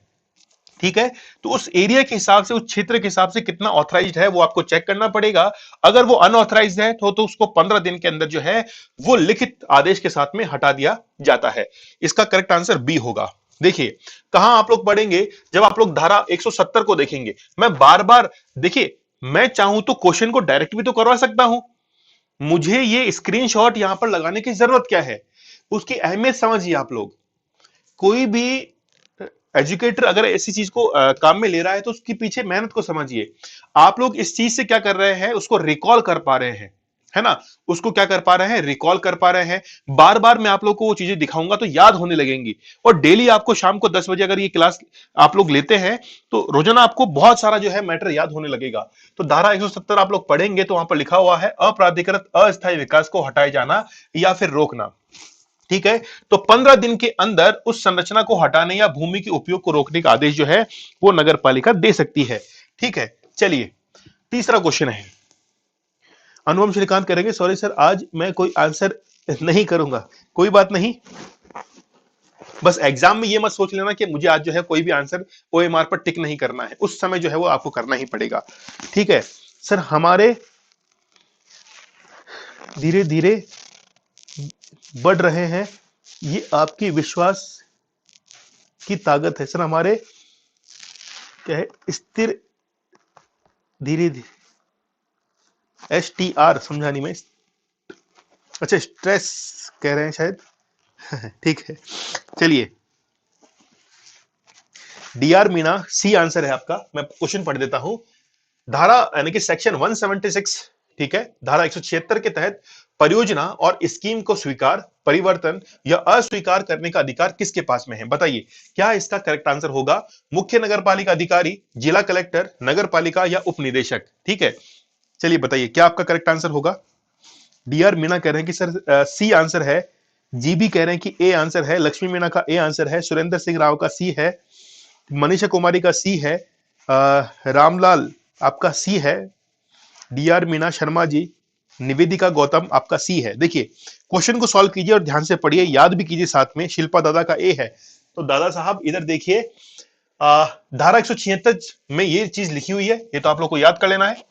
ठीक है, तो उस एरिया के हिसाब से, उस क्षेत्र के हिसाब से कितना ऑथराइज्ड है वो आपको चेक करना पड़ेगा। अगर वो अनऑथराइज्ड है तो उसको 15 दिन के अंदर जो है वो लिखित आदेश के साथ में हटा दिया जाता है। इसका करेक्ट आंसर बी होगा। देखिए कहां आप लोग पढ़ेंगे, जब आप लोग धारा 170 को देखेंगे। मैं बार बार, देखिए मैं चाहूं तो क्वेश्चन को डायरेक्ट भी तो करवा सकता हूं, मुझे ये स्क्रीनशॉट यहां पर लगाने की जरूरत क्या है, उसकी अहमियत समझिए आप लोग। कोई भी एजुकेटर अगर ऐसी चीज को काम में ले रहा है तो उसके पीछे मेहनत को समझिए। आप लोग इस चीज से क्या कर रहे हैं, उसको रिकॉल कर पा रहे हैं, है ना, उसको क्या कर पा रहे हैं, रिकॉल कर पा रहे हैं। बार बार मैं आप लोग को वो चीजें दिखाऊंगा तो याद होने लगेंगी। और डेली आपको शाम को 10 बजे अगर ये क्लास आप लोग लेते हैं तो रोजाना आपको बहुत सारा जो है मैटर याद होने लगेगा। तो धारा 170 आप लोग पढ़ेंगे तो वहां पर लिखा हुआ है अपराधिकृत अस्थायी विकास को हटाए जाना या फिर रोकना। ठीक है, तो 15 दिन के अंदर उस संरचना को हटाने या भूमि के उपयोग को रोकने का आदेश जो है वो नगर पालिका दे सकती है। ठीक है, चलिए तीसरा क्वेश्चन है। अनुपम श्रीकांत करेंगे, सॉरी सर आज मैं कोई आंसर नहीं करूंगा। कोई बात नहीं, बस एग्जाम में ये मत सोच लेना कि मुझे आज जो है कोई भी आंसर ओएमआर पर टिक नहीं करना है, उस समय जो है वो आपको करना ही पड़ेगा। ठीक है सर, हमारे धीरे धीरे बढ़ रहे हैं, ये आपकी विश्वास की ताकत है। सर हमारे क्या है, स्थिर धीरे धीरे, STR समझानी में, अच्छा स्ट्रेस कह रहे हैं शायद। ठीक है, चलिए DR मीना, सी आंसर है आपका। मैं क्वेश्चन पढ़ देता हूं। धारा यानी कि सेक्शन 176, ठीक है, धारा 176 के तहत परियोजना और स्कीम को स्वीकार, परिवर्तन या अस्वीकार करने का अधिकार किसके पास में है, बताइए क्या इसका करेक्ट आंसर होगा। मुख्य नगर पालिका अधिकारी, जिला कलेक्टर, नगर पालिका या उप निदेशक। ठीक है, चलिए बताइए क्या आपका करेक्ट आंसर होगा। DR मीना कह रहे हैं कि सर सी आंसर है, जीबी कह रहे हैं कि ए आंसर है, लक्ष्मी मीना का ए आंसर है, सुरेंद्र सिंह राव का सी है, मनीषा कुमारी का सी है, रामलाल आपका सी है, DR मीना शर्मा जी, निवेदिका गौतम आपका सी है। देखिए क्वेश्चन को सॉल्व कीजिए और ध्यान से पढ़िए, याद भी कीजिए साथ में। शिल्पा दादा का ए है, तो दादा साहब इधर देखिए, धारा 176 में ये चीज लिखी हुई है, ये तो आप लोग को याद कर लेना है।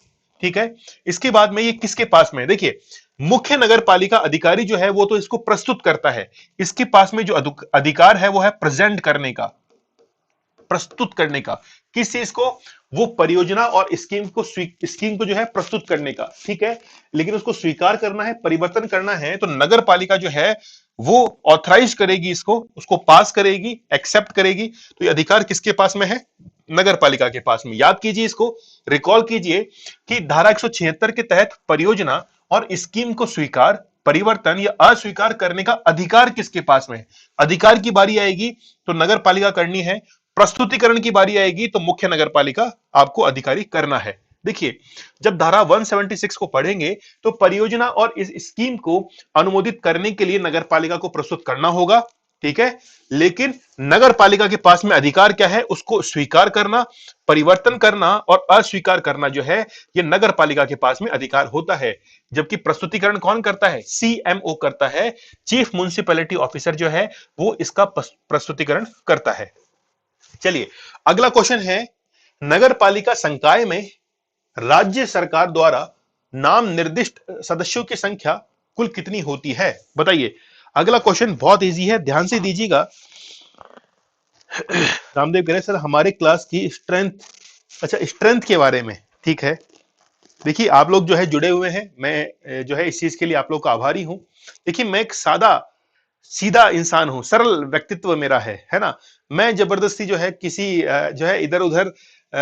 ठीक है, इसके बाद में ये किसके पास में है, देखिए मुख्य नगर पालिका अधिकारी जो है वो तो इसको प्रस्तुत करता है, इसके पास में जो अधिकार है वो है प्रेजेंट करने का, प्रस्तुत करने का। किस चीज को, वो परियोजना और स्कीम को जो है प्रस्तुत करने का। ठीक है, लेकिन उसको स्वीकार करना है, परिवर्तन करना है, तो नगर पालिका जो है वो ऑथराइज करेगी इसको, उसको पास करेगी, एक्सेप्ट करेगी। तो ये अधिकार किसके पास में है, नगर पालिका के पास में। याद कीजिए, इसको रिकॉल कीजिए कि धारा 176 के तहत परियोजना और स्कीम को स्वीकार, परिवर्तन या अस्वीकार करने का अधिकार किसके पास में है। अधिकार की बारी आएगी तो नगर पालिका करनी है, प्रस्तुतिकरण की बारी आएगी तो मुख्य नगर पालिका आपको अधिकारी करना है। देखिए, जब धारा 176 को पढ़ेंगे तो परियोजना और इस स्कीम को अनुमोदित करने के लिए नगर पालिका को प्रस्तुत करना होगा, ठीक है। लेकिन नगर पालिका के पास में अधिकार क्या है, उसको स्वीकार करना, परिवर्तन करना और अस्वीकार करना जो है, यह नगर पालिका के पास में अधिकार होता है। जबकि प्रस्तुतिकरण कौन करता है, सीएमओ करता है, चीफ म्युनिसिपैलिटी ऑफिसर जो है वो इसका प्रस्तुतिकरण करता है। चलिए, अगला क्वेश्चन है, नगर पालिका संकाय में राज्य सरकार द्वारा नाम निर्दिष्ट सदस्यों की संख्या कुल कितनी होती है, बताइए। अगला क्वेश्चन बहुत इजी है, ध्यान से दीजिएगा। रामदेव कह रहे सर हमारे क्लास की स्ट्रेंथ, अच्छा स्ट्रेंथ के बारे में, ठीक है। देखिए, आप लोग जो है जुड़े हुए हैं, मैं जो है इस चीज के लिए आप लोग का आभारी हूं। देखिए, मैं एक सादा सीधा इंसान हूं, सरल व्यक्तित्व मेरा है ना। मैं जबरदस्ती जो है किसी जो है इधर उधर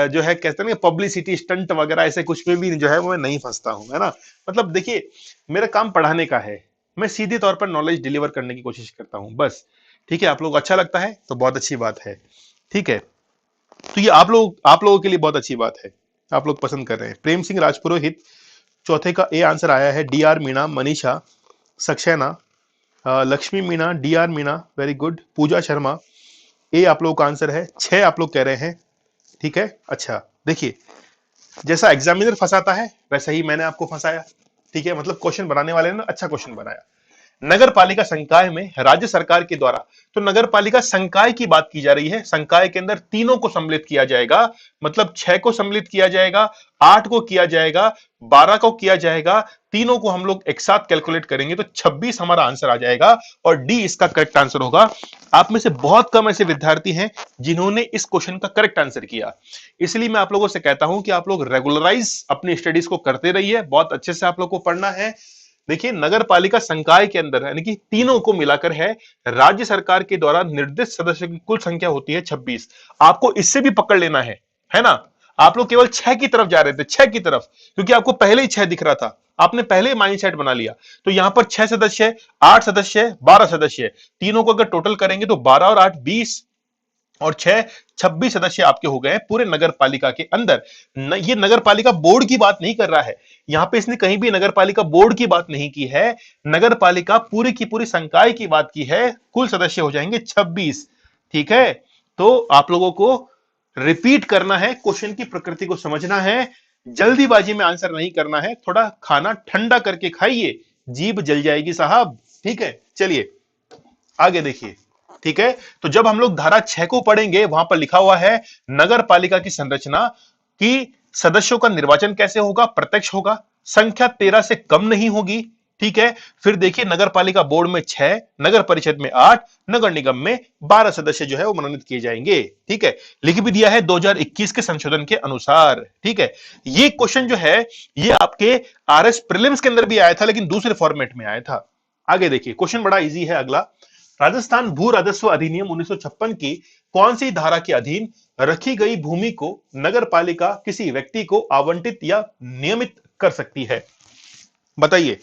जो है कहते हैं ना पब्लिसिटी स्टंट वगैरह ऐसे कुछ में भी जो है वो मैं नहीं फंसता हूं, है ना। मतलब देखिए, मेरा काम पढ़ाने का है, मैं सीधे तौर पर नॉलेज डिलीवर करने की कोशिश करता हूं बस, ठीक है। आप लोग अच्छा लगता है तो बहुत अच्छी बात है, ठीक है। तो ये आप लोगों के लिए बहुत अच्छी बात है, आप लोग पसंद कर रहे हैं। प्रेम सिंह राजपुरोहित, चौथे का ए आंसर आया है। D R Meena, Manisha Saxena, Lakshmi Meena, D R Meena, very good. Pooja Sharma, A आप लोगों का आंसर है। 6 आप लोग कह रहे हैं, ठीक है। अच्छा, देखिए, जैसा एग्जामिनर फंसाता है वैसा ही मैंने आपको फंसाया, ठीक है। मतलब क्वेश्चन बनाने वाले ने अच्छा क्वेश्चन बनाया। नगर पालिका संकाय में राज्य सरकार के द्वारा, तो नगर पालिका संकाय की बात की जा रही है। संकाय के अंदर तीनों को सम्मिलित किया जाएगा, मतलब 6 को सम्मिलित किया जाएगा, 8 को किया जाएगा, 12 को किया जाएगा। तीनों को हम लोग एक साथ कैलकुलेट करेंगे तो 26 हमारा आंसर आ जाएगा और डी इसका करेक्ट आंसर होगा। आप में से बहुत कम ऐसे विद्यार्थी हैं जिन्होंने इस क्वेश्चन का करेक्ट आंसर किया, इसलिए मैं आप लोगों से कहता हूं कि आप लोग रेगुलराइज अपनी स्टडीज को करते रहिए, बहुत अच्छे से आप लोग को पढ़ना है। देखिए, नगर पालिका संकाय के अंदर यानी कि तीनों को मिलाकर है, राज्य सरकार के द्वारा निर्दिष्ट सदस्यों की कुल संख्या होती है 26। आपको इससे भी पकड़ लेना है ना। आप लोग केवल 6 की तरफ जा रहे थे, 6 की तरफ, क्योंकि आपको पहले ही 6 दिख रहा था, आपने पहले ही माइंडसेट बना लिया। तो यहां पर 6 सदस्य, 8 सदस्य, 12 सदस्य, तीनों को अगर टोटल करेंगे तो 12 और 8 20 और 6 26 सदस्य आपके हो गए पूरे नगर पालिका के अंदर। ये नगर पालिका बोर्ड की बात नहीं कर रहा है, यहां पे इसने कहीं भी नगर पालिका बोर्ड की बात नहीं की है, नगर पालिका पूरी की पूरी संकाय की बात की है। कुल सदस्य हो जाएंगे 26, ठीक है। तो आप लोगों को रिपीट करना है, क्वेश्चन की प्रकृति को समझना है, जल्दीबाजी में आंसर नहीं करना है, थोड़ा खाना ठंडा करके खाइए, जीभ जल जाएगी साहब, ठीक है। चलिए आगे देखिए, ठीक है। तो जब हम लोग धारा 6 को पढ़ेंगे, वहां पर लिखा हुआ है नगर पालिका की संरचना की सदस्यों का निर्वाचन कैसे होगा, प्रत्यक्ष होगा, संख्या 13 से कम नहीं होगी, ठीक है। फिर देखिए, नगर पालिका बोर्ड में 6, नगर परिषद में 8, नगर निगम में 12 सदस्य जो है वो मनोनीत किए जाएंगे, ठीक है। लिख भी दिया है 2021 के संशोधन के अनुसार, ठीक है। ये क्वेश्चन जो है ये आपके आरएस प्रीलिम्स के अंदर भी आया था, लेकिन दूसरे फॉर्मेट में आया था। आगे देखिए, क्वेश्चन बड़ा इजी है अगला। राजस्थान भू राजस्व अधिनियम 1956 की कौन सी धारा के अधीन रखी गई भूमि को नगर पालिका किसी व्यक्ति को आवंटित या नियमित कर सकती है, बताइए।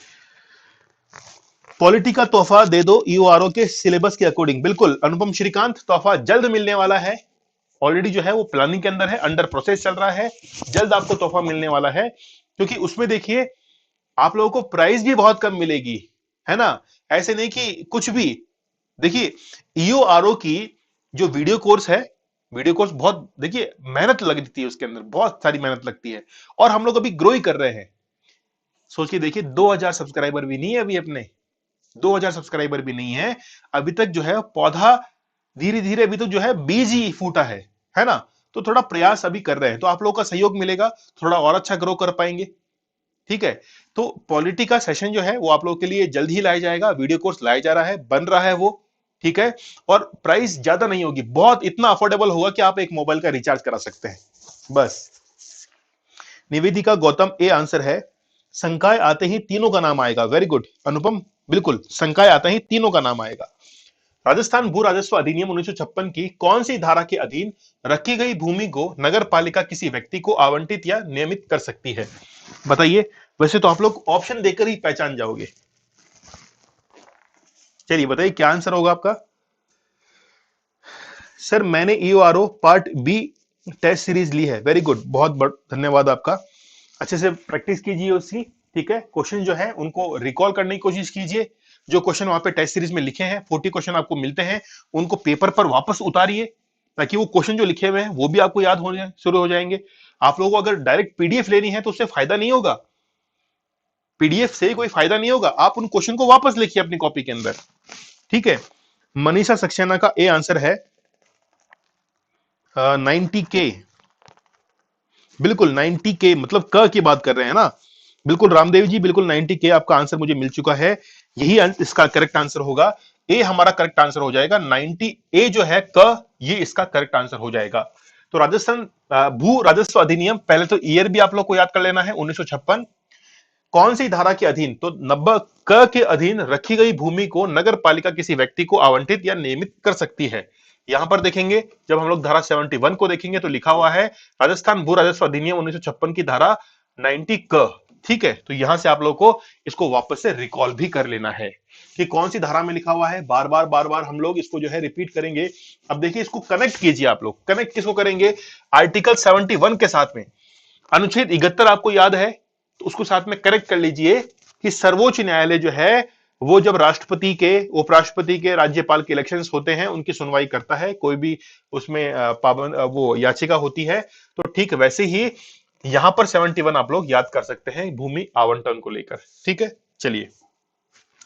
पॉलिटी का तोहफा दे दो ईओआरओ के सिलेबस के अकॉर्डिंग, बिल्कुल अनुपम श्रीकांत, तोहफा जल्द मिलने वाला है। ऑलरेडी जो है वो प्लानिंग के अंदर है, अंडर प्रोसेस चल रहा है, जल्द आपको तोहफा मिलने वाला है। क्योंकि उसमें देखिए, आप लोगों को प्राइस भी बहुत कम मिलेगी, है ना। ऐसे नहीं कि कुछ भी। देखिए, ईओआरओ की जो वीडियो कोर्स है, वीडियो कोर्स बहुत देखिए मेहनत लगती है, उसके अंदर बहुत सारी मेहनत लगती है, और हम लोग अभी ग्रो ही कर रहे हैं। सोच के देखिए, 2000 सब्सक्राइबर भी नहीं है अभी अपने, 2000 सब्सक्राइबर भी नहीं है अभी तक, जो है पौधा धीरे धीरे अभी तो जो है बीज ही फूटा है ना। तो थोड़ा प्रयास अभी कर रहे हैं, तो आप लोगों का सहयोग मिलेगा, थोड़ा और अच्छा ग्रो कर पाएंगे, ठीक है। तो पॉलिटी का सेशन जो है वो आप लोगों के लिए जल्द ही लाया जाएगा, वीडियो कोर्स लाया जा रहा है, बन रहा है वो, ठीक है। और प्राइस ज्यादा नहीं होगी, बहुत इतना अफोर्डेबल होगा कि आप एक मोबाइल का रिचार्ज करा सकते हैं बस। निवेदिका गौतम, ए आंसर है। संकाय आते ही तीनों का नाम आएगा, वेरी गुड अनुपम, बिल्कुल संकाय आते ही तीनों का नाम आएगा। राजस्थान भू राजस्व अधिनियम 1956 की कौन सी धारा के अधीन रखी गई भूमि को नगर पालिका किसी व्यक्ति को आवंटित या नियमित कर सकती है? बताइए। वैसे तो आप लोग ऑप्शन देकर ही पहचान जाओगे। चलिए बताइए क्या आंसर होगा आपका। सर मैंने ईओआरओ पार्ट बी टेस्ट सीरीज ली है। वेरी गुड, बहुत बहुत धन्यवाद आपका। अच्छे से प्रैक्टिस कीजिए उसकी। ठीक है, क्वेश्चन जो है उनको रिकॉल करने की कोशिश कीजिए। जो क्वेश्चन वहां पे टेस्ट सीरीज में लिखे हैं 40 क्वेश्चन आपको मिलते हैं, उनको पेपर पर वापस उतारिए ताकि वो क्वेश्चन जो लिखे हुए हैं वो भी आपको याद होने शुरू हो जाएंगे। आप लोगों को अगर डायरेक्ट पीडीएफ लेनी है तो उससे फायदा नहीं होगा, पीडीएफ से कोई फायदा नहीं होगा। आप उन क्वेश्चन को वापस लिखिए अपनी कॉपी के अंदर। ठीक है, मनीषा सक्सेना का ए आंसर है 90K। बिल्कुल 90K, मतलब क की बात कर रहे हैं ना। बिल्कुल रामदेव जी, बिल्कुल 90K आपका आंसर मुझे मिल चुका है। यही इसका करेक्ट आंसर होगा। ए हमारा करेक्ट आंसर हो जाएगा। 90 ए जो है क, ये इसका करेक्ट आंसर हो जाएगा। तो राजस्थान भू राजस्व अधिनियम, पहले तो ईयर भी आप लोग को याद कर लेना है, 1956। कौन सी धारा के अधीन? तो 90 क के अधीन रखी गई भूमि को नगर पालिका किसी व्यक्ति को आवंटित या नियमित कर सकती है। यहां पर देखेंगे, जब हम लोग धारा 71 को देखेंगे तो लिखा हुआ है राजस्थान भू राजस्व अधिनियम 1956 की धारा 90 क। ठीक है, तो यहां से आप लोगों को इसको वापस से रिकॉल भी कर लेना है कि कौन सी धारा में लिखा हुआ है। बार बार हम लोग इसको जो है रिपीट करेंगे। अब देखिए, इसको कनेक्ट कीजिए आप लोग। कनेक्ट किसको करेंगे? आर्टिकल 71 के साथ में। अनुच्छेद 71 आपको याद है, तो उसको साथ में करेक्ट कर लीजिए कि सर्वोच्च न्यायालय जो है वो जब राष्ट्रपति के, उपराष्ट्रपति के, राज्यपाल के इलेक्शंस होते हैं उनकी सुनवाई करता है, कोई भी उसमें पाबंद वो याचिका होती है, तो ठीक वैसे ही यहां पर 71 आप लोग याद कर सकते हैं भूमि आवंटन को लेकर। ठीक है, चलिए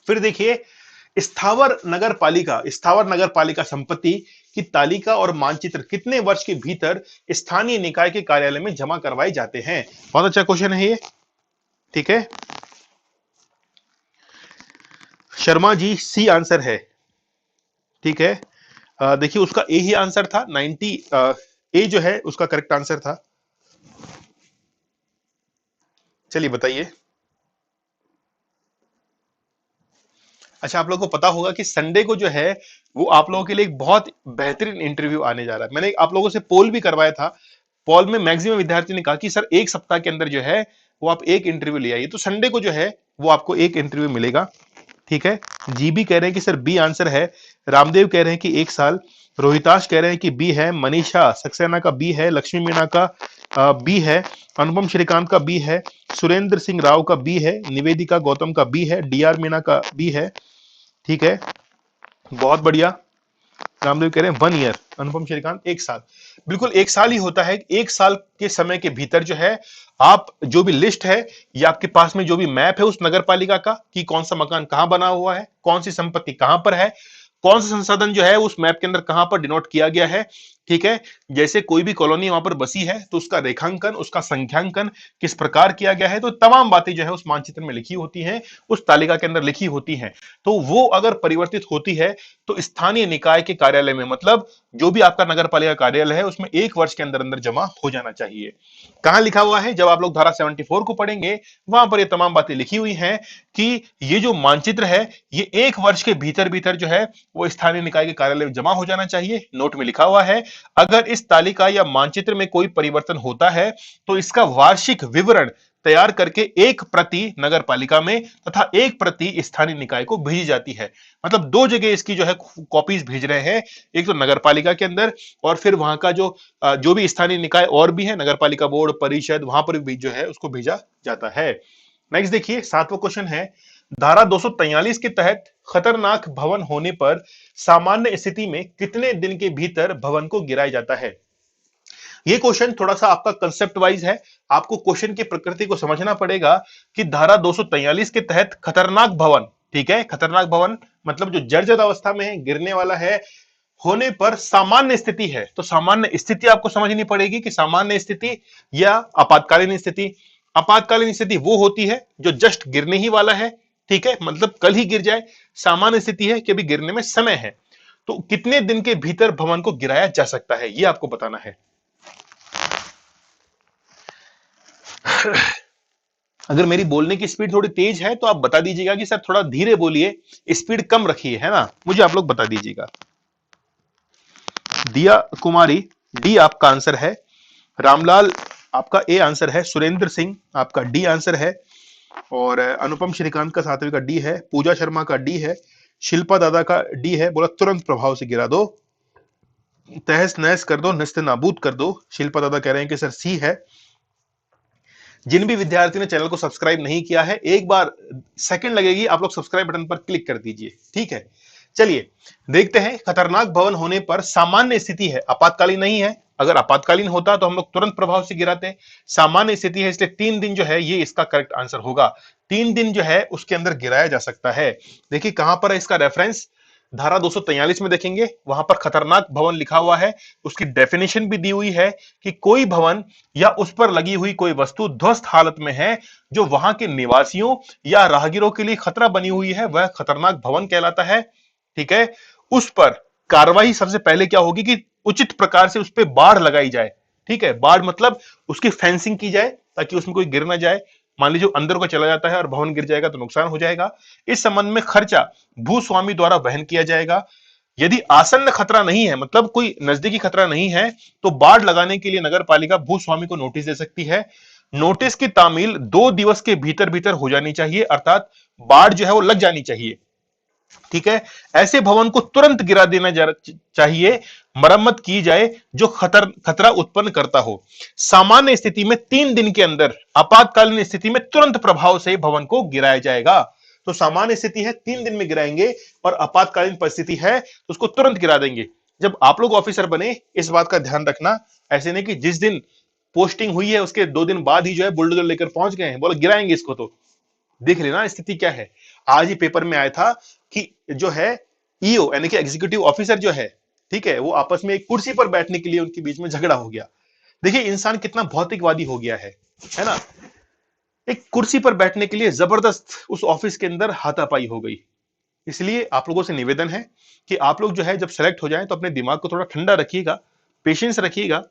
फिर देखिए, स्थावर नगर पालिका संपत्ति की तालिका और मानचित्र कितने वर्ष के भीतर स्थानीय निकाय के कार्यालय में जमा करवाए जाते हैं? बहुत अच्छा क्वेश्चन है ये। ठीक है, शर्मा जी सी आंसर है। ठीक है, देखिए उसका ए ही आंसर था। 90 ए जो है उसका करेक्ट आंसर था। चलिए बताइए। अच्छा, आप लोगों को पता होगा कि संडे को जो है वो आप लोगों के लिए एक बहुत बेहतरीन इंटरव्यू आने जा रहा है। मैंने आप लोगों से पोल भी करवाया था। पोल में मैक्सिमम विद्यार्थियों ने कहा कि सर एक सप्ताह के अंदर जो है वो आप एक इंटरव्यू ले आइए। तो संडे को जो है वो आपको एक इंटरव्यू मिलेगा। ठीक है, जीबी कह रहे हैं कि सर बी आंसर है। रामदेव कह रहे हैं कि 1 साल। रोहिताश कह रहे हैं कि बी है। मनीषा सक्सेना का बी है। लक्ष्मी मीणा का बी है। अनुपम श्रीकांत का बी है। सुरेंद्र सिंह राव का बी है। निवेदिका गौतम का बी है। डीआर मीणा का बी है। ठीक है, बहुत बढ़िया। रामदेव कह रहे हैं 1 ईयर। अनुपम श्रीकांत 1 साल। बिल्कुल 1 साल ही होता है। 1 साल के समय के भीतर जो है आप जो भी लिस्ट है या आपके पास में जो भी मैप है उस नगर पालिका का कि कौन सा मकान कहां बना हुआ है, कौन सी संपत्ति कहां पर है, कौन सा संसाधन जो है उस मैप के अंदर कहां पर डिनोट किया गया है। ठीक है, जैसे कोई भी कॉलोनी वहां पर बसी है तो उसका रेखांकन, उसका संख्यांकन किस प्रकार किया गया है, तो तमाम बातें जो है उस मानचित्र में लिखी होती हैं, उस तालिका के अंदर लिखी होती हैं। तो वो अगर परिवर्तित होती है तो स्थानीय निकाय के कार्यालय में, मतलब जो भी आपका नगर पालिका कार्यालय है उसमें 1 वर्ष के अंदर अंदर जमा हो जाना चाहिए। कहां लिखा हुआ है? जब आप लोग धारा 74 को पढ़ेंगे वहां पर ये तमाम बातें लिखी हुई हैं कि ये जो मानचित्र है ये 1 वर्ष के भीतर भीतर जो है वो स्थानीय निकाय के कार्यालय में जमा हो जाना चाहिए। नोट में लिखा हुआ है, अगर इस तालिका या मानचित्र में कोई परिवर्तन होता है तो इसका वार्षिक विवरण तैयार करके एक प्रति नगर पालिका में तथा एक प्रति स्थानीय निकाय को भेजी जाती है। मतलब 2 जगह इसकी जो है कॉपीज भेज रहे हैं, एक तो नगर पालिका के अंदर और फिर वहां का जो भी स्थानीय निकाय और भी है, नगर पालिका बोर्ड, परिषद, वहां पर भी जो है उसको भेजा जाता है। नेक्स्ट देखिए, 7वां क्वेश्चन है, धारा 243 के तहत खतरनाक भवन होने पर सामान्य स्थिति में कितने दिन के भीतर भवन को गिराया जाता है? ये क्वेश्चन थोड़ा सा आपका कंसेप्ट वाइज है। आपको क्वेश्चन की प्रकृति को समझना पड़ेगा कि धारा 243 के तहत खतरनाक भवन, ठीक है, खतरनाक भवन मतलब जो जर्जर अवस्था में है, गिरने वाला है, होने पर सामान्य स्थिति है। तो सामान्य स्थिति आपको समझनी पड़ेगी कि सामान्य स्थिति या आपातकालीन स्थिति। आपातकालीन स्थिति वो होती है जो जस्ट गिरने ही वाला है, ठीक है, मतलब कल ही गिर जाए। सामान्य स्थिति है कि अभी गिरने में समय है। तो कितने दिन के भीतर भवन को गिराया जा सकता है ये आपको बताना है। अगर मेरी बोलने की स्पीड थोड़ी तेज है तो आप बता दीजिएगा कि सर थोड़ा धीरे बोलिए, स्पीड कम रखिए, है ना, मुझे आप लोग बता दीजिएगा। दिया कुमारी डी आपका आंसर है, रामलाल आपका ए आंसर है, सुरेंद्र सिंह आपका डी आंसर है, और अनुपम श्रीकांत का सातवीं का डी है, पूजा शर्मा का डी है, शिल्पा दादा का डी है, बोला तुरंत प्रभाव से गिरा दो, तहस नहस कर दो, नस्ते नाबूद कर दो। शिल्पा दादा कह रहे हैं कि सर सी है। जिन भी विद्यार्थी ने चैनल को सब्सक्राइब नहीं किया है, एक बार सेकंड लगेगी, आप लोग सब्सक्राइब बटन पर क्लिक कर दीजिए, ठीक है। चलिए देखते हैं, खतरनाक भवन होने पर सामान्य स्थिति है, आपातकालीन नहीं है, अगर आपातकालीन होता तो हम लोग तुरंत प्रभाव से गिराते, सामान्य स्थिति है इसलिए 3 दिन जो है ये इसका करेक्ट आंसर होगा। 3 दिन जो है उसके अंदर गिराया जा सकता है। देखिए कहां पर है इसका रेफरेंस, धारा 243 में देखेंगे, वहां पर खतरनाक भवन लिखा हुआ है, उसकी डेफिनेशन भी दी हुई है कि कोई भवन या उस पर लगी हुई कोई वस्तु ध्वस्त हालत में है जो वहां के निवासियों या राहगीरों के लिए खतरा बनी हुई है, वह खतरनाक भवन कहलाता है, ठीक है। उस पर कार्रवाई सबसे पहले क्या होगी कि उचित प्रकार से उस पर बाढ़ लगाई जाए, ठीक है, बाढ़ मतलब उसकी फेंसिंग की जाए ताकि उसमें कोई गिर ना जाए, मान लीजिए अंदर को चला जाता है और भवन गिर जाएगा तो नुकसान हो जाएगा। इस संबंध में खर्चा भूस्वामी द्वारा वहन किया जाएगा। यदि आसन्न खतरा नहीं है, मतलब कोई नजदीकी खतरा नहीं है, तो बाढ़ लगाने के लिए नगर पालिका भूस्वामी को नोटिस दे सकती है। नोटिस की तामील 2 दिवस के भीतर भीतर हो जानी चाहिए, अर्थात बाढ़ जो है वो लग जानी चाहिए, ठीक है। ऐसे भवन को तुरंत गिरा देना चाहिए, मरम्मत की जाए जो खतरा उत्पन्न करता हो। सामान्य स्थिति में 3 दिन के अंदर, आपातकालीन स्थिति में तुरंत प्रभाव से भवन को गिराया जाएगा। तो सामान्य स्थिति है 3 दिन में गिराएंगे, और आपातकालीन परिस्थिति है तो उसको तुरंत गिरा देंगे। जब आप लोग ऑफिसर बने इस बात का ध्यान रखना, ऐसे नहीं कि जिस दिन पोस्टिंग हुई है उसके 2 दिन बाद ही जो है बुलडोजर लेकर पहुंच गए हैं, बोले गिराएंगे इसको, तो देख लेना स्थिति क्या है। आज ही पेपर में आया था कि जो है ईओ यानी कि एग्जीक्यूटिव ऑफिसर जो है, ठीक है, वो आपस में एक कुर्सी पर बैठने के लिए उनके बीच में झगड़ा हो गया। देखिए इंसान कितना भौतिकवादी हो गया है ना, एक कुर्सी पर बैठने के लिए जबरदस्त उस ऑफिस के अंदर हाथापाई हो गई। इसलिए आप लोगों से निवेदन है कि आप लोग जो है जब सेलेक्ट हो जाएं तो अपने दिमाग को थोड़ा ठंडा रखिएगा, पेशेंस रखिएगा,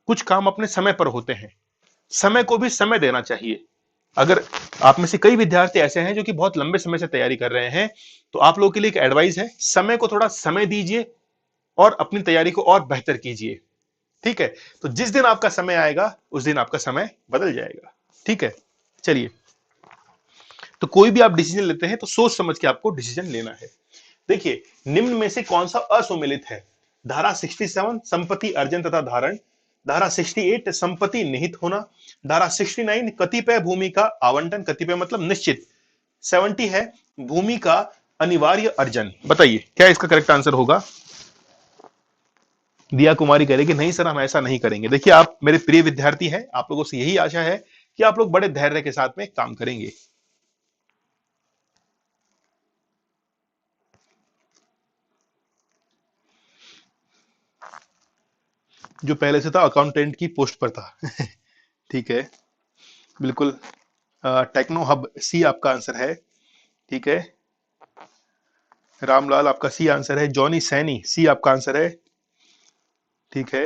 कुछ काम अपने समय पर होते हैं, समय को भी समय देना चाहिए। अगर आप में से कई विद्यार्थी ऐसे हैं जो कि बहुत लंबे समय से तैयारी कर रहे हैं, तो आप लोगों के लिए एक एडवाइस है, समय को थोड़ा समय दीजिए और अपनी तैयारी को और बेहतर कीजिए, ठीक है। तो जिस दिन आपका समय आएगा उस दिन आपका समय बदल जाएगा, ठीक है। चलिए, तो कोई भी आप डिसीजन लेते हैं तो सोच समझ के आपको डिसीजन लेना है। देखिए निम्न में से कौन सा असुमेलित है, धारा 67 संपत्ति अर्जन तथा धारण, धारा 68 संपत्ति निहित होना, धारा 69 कतिपय भूमि का आवंटन, कतिपय मतलब निश्चित, 70 है भूमि का अनिवार्य अर्जन। बताइए क्या इसका करेक्ट आंसर होगा। दिया कुमारी कह रहे कि नहीं सर हम ऐसा नहीं करेंगे। देखिए आप मेरे प्रिय विद्यार्थी हैं, आप लोगों से यही आशा है कि आप लोग बड़े धैर्य के साथ में काम करेंगे। जो पहले से था अकाउंटेंट की पोस्ट पर था ठीक है, बिल्कुल। टेक्नो हब सी आपका आंसर है, ठीक है। रामलाल आपका सी आंसर है, जॉनी सैनी सी आपका आंसर है, ठीक है।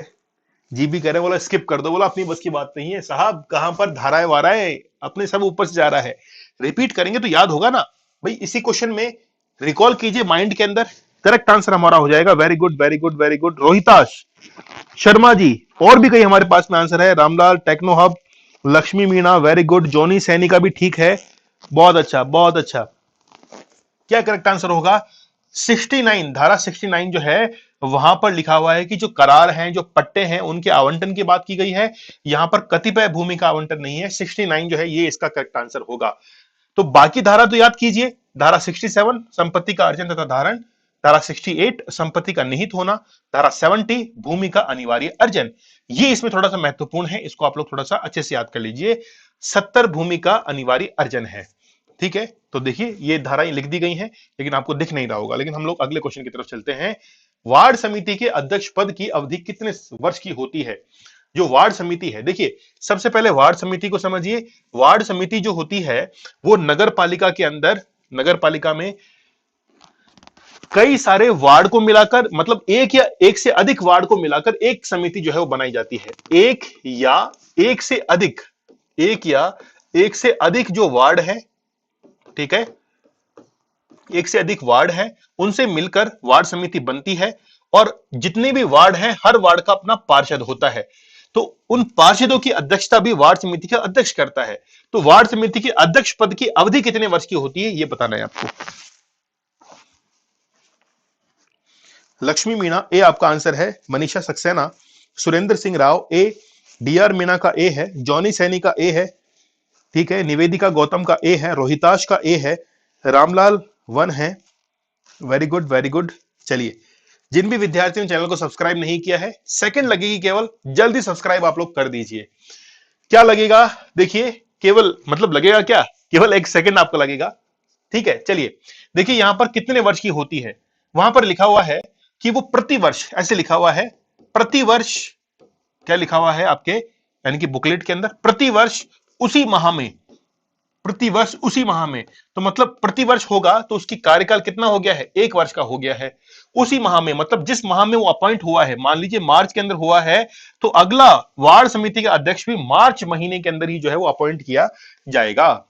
जी भी कह रहे हैं, बोला स्किप कर दो, बोला अपनी बस की बात नहीं है साहब, कहां पर धाराएं वाराएं अपने सब ऊपर से जा रहा है, रिपीट करेंगे तो याद होगा ना भाई। इसी क्वेश्चन में रिकॉल कीजिए माइंड के अंदर, करेक्ट आंसर हमारा हो जाएगा। Very good very good very good Rohitash Sharma ji, और भी कई हमारे पास में आंसर है, Ramlal, Techno Hub, Lakshmi Meena, very good, Johnny Saini का भी ठीक है, बहुत अच्छा बहुत अच्छा। क्या करेक्ट आंसर होगा, 69, धारा 69 जो है वहां पर लिखा हुआ है कि जो करार हैं, जो पट्टे हैं, उनके आवंटन की बात की गई है, यहां पर कतिपय भूमि का आवंटन नहीं है। 69 जो है ये इसका करेक्ट आंसर होगा। तो बाकी धारा तो याद कीजिए, धारा 67 संपत्ति का अर्जन तथा धारण, धारा 68 संपत्ति का निहित होना, धारा 70 भूमि का अनिवार्य अर्जन। ये इसमें थोड़ा सा महत्वपूर्ण है, इसको आप लोग थोड़ा सा अच्छे से याद कर लीजिए। 70 भूमि का अनिवार्य अर्जन है, ठीक है। तो देखिए ये धाराएं लिख दी गई हैं, लेकिन आपको दिख नहीं रहा होगा। लेकिन हम लोग अगले क्वेश्चन की तरफ चलते हैं। वार्ड समिति के अध्यक्ष पद की अवधि कितने वर्ष की होती है। जो वार्ड समिति है, देखिए सबसे पहले वार्ड समिति को समझिए। वार्ड समिति जो होती है वो नगर पालिका के अंदर, नगर पालिका में कई सारे वार्ड को मिलाकर, मतलब एक या एक से अधिक वार्ड को मिलाकर एक समिति जो है वो बनाई जाती है। एक या एक से अधिक, एक या एक से अधिक जो वार्ड है, ठीक है, एक से अधिक वार्ड है, उनसे मिलकर वार्ड समिति बनती है और जितने भी वार्ड हैं हर वार्ड का अपना पार्षद होता है। तो उन पार्षदों की अध्यक्षता भी वार्ड समिति का अध्यक्ष करता है। तो वार्ड समिति की अध्यक्ष पद की अवधि कितने वर्ष की होती है यह बताना है आपको। लक्ष्मी मीणा ए आपका आंसर है, मनीषा सक्सेना, सुरेंद्र सिंह राव ए, डीआर मीणा का ए है, जॉनी सैनी का ए है, ठीक है, निवेदिका गौतम का ए है, रोहिताश का ए है, रामलाल वन है। Very good very good. चलिए, जिन भी विद्यार्थियों ने चैनल को सब्सक्राइब नहीं किया है, सेकंड लगेगी केवल, जल्दी सब्सक्राइब आप लोग कर दीजिए। क्या लगेगा, देखिए, केवल मतलब लगेगा क्या, केवल एक सेकंड आपको लगेगा, ठीक है। चलिए देखिए यहां पर कितने वर्ष की होती है, वहां पर लिखा हुआ है कि वो प्रतिवर्ष, ऐसे लिखा हुआ है प्रतिवर्ष, क्या लिखा हुआ है आपके यानी कि बुकलेट के अंदर, प्रतिवर्ष उसी माह में, प्रतिवर्ष उसी माह में, तो मतलब प्रतिवर्ष होगा तो उसकी कार्यकाल कितना हो गया है, 1 वर्ष का हो गया है। उसी माह में मतलब जिस माह में वो अपॉइंट हुआ है, मान लीजिए मार्च के अंदर हुआ है, तो अगला वार्ड समिति का अध्यक्ष भी मार्च महीने के अंदर ही जो है वो अपॉइंट किया जाएगा।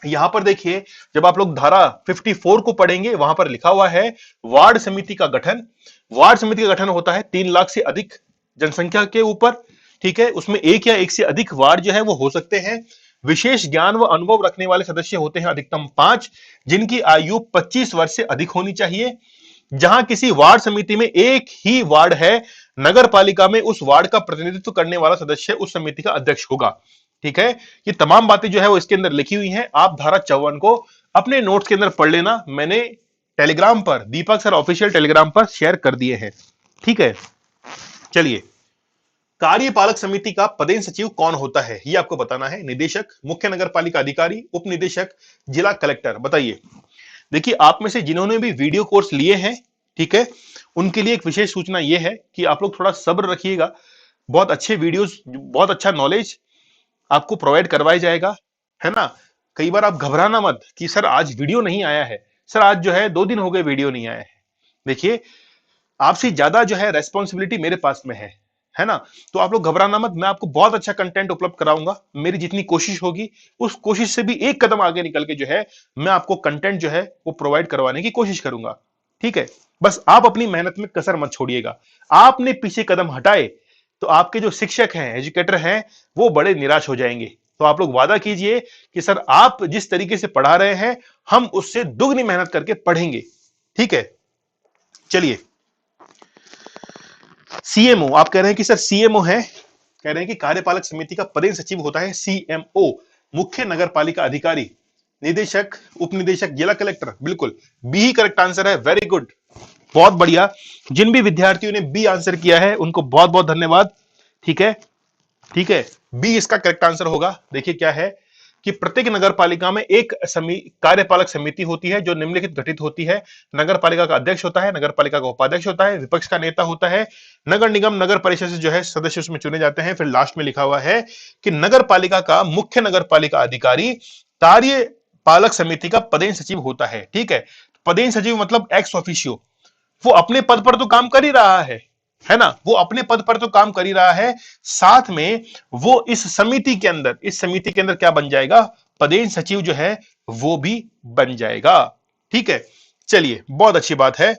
यहां पर देखिए जब आप लोग धारा 54 को पढ़ेंगे, वहां पर लिखा हुआ है वार्ड समिति का गठन, वार्ड समिति का गठन होता है 3 लाख से अधिक जनसंख्या के ऊपर, ठीक है, उसमें एक या एक से अधिक वार्ड जो है वो हो सकते हैं। विशेष ज्ञान व अनुभव रखने वाले सदस्य होते हैं अधिकतम 5, जिनकी आयु 25 वर्ष से अधिक होनी चाहिए। जहां किसी वार्ड समिति में एक ही वार्ड है, नगर पालिका में उस वार्ड का प्रतिनिधित्व करने वाला सदस्य उस समिति का अध्यक्ष होगा, ठीक है। ये तमाम बातें जो है वो इसके अंदर लिखी हुई हैं, आप धारा 54 को अपने नोट्स के अंदर पढ़ लेना, मैंने टेलीग्राम पर, दीपक सर ऑफिशियल टेलीग्राम पर शेयर कर दिए हैं, ठीक है। चलिए, कार्यपालक समिति का पदेन सचिव कौन होता है ये आपको बताना है, निदेशक, मुख्य नगर पालिका अधिकारी, उप निदेशक, जिला कलेक्टर, बताइए। देखिए आप में से जिन्होंने भी वीडियो कोर्स लिए हैं, ठीक है, उनके लिए एक विशेष सूचना यह है कि आप लोग थोड़ा सब्र रखिएगा, बहुत अच्छे वीडियोस, बहुत अच्छा नॉलेज आपको प्रोवाइड करवाया जाएगा, है ना। कई बार आप घबराना मत कि सर आज वीडियो नहीं आया है, सर आज जो है 2 दिन हो गए वीडियो नहीं आया है। देखिए आपसे ज्यादा जो है रेस्पॉन्सिबिलिटी मेरे पास में है ना, तो आप लोग घबराना मत, मैं आपको बहुत अच्छा कंटेंट उपलब्ध कराऊंगा, मेरी जितनी कोशिश होगी उस कोशिश से भी एक कदम आगे निकल के जो है मैं आपको कंटेंट जो है वो प्रोवाइड करवाने की कोशिश करूंगा, ठीक है। बस आप अपनी मेहनत में कसर मत छोड़िएगा, आपने पीछे कदम हटाए तो आपके जो शिक्षक हैं, एजुकेटर हैं, वो बड़े निराश हो जाएंगे। तो आप लोग वादा कीजिए कि सर आप जिस तरीके से पढ़ा रहे हैं हम उससे दुगनी मेहनत करके पढ़ेंगे, ठीक है। चलिए, सीएमओ आप कह रहे हैं कि सर सीएमओ है, कह रहे हैं कि कार्यपालक समिति का पदेन सचिव होता है सीएमओ, मुख्य नगर पालिका अधिकारी, निदेशक, उप निदेशक, जिला कलेक्टर, बिल्कुल बी ही करेक्ट आंसर है, वेरी गुड, बहुत बढ़िया। जिन भी विद्यार्थियों ने बी आंसर किया है उनको बहुत बहुत धन्यवाद, ठीक है, ठीक है, बी इसका करेक्ट आंसर होगा। देखिए क्या है कि प्रत्येक नगर पालिका में एक कार्यपालक समिति होती है जो निम्नलिखित गठित होती है, नगर पालिका का अध्यक्ष होता है, नगर पालिका का उपाध्यक्ष होता है, विपक्ष का नेता होता है, नगर निगम नगर परिषद से जो है सदस्य उसमें चुने जाते हैं, फिर लास्ट में लिखा हुआ है कि नगर पालिका का मुख्य नगर पालिका अधिकारी कार्यपालक समिति का पदेन सचिव होता है, ठीक है। पदेन सचिव मतलब एक्स ऑफिशियो, वो अपने पद पर तो काम कर ही रहा है ना, वो अपने पद पर तो काम कर ही रहा है, साथ में वो इस समिति के अंदर, इस समिति के अंदर क्या बन जाएगा, पदेन सचिव जो है वो भी बन जाएगा, ठीक है। चलिए बहुत अच्छी बात है।